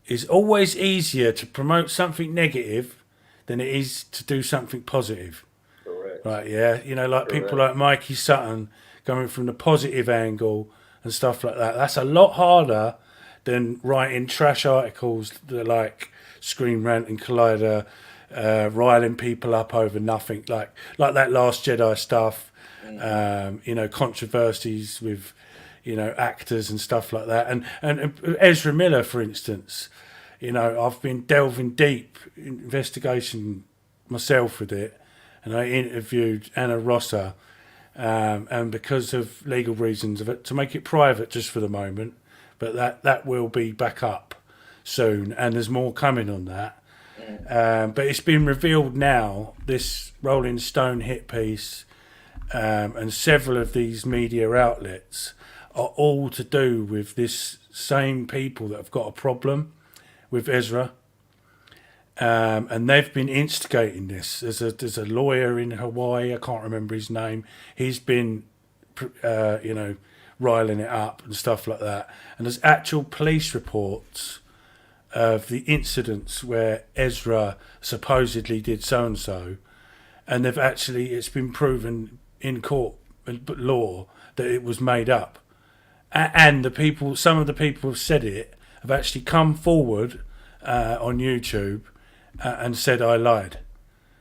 Is always easier to promote something negative than it is to do something positive. Correct. Right, yeah. You know, like people like Mikey Sutton coming from the positive angle and stuff like that. That's a lot harder than writing trash articles that like Screen Rant and Collider, riling people up over nothing, like that Last Jedi stuff. Controversies with, actors and stuff like that. And Ezra Miller, for instance, I've been delving deep investigation myself with it, and I interviewed Anna Rosser, and because of legal reasons to make it private just for the moment, but that will be back up soon, and there's more coming on that. But it's been revealed now, this Rolling Stone hit piece, and several of these media outlets are all to do with this same people that have got a problem with Ezra. And they've been instigating this. There's a lawyer in Hawaii, I can't remember his name. He's been, riling it up and stuff like that. And there's actual police reports of the incidents where Ezra supposedly did so-and-so. And it's been proven in court and law that it was made up. And some of the people who said it have actually come forward on YouTube and said I lied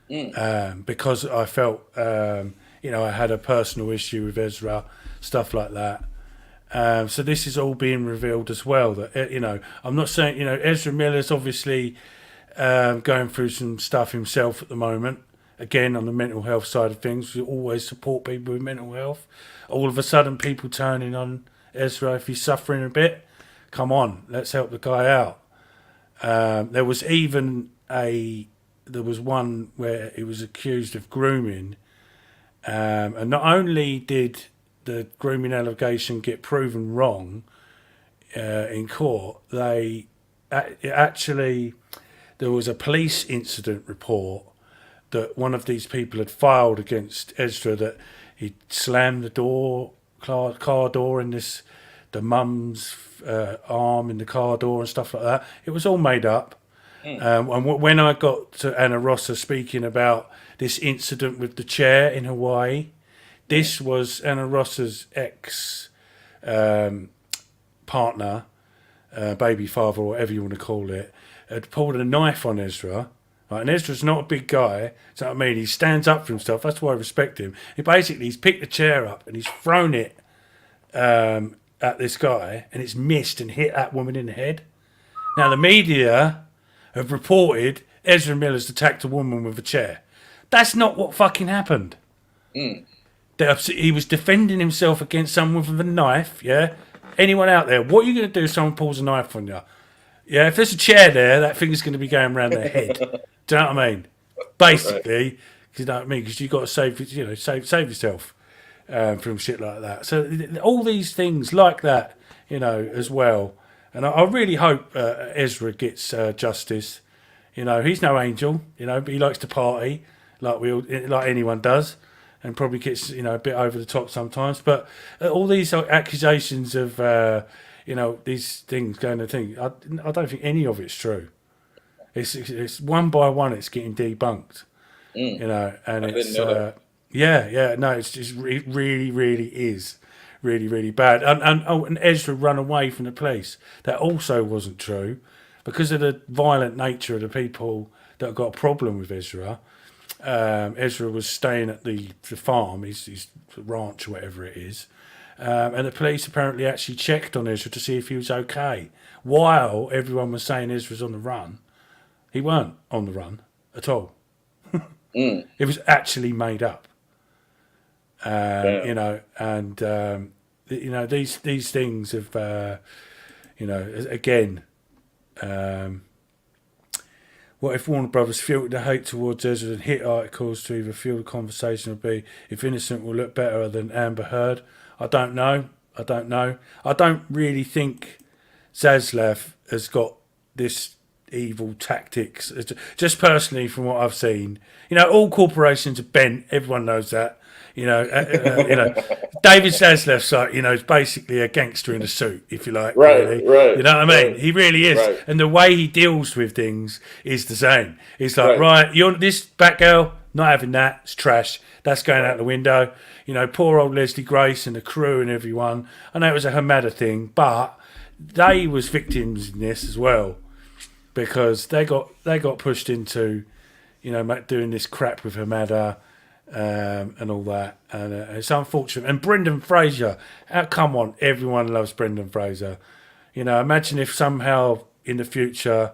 because I felt I had a personal issue with Ezra, stuff like that. So this is all being revealed as well. That I'm not saying Ezra Miller's obviously going through some stuff himself at the moment. Again, on the mental health side of things, we always support people with mental health. All of a sudden, people turning on Ezra if he's suffering a bit. Come on, let's help the guy out. There was one where he was accused of grooming, and not only did the grooming allegation get proven wrong in court, there was a police incident report that one of these people had filed against Ezra, that he slammed the car door in the mum's arm in the car door and stuff like that. It was all made up. And when I got to Anna Rosser speaking about this incident with the chair in Hawaii, this was Anna Rosser's ex partner, baby father, or whatever you want to call it, had pulled a knife on Ezra. Right, and Ezra's not a big guy, so I mean, he stands up for himself. That's why I respect him. He's picked the chair up and he's thrown it at this guy, and it's missed and hit that woman in the head. Now the media have reported Ezra Miller's attacked a woman with a chair. That's not what fucking happened. He was defending himself against someone with a knife. Yeah. Anyone out there? What are you going to do if someone pulls a knife on you? Yeah. If there's a chair there, that thing's going to be going around their head. Do you know what I mean? Basically, because you know what I mean. Because you've got to save yourself from shit like that. So all these things like that, as well. And I really hope Ezra gets justice. He's no angel. But he likes to party like anyone does, and probably gets a bit over the top sometimes. But all these accusations of these things going to think, I don't think any of it's true. It's one by one it's getting debunked. And it's it's just it really, really is really, really bad. And Ezra run away from the police. That also wasn't true, because of the violent nature of the people that got a problem with Ezra. Ezra was staying at the farm, his ranch, or whatever it is, and the police apparently actually checked on Ezra to see if he was okay. While everyone was saying Ezra's on the run, he weren't on the run at all. It was actually made up. Damn. You know, and you know, these things have you know, again. What if Warner Brothers filtered the hate towards Ezra and hit articles to either fuel the conversation or be if Innocent will look better than Amber Heard? I don't know. I don't know. I don't really think Zaslav has got this evil tactics. Just personally, from what I've seen, you know, all corporations are bent. Everyone knows that. You know, David Zaslav's like, you know, is basically a gangster in a suit, if you like. Right, Really, right, you know what I mean? right, He really is, right, and the way he deals with things is the same. He's like, right, right, you're this Batgirl, not having that. It's trash. That's going out the window. You know, poor old Leslie Grace and the crew and everyone. I know it was a Hamada thing, but they was victims in this as well because they got pushed into, you know, doing this crap with Hamada. And all that, and it's unfortunate. And Brendan Fraser, come on, everyone loves Brendan Fraser. You know, imagine if somehow in the future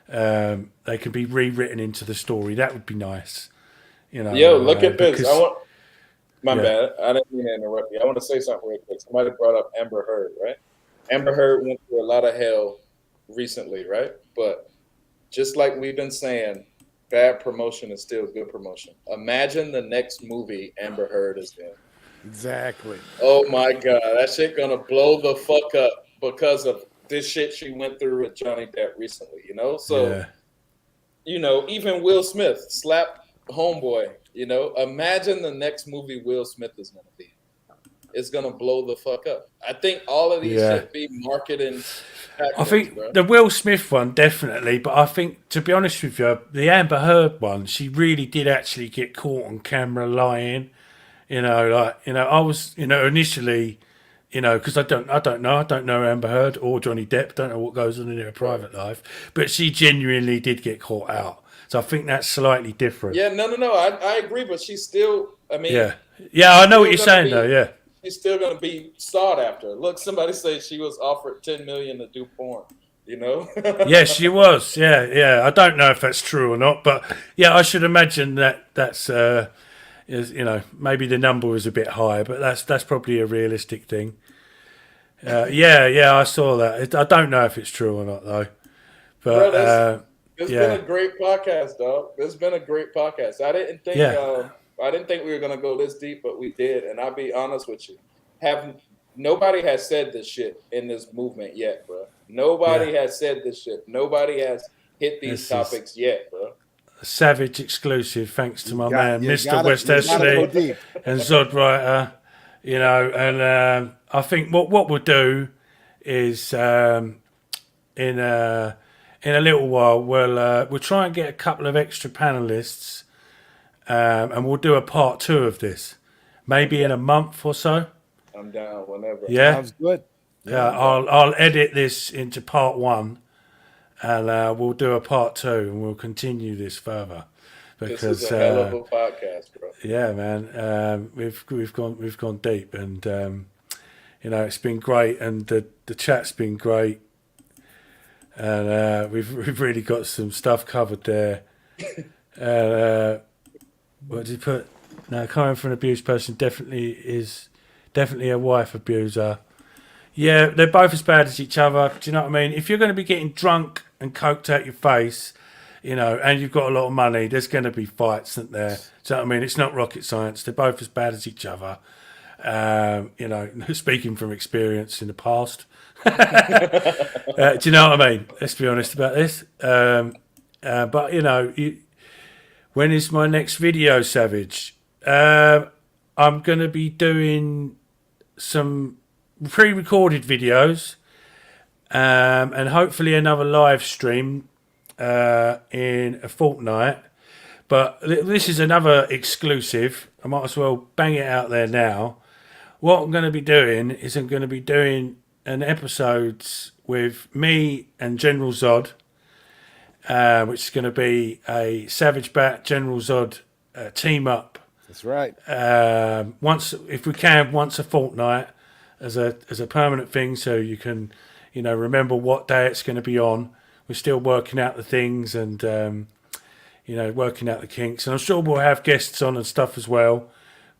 they can be rewritten into the story. That would be nice. You know, Yo, look at this. because I want my yeah, bad. I didn't mean to interrupt you. I want to say something real quick. Somebody brought up Amber Heard, right? Amber Heard went through a lot of hell recently, right? But just like we've been saying, bad promotion is still good promotion. Imagine the next movie Amber Heard is in. Exactly. Oh my God, that shit gonna blow the fuck up because of this shit she went through with Johnny Depp recently, you know? So, yeah, you know, even Will Smith slapped Homeboy, you know? Imagine the next movie Will Smith is gonna be. It's gonna blow the fuck up. I think all of these yeah. should be marketing I tactics, think bro. the Will Smith one definitely, but I think to be honest with you, the Amber Heard one, she really did actually get caught on camera lying. You know, like I was, initially, because I don't know Amber Heard or Johnny Depp, don't know what goes on in their private life, but she genuinely did get caught out. So I think that's slightly different. Yeah, no. I agree, but she's still. I mean, Yeah, I know what you're saying though. Yeah, she's still gonna be sought after. Look, somebody say she was offered $10 million to do porn. You know? yeah, she was. Yeah. I don't know if that's true or not, but yeah, I should imagine that's maybe the number was a bit high, but that's probably a realistic thing. Yeah, I saw that. I don't know if it's true or not though, Bro, but it's yeah, been a great podcast, dog. It's been a great podcast. I didn't think we were gonna go this deep, but we did. And I'll be honest with you, nobody has said this shit in this movement yet, bro. Nobody has said this shit. Nobody has hit these topics yet, bro. Savage exclusive, thanks to my man, Mr. West go Ashley deep. and Zod Writer. And I think what we'll do is in a little while we'll try and get a couple of extra panelists, and we'll do a part 2 of this, maybe in a month or so. I'm down whenever. Yeah, Sounds good. Yeah, I'll edit this into part 1, and we'll do a part 2, and we'll continue this further. Because this is a hell of a podcast, bro. Yeah, man, we've gone deep, and it's been great, and the chat's been great, and we've really got some stuff covered there. What did you put? No, coming from an abused person is definitely a wife abuser. Yeah, they're both as bad as each other. Do you know what I mean? If you're going to be getting drunk and coked out your face, and you've got a lot of money, there's going to be fights, isn't there? Do you know what I mean? It's not rocket science. They're both as bad as each other. Speaking from experience in the past. Do you know what I mean? Let's be honest about this. But, when is my next video, Savage? I'm going to be doing some pre-recorded videos, and hopefully another live stream in a fortnight. But this is another exclusive. I might as well bang it out there now. What I'm going to be doing is I'm going to be doing an episodes with me and General Zod, which is going to be a Savage Bat General Zod team up. That's right. Once a fortnight as a permanent thing, so you can remember what day it's going to be on. We're still working out the things and working out the kinks, and I'm sure we'll have guests on and stuff as well.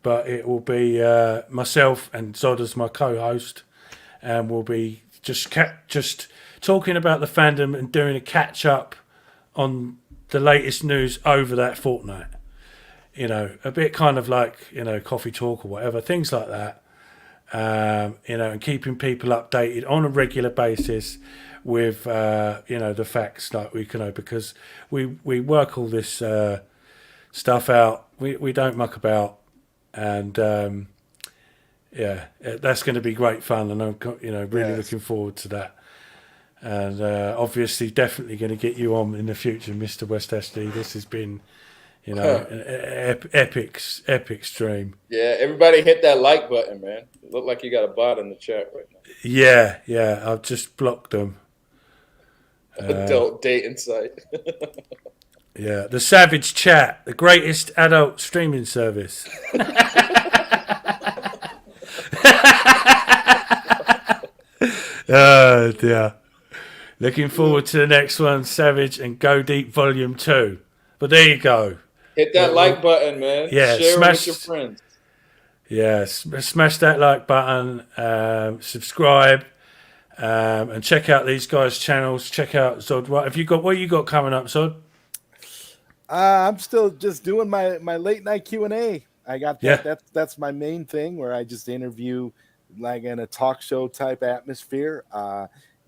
but it will be myself and Zod as my co-host, and we'll be just talking about the fandom and doing a catch up on the latest news over that fortnight. You know, a bit kind of like, you know, coffee talk or whatever, things like that. You know, and keeping people updated on a regular basis with, you know, the facts like we can know, because we work all this stuff out. We don't muck about, and yeah, that's going to be great fun, and I'm, you know, really looking forward to that. And obviously, definitely going to get you on in the future, Mr. West Ashley. This has been, you know, an epic stream. Yeah, everybody hit that like button, man. It look like you got a bot in the chat right now. Yeah, I've just blocked them. Adult dating site. Yeah, the Savage Chat, the greatest adult streaming service. Oh dear. Looking forward to the next one, Savage and Go Deep Volume 2. But there you go. Hit that like button, man. Yeah, share it with your friends. Yeah, smash that like button, subscribe, and check out these guys' channels. Check out Zod. What you got coming up, Zod? I'm still just doing my late night Q&A. I got that. Yeah. That's my main thing, where I just interview like in a talk show type atmosphere.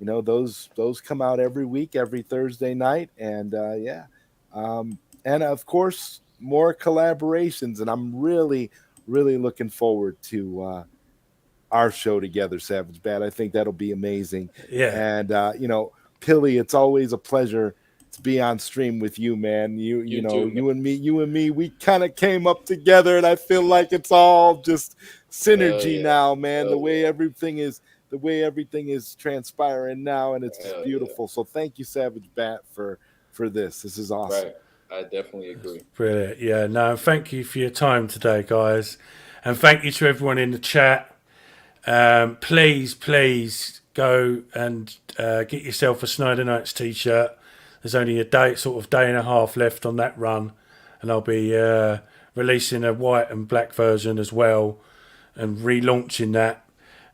You know, those come out every week, every Thursday night, and and of course more collaborations. And I'm really looking forward to our show together, Savage Bat. I think that'll be amazing. Yeah. And you know, Pilly, it's always a pleasure to be on stream with you, man. You know, too, man. you and me, we kind of came up together, and I feel like it's all just synergy now, man. The way everything is transpiring now, and it's just beautiful. So thank you, Savage Bat, for this. This is awesome. Right. I definitely agree. Brilliant. Yeah, no, thank you for your time today, guys. And thank you to everyone in the chat. Please go and get yourself a Snyder Nights t-shirt. There's only a day and a half left on that run. And I'll be releasing a white and black version as well and relaunching that.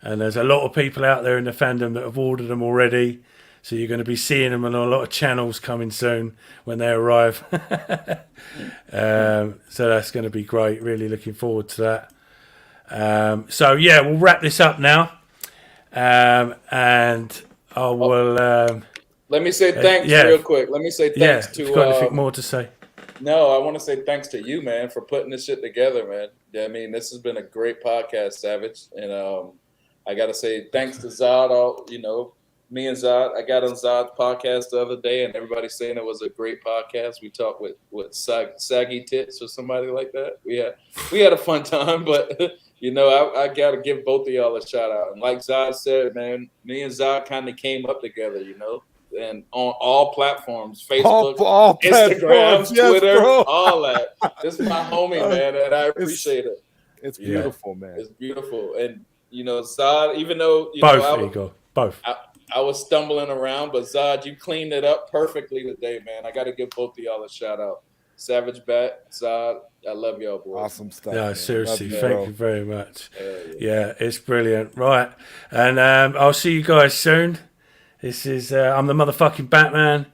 And there's a lot of people out there in the fandom that have ordered them already. So you're going to be seeing them on a lot of channels coming soon when they arrive. So that's going to be great. Really looking forward to that. So yeah, we'll wrap this up now. And I will... let me say thanks real quick. Let me say thanks to... If you've got anything more to say. No, I want to say thanks to you, man, for putting this shit together, man. I mean, this has been a great podcast, Savage. And I got to say thanks to Zod. You know, me and Zod, I got on Zod's podcast the other day, and everybody saying it was a great podcast. We talked with Saggy Tits or somebody like that. We had a fun time, but you know, I got to give both of y'all a shout out. And like Zod said, man, me and Zod kind of came up together, you know, and on all platforms, Facebook, all Instagram, Twitter, yes, all that. This is my homie, man, and I appreciate it. It's beautiful, man. It's beautiful, and you know, Zod, even though Both. I was stumbling around, but Zod, you cleaned it up perfectly today, man. I got to give both of y'all a shout out. Savage Bat, Zod, I love y'all, boys. Awesome stuff. Yeah, man. seriously, you, thank you very much. Yeah, it's brilliant. Right, and I'll see you guys soon. This is I'm the motherfucking Batman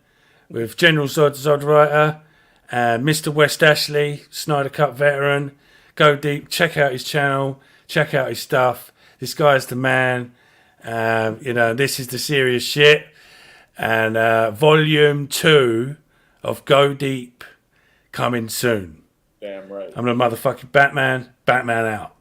with General Zod Writer and Mr. West Ashley, Snyder Cut veteran. Go deep, check out his channel, check out his stuff. This guy's the man. You know, this is the serious shit. And volume 2 of Go Deep coming soon. Damn right. I'm the motherfucking Batman. Batman out.